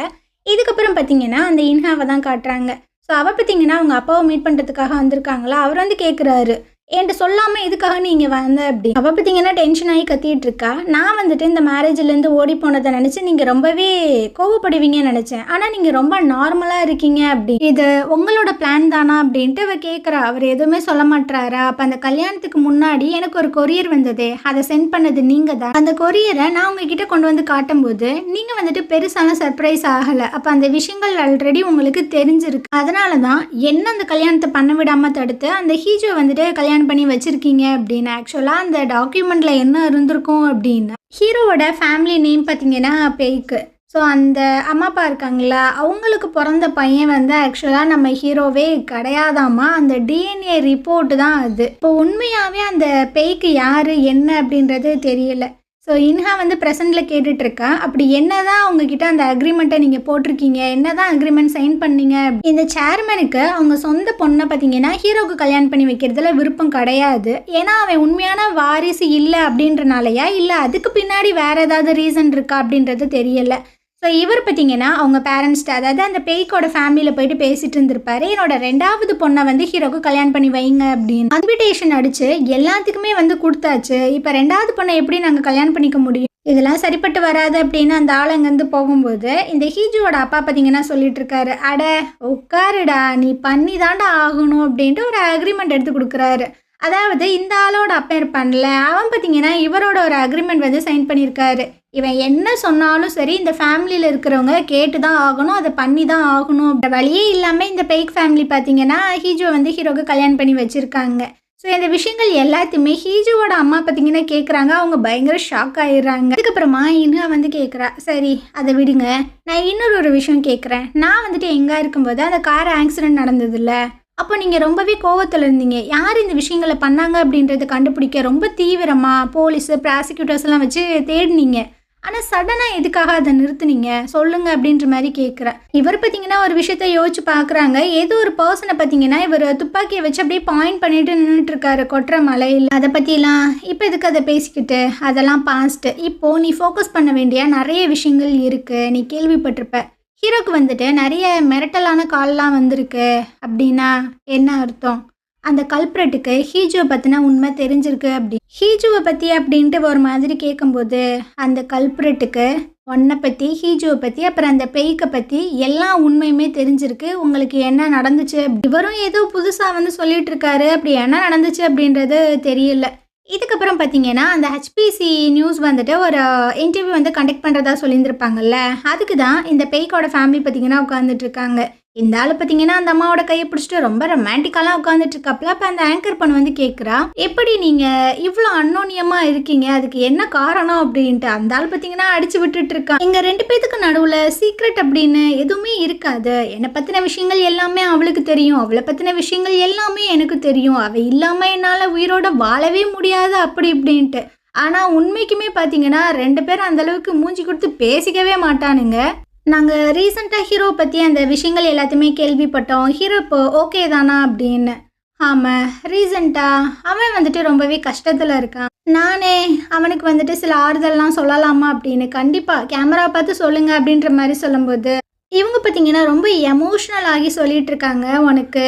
இதுக்கப்புறம் பார்த்தீங்கன்னா அந்த இன்ஹாவை தான் காட்டுறாங்க. ஸோ அவள் பார்த்தீங்கன்னா அவங்க அப்பாவை மீட் பண்ணுறதுக்காக வந்திருக்காங்களா. அவர் வந்து கேட்குறாரு, என்கிட்ட சொல்லாமல் எதுக்காக நீங்கள் வந்த அப்படி. அவள் பார்த்தீங்கன்னா டென்ஷன் ஆகி கத்திட்டு இருக்கா. நான் வந்துட்டு இந்த மேரேஜ்லேருந்து ஓடி போனதை நினச்சி நீங்கள் ரொம்பவே கோவப்படுவீங்கன்னு நினச்சேன். ஆனால் நீங்கள் ரொம்ப நார்மலாக இருக்கீங்க அப்படி. இது உங்களோட பிளான் தானா அப்படின்ட்டு அவள் கேட்குறா. அவர் எதுவுமே சொல்ல மாட்டாரா? அப்போ அந்த கல்யாணத்துக்கு முன்னாடி எனக்கு ஒரு கொரியர் வந்ததே, அதை சென்ட் பண்ணது நீங்கள் தான். அந்த கொரியரை நான் உங்ககிட்ட கொண்டு வந்து காட்டும்போது நீங்கள் வந்துட்டு பெருசான சர்ப்ரைஸ் ஆகலை. அப்போ அந்த விஷயங்கள் ஆல்ரெடி உங்களுக்கு தெரிஞ்சிருக்கு. அதனால தான் என்ன அந்த கல்யாணத்தை பண்ண விடாமல் தடுத்து அந்த ஹீஜோ வந்துட்டு கல்யாணம் பண்ணி வச்சிருக்கீங்க அப்படின்னு. ஆக்சுவலாக அந்த டாக்குமெண்ட்ல என்ன இருந்திருக்கும் அப்படின்னா, ஹீரோவோட ஃபேமிலி நேம் பார்த்தீங்கன்னா பேய்க்கு. ஸோ அந்த அம்மா அப்பா இருக்காங்களா, அவங்களுக்கு பிறந்த பையன் வந்து ஆக்சுவலாக நம்ம ஹீரோவே கிடையாதாமா. அந்த டிஎன்ஏ ரிப்போர்ட்டு தான் அது. இப்போ உண்மையாகவே அந்த பேய்க்கு யார் என்ன அப்படின்றது தெரியல. ஸோ இன்ஹா வந்து ப்ரெசென்ட்டில் கேட்டுட்ருக்கா. அப்படி என்ன தான் அவங்கக்கிட்ட அந்த அக்ரிமெண்ட்டை நீங்கள் போட்டிருக்கீங்க, என்ன தான் அக்ரிமெண்ட் சைன் பண்ணீங்க? இந்த சேர்மனுக்கு அவங்க சொந்த பொண்ணை பார்த்தீங்கன்னா ஹீரோவுக்கு கல்யாணம் பண்ணி வைக்கிறதுல விருப்பம் கிடையாது. ஏன்னா அவன் உண்மையான வாரிசு இல்லை அப்படின்றனாலையா, இல்லை அதுக்கு பின்னாடி வேறு ஏதாவது ரீசன் இருக்கா அப்படின்றது தெரியலை. ஸோ இவர் பார்த்தீங்கன்னா அவங்க பேரண்ட்ஸ்ட்டு, அதாவது அந்த பேய்க்கோட ஃபேமிலியில் போயிட்டு பேசிகிட்டு இருந்திருப்பாரு. என்னோட 2வது பொண்ணை வந்து ஹீரோக்கு கல்யாணம் பண்ணி வைங்க அப்படின்னு இன்விடேஷன் அடித்து எல்லாத்துக்குமே வந்து கொடுத்தாச்சு. இப்போ 2வது பொண்ணை எப்படி நாங்கள் கல்யாணம் பண்ணிக்க முடியும்? இதெல்லாம் சரிப்பட்டு வராது அப்படின்னு அந்த ஆள் அங்கேருந்து போகும்போது இந்த ஹீஜுவோட அப்பா பார்த்தீங்கன்னா சொல்லிட்டு இருக்காரு, அட உட்காருடா, நீ பண்ணி தாண்டா ஆகணும் அப்படின்ட்டு ஒரு அக்ரிமெண்ட் எடுத்து கொடுக்குறாரு. அதாவது இந்த ஆளோட அப்பா இருப்பான்ல, அவன் பார்த்தீங்கன்னா இவரோட ஒரு அக்ரிமெண்ட் வந்து சைன் பண்ணியிருக்காரு. இவன் என்ன சொன்னாலும் சரி இந்த ஃபேமிலியில் இருக்கிறவங்க கேட்டு தான் ஆகணும், அதை பண்ணி தான் ஆகணும். வழியே இல்லாமல் இந்த பேய்க் ஃபேமிலி பார்த்தீங்கன்னா ஹீஜோ வந்து ஹீரோக்கு கல்யாணம் பண்ணி வச்சுருக்காங்க. ஸோ இந்த விஷயங்கள் எல்லாத்தையுமே ஹீஜோவோட அம்மா பார்த்தீங்கன்னா கேட்குறாங்க. அவங்க பயங்கர ஷாக் ஆகிடுறாங்க. அதுக்கப்புறமா இன்னும் வந்து கேட்குறா, சரி அதை விடுங்க, நான் இன்னொரு விஷயம் கேட்குறேன். நான் வந்துட்டு எங்கே இருக்கும்போது அந்த கார் ஆக்சிடென்ட் நடந்ததில்ல, அப்போ நீங்கள் ரொம்பவே கோவத்தில் இருந்தீங்க. யார் இந்த விஷயங்களை பண்ணாங்க அப்படின்றத கண்டுபிடிக்க ரொம்ப தீவிரமாக போலீஸு, ப்ராசிக்யூட்டர்ஸ்லாம் வச்சு தேடினீங்க. ஆனால் சடனாக எதுக்காக அதை நிறுத்துனீங்க சொல்லுங்கள் அப்படின்ற மாதிரி கேட்குறேன். இவர் பார்த்தீங்கன்னா ஒரு விஷயத்த யோசிச்சு பார்க்குறாங்க. ஏதோ ஒரு பர்சனை பார்த்தீங்கன்னா இவர் துப்பாக்கியை வச்சு அப்படியே பாயிண்ட் பண்ணிட்டு நின்றுட்டுருக்காரு கொற்ற மலையில். அதை பற்றிலாம் இப்போ எதுக்கு அதை பேசிக்கிட்டு, அதெல்லாம் பாஸ்ட்டு. இப்போது நீ ஃபோக்கஸ் பண்ண வேண்டிய நிறைய விஷயங்கள் இருக்குது. நீ கேள்விப்பட்டிருப்ப ஹீரோக்கு வந்துட்டு நிறைய மிரட்டலான கால்லாம் வந்திருக்கு அப்படின்னா என்ன அர்த்தம்? அந்த கல்ப்ரேட்டுக்கு ஹீஜுவை பற்றின உண்மை தெரிஞ்சிருக்கு அப்படி. ஹீஜுவை பற்றி அப்படின்ட்டு ஒரு மாதிரி கேட்கும்போது அந்த கல்ப்ரேட்டுக்கு உன்னை பற்றி, ஹீஜோவை பற்றி, அப்புறம் அந்த பேய்க்க பற்றி எல்லா உண்மையுமே தெரிஞ்சிருக்கு. உங்களுக்கு என்ன நடந்துச்சு, இவரும் ஏதோ புதுசாக வந்து சொல்லிட்டு இருக்காரு. அப்படி என்ன நடந்துச்சு அப்படின்றது தெரியல. இதுக்கப்புறம் பார்த்தீங்கன்னா, அந்த ஹெச்பிசி நியூஸ் வந்துட்டு ஒரு இன்டர்வியூ வந்து கண்டக்ட் பண்ணுறதா சொல்லியிருந்திருப்பாங்கல்ல, அதுக்கு தான் இந்த பேய்க்கோட ஃபேமிலி பார்த்தீங்கன்னா உட்காந்துட்டு இருக்காங்க. இந்த ஆள் பார்த்தீங்கன்னா அந்த அம்மாவோட கையை பிடிச்சிட்டு ரொம்ப ரொமான்டிக்காலாம் உட்காந்துட்டு இருக்காப்புல. அப்போ அந்த ஆங்கர் பண்ண வந்து கேட்குறா, எப்படி நீங்கள் இவ்வளோ அன்னோனியமாக இருக்கீங்க, அதுக்கு என்ன காரணம் அப்படின்ட்டு. அந்த ஆள் பார்த்தீங்கன்னா அடிச்சு விட்டுட்டு இருக்கான். எங்கள் 2 பேத்துக்கு நடுவில் சீக்ரெட் அப்படின்னு எதுவுமே இருக்காது. என்னை பற்றின விஷயங்கள் எல்லாமே அவளுக்கு தெரியும், அவளை பற்றின விஷயங்கள் எல்லாமே எனக்கு தெரியும். அவள் இல்லாமல் என்னால் உயிரோட வாழவே முடியாது அப்படி இப்படின்ட்டு. ஆனால் உண்மைக்குமே பார்த்தீங்கன்னா 2 பேரும் அந்தளவுக்கு மூஞ்சி கொடுத்து பேசிக்கவே மாட்டானுங்க. நாங்கள் ரீசெண்டாக ஹீரோ பற்றி அந்த விஷயங்கள் எல்லாத்தையுமே கேள்விப்பட்டோம். ஹீரோ இப்போ ஓகே தானா அப்படின்னு. ஆமாம், ரீசெண்டாக அவன் வந்துட்டு ரொம்பவே கஷ்டத்தில் இருக்கான். நானே அவனுக்கு வந்துட்டு சில ஆறுதல்லாம் சொல்லலாமா அப்படின்னு. கண்டிப்பாக கேமரா பார்த்து சொல்லுங்க அப்படின்ற மாதிரி சொல்லும்போது இவங்க பார்த்தீங்கன்னா ரொம்ப எமோஷ்னல் ஆகி சொல்லிட்டு இருக்காங்க, உனக்கு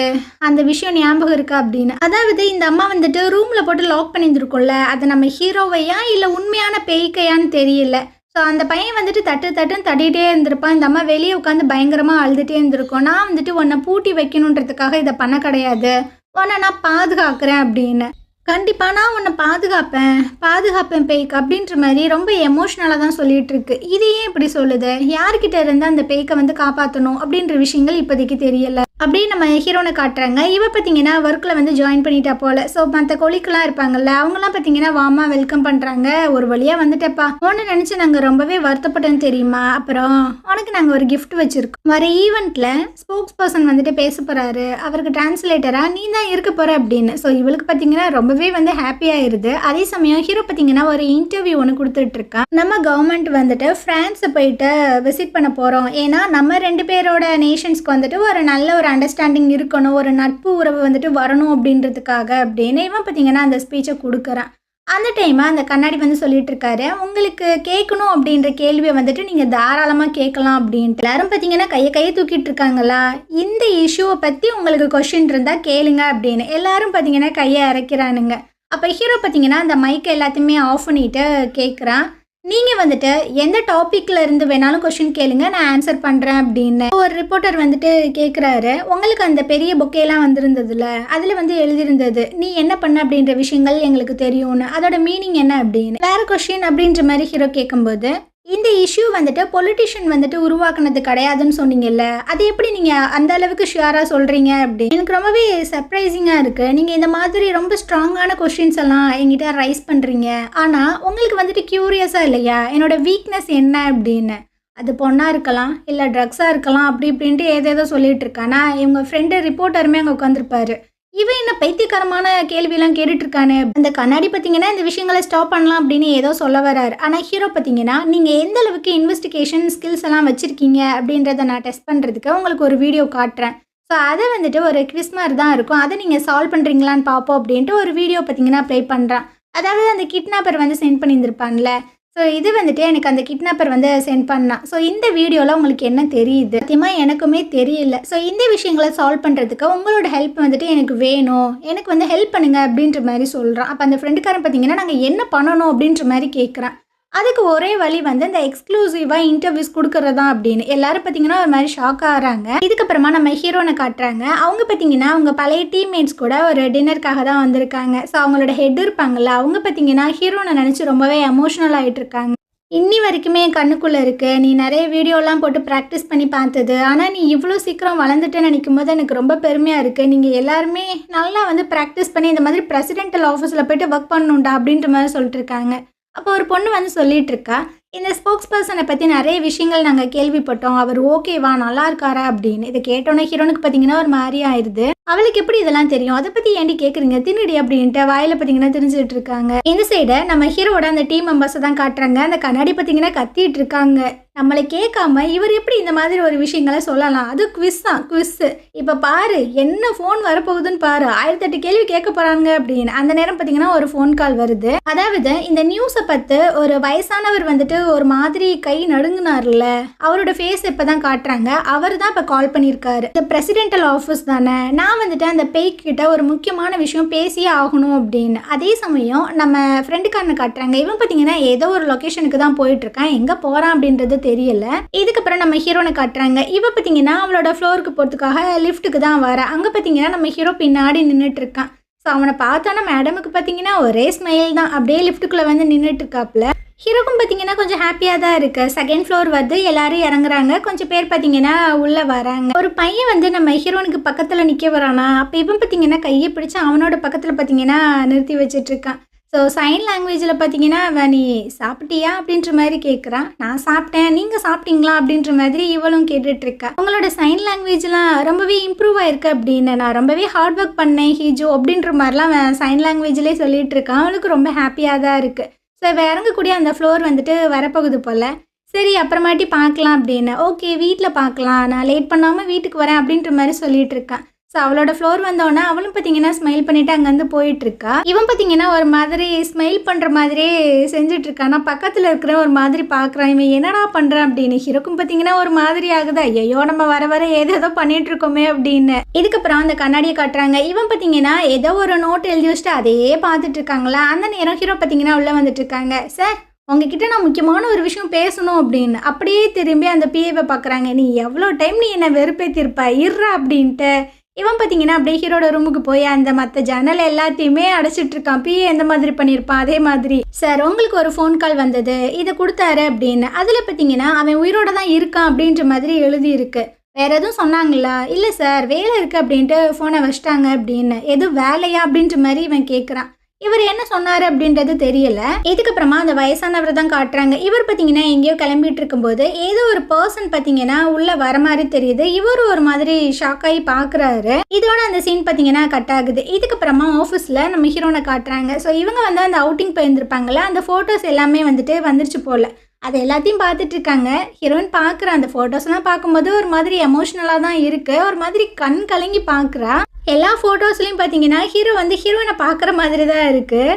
அந்த விஷயம் ஞாபகம் இருக்கா அப்படின்னு. அதாவது இந்த அம்மா வந்துட்டு ரூமில் போட்டு லாக் பண்ணியிருந்துருக்கோம்ல, அது நம்ம ஹீரோவையா இல்லை உண்மையான பேய்க்கையான்னு தெரியல. ஸோ அந்த பையன் வந்துட்டு தட்டுன்னு தட்டிகிட்டே இருந்திருப்பான். இந்த அம்மா வெளியே உட்காந்து பயங்கரமாக அழுதுகிட்டே இருந்திருக்கோம். நான் வந்துட்டு உன்னை பூட்டி வைக்கணுன்றதுக்காக இதை பண்ண கிடையாது, உன்னை நான் பாதுகாக்கிறேன் அப்படின்னு. கண்டிப்பாக நான் உன்னை பாதுகாப்பேன் பேய்க்கு அப்படின்ற மாதிரி ரொம்ப எமோஷ்னலாக தான் சொல்லிகிட்டு இருக்கு. இது ஏன் இப்படி சொல்லுது, யார்கிட்ட இருந்து அந்த பேய்க்கை வந்து காப்பாற்றணும் அப்படின்ற விஷயங்கள் இப்போதைக்கு தெரியலை. அப்படியே நம்ம ஹீரோனை காட்டுறாங்க. இவ பார்த்தீங்கன்னா ஒர்க்கில் வந்து ஜாயின் பண்ணிட்டா போல். ஸோ மற்ற கொலிக்கெலாம் இருப்பாங்கல்ல, அவங்களாம் பார்த்தீங்கன்னா வாமா வெல்கம் பண்ணுறாங்க. ஒரு வழியாக வந்துட்டப்பா, ஒன்று நினச்சி நாங்கள் ரொம்பவே வருத்தப்பட்டோன்னு தெரியுமா. அப்புறம் உனக்கு நாங்கள் ஒரு கிஃப்ட் வச்சுருக்கோம். வர ஈவெண்ட்டில் ஸ்போக்ஸ் பர்சன் வந்துட்டு பேச போகிறாரு, அவருக்கு டிரான்ஸ்லேட்டராக நீ தான் இருக்க போகிற அப்படின்னு. ஸோ இவளுக்கு பார்த்தீங்கன்னா ரொம்பவே வந்து ஹாப்பியாகிருது. அதே சமயம் ஹீரோ பார்த்தீங்கன்னா ஒரு இன்டர்வியூ ஒன்று கொடுத்துட்ருக்கான். நம்ம கவர்மெண்ட் வந்துட்டு ஃப்ரான்ஸை போயிட்டு விசிட் பண்ண போகிறோம். ஏன்னா நம்ம 2 பேரோட நேஷன்ஸ்க்கு வந்துட்டு ஒரு நல்ல ஒரு அண்டர்ஸ்டாண்டிங் இருக்கணும், ஒரு நட்பு உறவு வந்துட்டு வரணும் அப்படின்றதுக்காக அப்படின்னு இவன் பார்த்தீங்கன்னா அந்த ஸ்பீச்சை கொடுக்குறான். அந்த டைமாக அந்த கண்ணாடி வந்து சொல்லிட்டு இருக்காரு, உங்களுக்கு கேட்கணும் அப்படின்ற கேள்வியை வந்துட்டு நீங்கள் தாராளமாக கேட்கலாம் அப்படின்ட்டு. எல்லாரும் பார்த்தீங்கன்னா கையை தூக்கிட்டு இருக்காங்களா, இந்த இஷ்யூவை பற்றி உங்களுக்கு கொஷின் இருந்தால் கேளுங்க அப்படின்னு. எல்லாரும் பார்த்தீங்கன்னா கையை இறக்கிறானுங்க. அப்போ ஹீரோ பார்த்தீங்கன்னா அந்த மைக்கை எல்லாத்தையுமே ஆஃப் பண்ணிட்டு கேட்குறான், நீங்கள் வந்துட்டு எந்த டாப்பிக்கில் இருந்து வேணாலும் கொஷின் கேளுங்க, நான் ஆன்சர் பண்ணுறேன் அப்படின்னு. ஒரு ரிப்போர்ட்டர் வந்துட்டு கேட்குறாரு, உங்களுக்கு அந்த பெரிய பொக்கேலாம் வந்திருந்ததுல, அதில் வந்து எழுதியிருந்தது நீ என்ன பண்ண அப்படின்ற விஷயங்கள் எங்களுக்கு தெரியும்னு, அதோட மீனிங் என்ன அப்படின்னு. வேறு கொஷின் அப்படின்ற மாதிரி ஹீரோ கேட்கும்போது, இந்த இஷ்யூ வந்துட்டு பொலிட்டிஷியன் வந்துட்டு உருவாக்குனது கிடையாதுன்னு சொன்னீங்கல்ல, அது எப்படி நீங்கள் அந்த அளவுக்கு ஷியராக சொல்கிறீங்க அப்படின்னு. எனக்கு ரொம்பவே சர்ப்ரைசிங்காக இருக்குது. நீங்கள் இந்த மாதிரி ரொம்ப ஸ்ட்ராங்கான கொஷின்ஸ் எல்லாம் என்கிட்ட ரைஸ் பண்ணுறீங்க, ஆனால் உங்களுக்கு வந்துட்டு க்யூரியஸாக இல்லையா என்னோடய வீக்னஸ் என்ன அப்படின்னு. அது பொண்ணாக இருக்கலாம், இல்லை ட்ரக்ஸாக இருக்கலாம், அப்படி இப்படின்ட்டு ஏதேதோ சொல்லிட்டு இருக்கானா. இவங்க ஃப்ரெண்டு ரிப்போர்ட்டருமே அங்கே உட்காந்துருப்பாரு. இவன் என்ன பைத்தியக்காரமான கேள்வியெல்லாம் கேட்டுட்ருக்கானே. அந்த கண்ணாடி பார்த்தீங்கன்னா இந்த விஷயங்களை ஸ்டாப் பண்ணலாம் அப்படின்னு ஏதோ சொல்ல வராரு. ஆனால் ஹீரோ பார்த்தீங்கன்னா நீங்கள் எந்த அளவுக்கு இன்வெஸ்டிகேஷன் ஸ்கில்ஸ் எல்லாம் வச்சுருக்கீங்க அப்படின்றத நான் டெஸ்ட் பண்ணுறதுக்கு உங்களுக்கு ஒரு வீடியோ காட்டுறேன். ஸோ அதை வந்துட்டு ஒரு கிறிஸ் மாதிரி தான் இருக்கும், அதை நீங்கள் சால்வ் பண்ணுறீங்களான்னு பார்ப்போம் அப்படின்ட்டு ஒரு வீடியோ பார்த்தீங்கன்னா ப்ளே பண்ணுறான். அதாவது அந்த கிட்னாப்பர் வந்து சென்ட் பண்ணியிருந்திருப்பான்ல, ஸோ இது வந்துட்டு எனக்கு அந்த கிட்னாப்பர் வந்து சென்ட் பண்ணான். ஸோ இந்த வீடியோவில் உங்களுக்கு என்ன தெரியுது, சத்தியமாக எனக்குமே தெரியல. ஸோ இந்த விஷயங்களை சால்வ் பண்ணுறதுக்கு உங்களோட ஹெல்ப் வந்துட்டு எனக்கு வேணும், எனக்கு வந்து ஹெல்ப் பண்ணுங்க அப்படின்ற மாதிரி சொல்கிறான். அப்போ அந்த ஃப்ரெண்டுக்காரன் பார்த்தீங்கன்னா நாங்கள் என்ன பண்ணணும் அப்படின்ற மாதிரி கேட்குறான். அதுக்கு ஒரே வழி வந்து இந்த எக்ஸ்க்ளூசிவாக இன்டர்வியூஸ் கொடுக்கறதா அப்படின்னு. எல்லாரும் பார்த்தீங்கன்னா ஒரு மாதிரி ஷாக் ஆகிறாங்க. இதுக்கப்புறமா நம்ம ஹீரோனை காட்டுறாங்க. அவங்க பார்த்தீங்கன்னா அவங்க பழைய டீம்மேட்ஸ் கூட ஒரு டின்னருக்காக தான் வந்திருக்காங்க. ஸோ அவங்களோட ஹெட் இருப்பாங்கள்ல, அவங்க பார்த்தீங்கன்னா ஹீரோனை நினச்சி ரொம்பவே எமோஷ்னல் ஆகிட்டு இருக்காங்க. இன்னி வரைக்குமே என் கண்ணுக்குள்ளே இருக்குது, நீ நிறைய வீடியோலாம் போட்டு ப்ராக்டிஸ் பண்ணி பார்த்தது, ஆனால் நீ இவ்வளோ சீக்கிரம் வளர்ந்துட்டேன்னு நினைக்கும் போது எனக்கு ரொம்ப பெருமையாக இருக்குது. நீங்கள் எல்லாருமே நல்லா வந்து ப்ராக்டிஸ் பண்ணி இந்த மாதிரி பிரசிடென்டல் ஆஃபீஸில் போய்ட்டு ஒர்க் பண்ணணுண்டா அப்படின்ற மாதிரி சொல்லிட்டு இருக்காங்க. அப்போ ஒரு பொண்ணு வந்து சொல்லிட்டு இருக்கா, இந்த ஸ்போக்ஸ் பர்சனை பற்றி நிறைய விஷயங்கள் நாங்கள் கேள்விப்பட்டோம், அவர் ஓகேவா நல்லா இருக்காரா அப்படின்னு. இதை கேட்டோன்னே ஹீரோனுக்கு பார்த்தீங்கன்னா ஒரு மாதிரி ஆயிடுது. அவளுக்கு எப்படி இதெல்லாம் தெரியும், அதை பற்றி ஏன்டி கேட்குறீங்க, தின்னுடி அப்படின்ட்டு வாயில் பார்த்தீங்கன்னா தெரிஞ்சுட்டு இருக்காங்க. இந்த சைடை நம்ம ஹீரோட அந்த டீம் மெம்பர்ஸை தான் காட்டுறாங்க. அந்த கண்ணாடி பார்த்தீங்கன்னா கத்திட்டு இருக்காங்க. நம்மளை கேட்காம இவர் எப்படி இந்த மாதிரி ஒரு விஷயங்களை சொல்லலாம், அது குவிஸ் தான், குவிஸ்ஸு. இப்போ பாரு என்ன ஃபோன் வரப்போகுதுன்னு பாரு, 1008 கேள்வி கேட்க போகிறாங்க அப்படின்னு. அந்த நேரம் பார்த்தீங்கன்னா ஒரு ஃபோன் கால் வருது. அதாவது இந்த நியூஸை பார்த்து ஒரு வயசானவர் வந்துட்டு ஒரு மாதிரி கை நடுங்கினார்ல, அவரோட ஃபேஸ் இப்போ தான் காட்டுறாங்க. அவர் தான் இப்போ கால் பண்ணியிருக்காரு. இந்த பிரசிடென்டல் ஆஃபீஸ் தானே, நான் நான் வந்துட்டு அந்த பேய்கிட்ட ஒரு முக்கியமான விஷயம் பேசியே ஆகணும் அப்படின்னு. அதே சமயம் நம்ம ஃப்ரெண்டுக்காரனை காட்டுறாங்க. இவன் பார்த்தீங்கன்னா ஏதோ ஒரு லொக்கேஷனுக்கு தான் போயிட்டுருக்கான். எங்கே போகிறான் அப்படின்றது தெரியல. இதுக்கப்புறம் நம்ம ஹீரோனை காட்டுறாங்க. இவன் பார்த்தீங்கன்னா அவளோட ஃப்ளோருக்கு போகிறதுக்காக லிஃப்ட்டுக்கு தான் வர. அங்கே பார்த்தீங்கன்னா நம்ம ஹீரோ பின்னாடி நின்றுட்டு இருக்கான். ஸோ அவனை பார்த்தோன்னா மேடமுக்கு பார்த்தீங்கன்னா ஒரே ஸ்மைல் தான். அப்படியே லிஃப்ட்டுக்குள்ளே வந்து நின்றுட்டு இருக்காப்புல. ஹீரோக்கும் பார்த்தீங்கன்னா கொஞ்சம் ஹாப்பியாக தான் இருக்குது. செகண்ட் ஃப்ளோர் வருது, எல்லாரும் இறங்குறாங்க. கொஞ்சம் பேர் பார்த்தீங்கன்னா உள்ளே வராங்க. ஒரு பையன் வந்து நம்ம ஹீரோனுக்கு பக்கத்தில் நிற்க வரானா. அப்போ இவன் பார்த்தீங்கன்னா கையை பிடிச்சி அவனோட பக்கத்தில் பார்த்தீங்கன்னா நிறுத்தி வச்சிட்ருக்கான். ஸோ சைன் லாங்குவேஜில் பார்த்தீங்கன்னா நீ சாப்பிட்டியா அப்படின்ற மாதிரி கேட்குறான். நான் சாப்பிட்டேன், நீங்கள் சாப்பிட்டீங்களா அப்படின்ற மாதிரி இவளும் கேட்டுட்ருக்கா. உங்களோட சைன் லாங்குவேஜ்லாம் ரொம்பவே இம்ப்ரூவ் ஆயிருக்கு அப்படின்னு. நான் ரொம்பவே ஹார்ட் ஒர்க் பண்ணேன் ஹீஜோ அப்படின்ற மாதிரிலாம் சைன் லாங்குவேஜ்லேயே சொல்லிட்டு இருக்கான். அவளுக்கு ரொம்ப ஹாப்பியாக தான் இருக்குது. ஸோ இவ இறங்கக்கூடிய அந்த ஃப்ளோர் வந்துட்டு வரப்போகுது போல். சரி அப்புறமாட்டி பார்க்கலாம் அப்படின்னு. ஓகே வீட்டில் பார்க்கலாம், நான் லேட் பண்ணாமல் வீட்டுக்கு வரேன் அப்படின்ற மாதிரி சொல்லிட்டு இருக்கான். ஸோ அவளோட ஃப்ளோர் வந்தோடனே அவளும் பார்த்தீங்கன்னா ஸ்மைல் பண்ணிவிட்டு அங்கேருந்து போயிட்டுருக்கா. இவன் பார்த்தீங்கன்னா ஒரு மாதிரி ஸ்மைல் பண்ணுற மாதிரியே செஞ்சிட்ருக்கான். நான் பக்கத்தில் இருக்கிற ஒரு மாதிரி பார்க்குறான். இவன் என்னடா பண்ணுறான் அப்படின்னு. ஹீரோக்கும் பார்த்தீங்கன்னா ஒரு மாதிரி ஆகுது. ஐயோ நம்ம வர வர ஏதோ பண்ணிகிட்ருக்கோமே அப்படின்னு. இதுக்கப்புறம் அந்த கண்ணாடியை காட்டுறாங்க. இவன் பார்த்தீங்கன்னா ஏதோ ஒரு நோட் எழுதி வச்சுட்டு அதையே பார்த்துட்டு இருக்காங்களா. அந்த நேரம் ஹீரோ பார்த்தீங்கன்னா உள்ளே வந்துட்டு இருக்காங்க. சார் உங்ககிட்ட நான் முக்கியமான ஒரு விஷயம் பேசணும் அப்படின்னு. அப்படியே திரும்பி அந்த பிஏவை பார்க்குறாங்க. நீ எவ்வளோ டைம் நீ என்னை வெறுப்பேற்றிருப்ப இருறா அப்படின்ட்டு. இவன் பார்த்தீங்கன்னா அப்படியே ஹீரோட ரூமுக்கு போய் அந்த மற்ற ஜன்னல் எல்லாத்தையுமே அடைச்சிட்ருக்கான். பிஏ எந்த மாதிரி பண்ணியிருப்பான் அதே மாதிரி. சார் உங்களுக்கு ஒரு ஃபோன் கால் வந்தது, இதை கொடுத்தாரு அப்படின்னு. அதில் பார்த்தீங்கன்னா அவன் உயிரோட தான் இருக்கான் அப்படின்ற மாதிரி எழுதியிருக்கு. வேறு எதுவும் சொன்னாங்களா? இல்லை சார் வேலை இருக்குது அப்படின்ட்டு ஃபோனை வச்சிட்டாங்க அப்படின்னு. எதுவும் வேலையா அப்படின்ற மாதிரி இவன் கேட்குறான். இவர் என்ன சொன்னார் அப்படின்றது தெரியல. இதுக்கப்புறமா அந்த வயசானவரை தான் காட்டுறாங்க. இவர் பார்த்தீங்கன்னா எங்கேயோ கிளம்பிட்டு இருக்கும்போது ஏதோ ஒரு பர்சன் பார்த்தீங்கன்னா உள்ள வர மாதிரி தெரியுது. இவர் ஒரு மாதிரி ஷாக் ஆகி பார்க்குறாரு. இதோட அந்த சீன் பார்த்தீங்கன்னா கட் ஆகுது. இதுக்கப்புறமா ஆஃபீஸில் நம்ம ஹீரோனை காட்டுறாங்க. ஸோ இவங்க வந்து அந்த அவுட்டிங் போயிருந்துருப்பாங்களே, அந்த ஃபோட்டோஸ் எல்லாமே வந்துட்டு வந்துருச்சு போல். அது எல்லாத்தையும் பார்த்துட்டு இருக்காங்க. ஹீரோயின் பார்க்குற அந்த ஃபோட்டோஸ்லாம் பார்க்கும்போது ஒரு மாதிரி எமோஷ்னலாக தான் இருக்குது. ஒரு மாதிரி கண் கலங்கி பார்க்குறா. எல்லா ஃபோட்டோஸ்லையும் பார்த்தீங்கன்னா ஹீரோ வந்து ஹீரோயினை பார்க்குற மாதிரி தான் இருக்குது.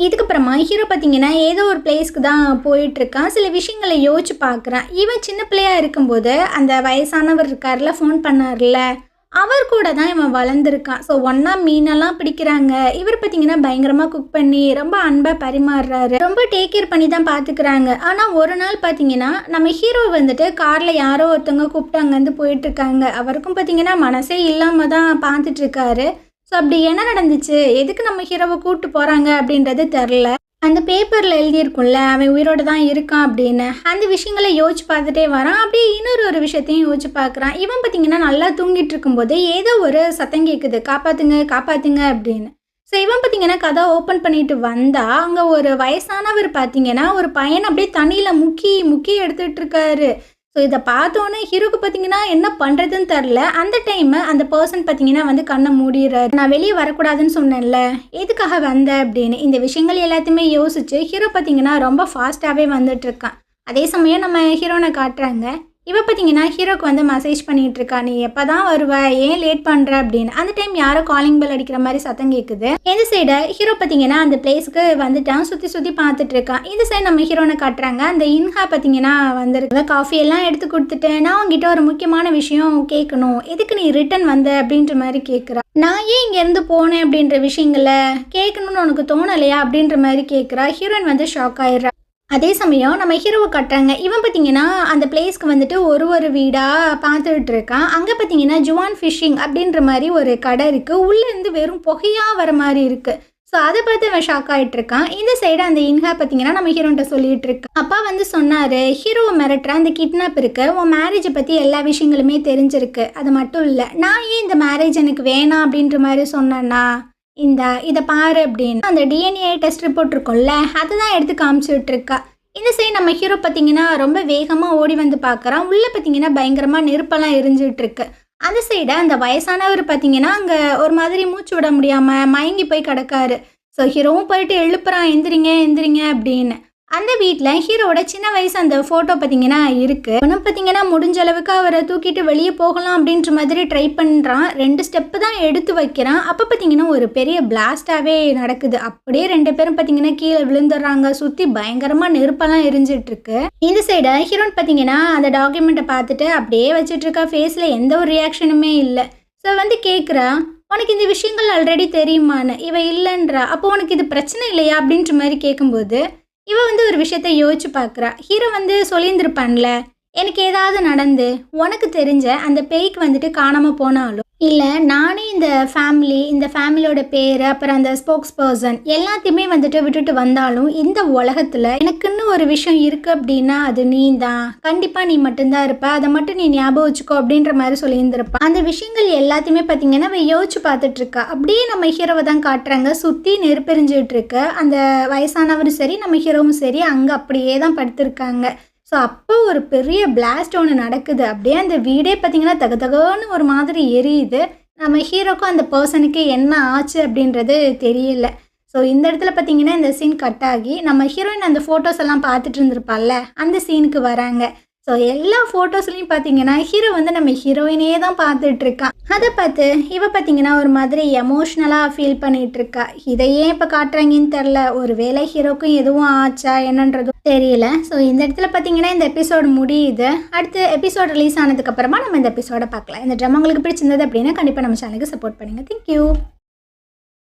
இதுக்கப்புறமா ஹீரோ பார்த்தீங்கன்னா ஏதோ ஒரு பிளேஸ்க்கு தான் போயிட்டுருக்கான். சில விஷயங்களை யோசிச்சு பார்க்குறான். இவன் சின்ன பிள்ளையாக இருக்கும்போது அந்த வயசானவர் இருக்கார்ல, ஃபோன் பண்ணார்ல, அவர் கூட தான் இவன் வளர்ந்துருக்கான். ஸோ ஒன்றா மீனெல்லாம் பிடிக்கிறாங்க. இவர் பார்த்தீங்கன்னா பயங்கரமாக குக் பண்ணி ரொம்ப அன்பாக பரிமாறுறாரு. ரொம்ப டேக் கேர் பண்ணி தான் பார்த்துக்கிறாங்க. ஆனால் ஒரு நாள் பார்த்தீங்கன்னா நம்ம ஹீரோ வந்துட்டு காரில் யாரோ ஒருத்தவங்க கூப்பிட்டு அங்கேருந்து போயிட்டுருக்காங்க. அவருக்கும் பார்த்தீங்கன்னா மனசே இல்லாமல் தான் பார்த்துட்ருக்காரு. ஸோ அப்படி என்ன நடந்துச்சு, எதுக்கு நம்ம ஹீரோவை கூப்பிட்டு போகிறாங்க அப்படின்றது தெரில. அந்த பேப்பரில் எழுதியிருக்கும்ல அவன் உயிரோடு தான் இருக்கான் அப்படின்னு. அந்த விஷயங்களை யோசிச்சு பார்த்துட்டே வரான். அப்படியே இன்னொரு விஷயத்தையும் யோசிச்சு பார்க்குறான். இவன் பார்த்தீங்கன்னா நல்லா தூங்கிட்டு இருக்கும்போது ஏதோ ஒரு சத்தம் கேட்குது, காப்பாற்றுங்க காப்பாற்றுங்க அப்படின்னு. ஸோ இவன் பார்த்தீங்கன்னா கதை ஓப்பன் பண்ணிட்டு வந்தால் அங்கே ஒரு வயசானவர் பார்த்தீங்கன்னா ஒரு பையனை அப்படியே தண்ணியில் முக்கி எடுத்துகிட்டு இருக்காரு. ஸோ இதை பார்த்தோன்னே ஹீரோக்கு பார்த்தீங்கன்னா என்ன பண்ணுறதுன்னு தெரில. அந்த டைமு அந்த பர்சன் பார்த்தீங்கன்னா வந்து கண்ணை மூடிடுறாரு. நான் வெளியே வரக்கூடாதுன்னு சொன்னேன்ல, எதுக்காக வந்தேன் அப்படின்னு. இந்த விஷயங்கள் எல்லாத்தையுமே யோசிச்சு ஹீரோ பார்த்தீங்கன்னா ரொம்ப ஃபாஸ்ட்டாகவே வந்துட்டுருக்கான். அதே சமயம் நம்ம ஹீரோனை காட்டுறாங்க. இவ பார்த்தீங்கன்னா ஹீரோக்கு வந்து மெசேஜ் பண்ணிட்டு இருக்கா, நீ எப்போ தான் வருவ, ஏன் லேட் பண்ணுற அப்படின்னு. அந்த டைம் யாரோ காலிங் பெல் அடிக்கிற மாதிரி சத்தம் கேட்குது. இந்த சைடை ஹீரோ பார்த்தீங்கன்னா அந்த பிளேஸ்க்கு வந்துட்டான். சுற்றி பார்த்துட்டு இருக்கான். இந்த சைடு நம்ம ஹீரோனை காட்டுறாங்க. அந்த இன்ஹா பார்த்தீங்கன்னா வந்துருக்கு. காஃபி எல்லாம் எடுத்து கொடுத்துட்டேன், நான் உங்ககிட்ட ஒரு முக்கியமான விஷயம் கேட்கணும், எதுக்கு நீ ரிட்டன் வந்த அப்படின்ற மாதிரி கேட்குறா. நான் ஏன் இங்கேருந்து போனேன் அப்படின்ற விஷயங்களை கேட்கணும்னு உனக்கு தோணலையா அப்படின்ற மாதிரி கேட்குறா. ஹீரோயின் வந்து ஷாக் ஆயிடுறா. அதே சமயம் நம்ம ஹீரோவை கட்டுறாங்க. இவன் பார்த்தீங்கன்னா அந்த பிளேஸ்க்கு வந்துட்டு ஒரு வீடாக பார்த்துட்டு இருக்கான். அங்கே பார்த்தீங்கன்னா ஜுவான் ஃபிஷ்ஷிங் அப்படின்ற மாதிரி ஒரு கடை இருக்குது. உள்ளேருந்து வெறும் புகையாக வர மாதிரி இருக்குது. ஸோ அதை பார்த்து அவன் ஷாக் ஆகிட்டு இருக்கான். இந்த சைடு அந்த இன்ஹா பார்த்தீங்கன்னா நம்ம ஹீரோன்ட்ட சொல்லிட்டு இருக்கான். அப்பா வந்து சொன்னார், ஹீரோவை மிரட்டுற அந்த கிட்னாப் இருக்கு, உன் மேரேஜை பற்றி எல்லா விஷயங்களுமே தெரிஞ்சிருக்கு, அது மட்டும் இல்லை நான் ஏன் இந்த மேரேஜ் எனக்கு வேணாம் அப்படின்ற மாதிரி சொன்னேன்னா இதை பாரு அப்படின்னு அந்த டிஎன்ஏ டெஸ்ட் ரிப்போர்ட் இருக்கும்ல, அதை தான் எடுத்து காமிச்சுட்டு இருக்கா. இந்த சைடு நம்ம ஹீரோ பார்த்தீங்கன்னா ரொம்ப வேகமாக ஓடி வந்து பார்க்குறான். உள்ளே பார்த்தீங்கன்னா பயங்கரமாக நெருப்பெல்லாம் எரிஞ்சிட்டு இருக்கு. அந்த சைடு அந்த வயசானவர் பார்த்தீங்கன்னா அங்கே ஒரு மாதிரி மூச்சு விட முடியாமல் மயங்கி போய் கிடக்காரு. ஸோ ஹீரோவும் போயிட்டு எழுப்புறான், எந்திரிங்க அப்படின்னு. அந்த வீட்டில் ஹீரோட சின்ன வயசு அந்த ஃபோட்டோ பார்த்தீங்கன்னா இருக்குது. அவனும் பார்த்தீங்கன்னா முடிஞ்ச அளவுக்கு அவரை தூக்கிட்டு வெளியே போகலாம் அப்படின்ற மாதிரி ட்ரை பண்ணுறான். 2 ஸ்டெப்பு தான் எடுத்து வைக்கிறான். அப்போ பார்த்தீங்கன்னா ஒரு பெரிய பிளாஸ்டாகவே நடக்குது. அப்படியே 2 பேரும் பார்த்தீங்கன்னா கீழே விழுந்துடுறாங்க. சுற்றி பயங்கரமாக நெருப்பெல்லாம் எரிஞ்சிட்ருக்கு. இந்த சைடை ஹீரோன் பார்த்தீங்கன்னா அந்த டாக்குமெண்ட்டை பார்த்துட்டு அப்படியே வச்சிட்ருக்கா. ஃபேஸில் எந்த ஒரு ரியாக்ஷனுமே இல்லை. ஸோ வந்து கேட்குறா, உனக்கு இந்த விஷயங்கள் ஆல்ரெடி தெரியுமான்னு. இவ இல்லைன்றா. அப்போ உனக்கு இது பிரச்சனை இல்லையா அப்படின்ற மாதிரி கேட்கும்போது இவ வந்து ஒரு விஷயத்த யோசிச்சு பார்க்குறா. ஹீரோ வந்து சொல்லியிருந்திருப்பான்ல, எனக்கு ஏதாவது நடந்து உனக்கு தெரிஞ்ச அந்த பேய்க்கு வந்துட்டு காணாமல் போனாலும் இல்லை நானே இந்த ஃபேமிலியோட பேர் அப்புறம் அந்த ஸ்போக்ஸ் பர்சன் எல்லாத்தையுமே வந்துட்டு விட்டுட்டு வந்தாலும் இந்த உலகத்தில் எனக்குன்னு ஒரு விஷயம் இருக்குது அப்படின்னா அது நீ தான், கண்டிப்பாக நீ மட்டும்தான் இருப்ப, அதை மட்டும் நீ ஞாபகம் வச்சுக்கோ அப்படின்ற மாதிரி சொல்லியிருந்திருப்பா. அந்த விஷயங்கள் எல்லாத்தையுமே பார்த்தீங்கன்னா அவ யோசிச்சு பார்த்துட்டு இருக்கா. அப்படியே நம்ம ஹீரோவை தான் காட்டுறாங்க. சுற்றி நெருப்பெரிஞ்சிட்டு இருக்கு. அந்த வயசானவரும் சரி நம்ம ஹீரோவும் சரி அங்கே அப்படியே தான் படுத்திருக்காங்க. ஸோ அப்போ ஒரு பெரிய பிளாஸ்ட் ஒன்று நடக்குது. அப்படியே அந்த வீடே பார்த்தீங்கன்னா தகதகன்னு ஒரு மாதிரி எரியுது. நம்ம ஹீரோக்கும் அந்த பர்சனுக்கு என்ன ஆச்சு அப்படின்றது தெரியல. ஸோ இந்த இடத்துல பார்த்தீங்கன்னா இந்த சீன் கட் ஆகி நம்ம ஹீரோயின் அந்த ஃபோட்டோஸ் எல்லாம் பார்த்துட்டு இருந்திருப்பாள்ல அந்த சீனுக்கு வராங்க. ஸோ எல்லா ஃபோட்டோஸ்லையும் பார்த்தீங்கன்னா ஹீரோ வந்து நம்ம ஹீரோயினே தான் பார்த்துட்ருக்கான். அதை பார்த்து இவ பார்த்தீங்கன்னா ஒரு மாதிரி எமோஷ்னலாக ஃபீல் பண்ணிகிட்ருக்கா. இதையே இப்போ காட்டுறாங்கன்னு தெரில. ஒரு வேளை ஹீரோக்கும் எதுவும் ஆச்சா என்னன்றதும் தெரியல. ஸோ இந்த இடத்துல பார்த்தீங்கன்னா இந்த எபிசோடு முடியுது. அடுத்து எபிசோட் ரிலீஸ் ஆனதுக்கப்புறமா நம்ம இந்த எபிசோடை பார்க்கலாம். இந்த ட்ராமா உங்களுக்கு பிடிச்சிருந்தது அப்படின்னா கண்டிப்பாக நம்ம சேனலுக்கு சப்போர்ட் பண்ணுங்கள். தேங்க்யூ.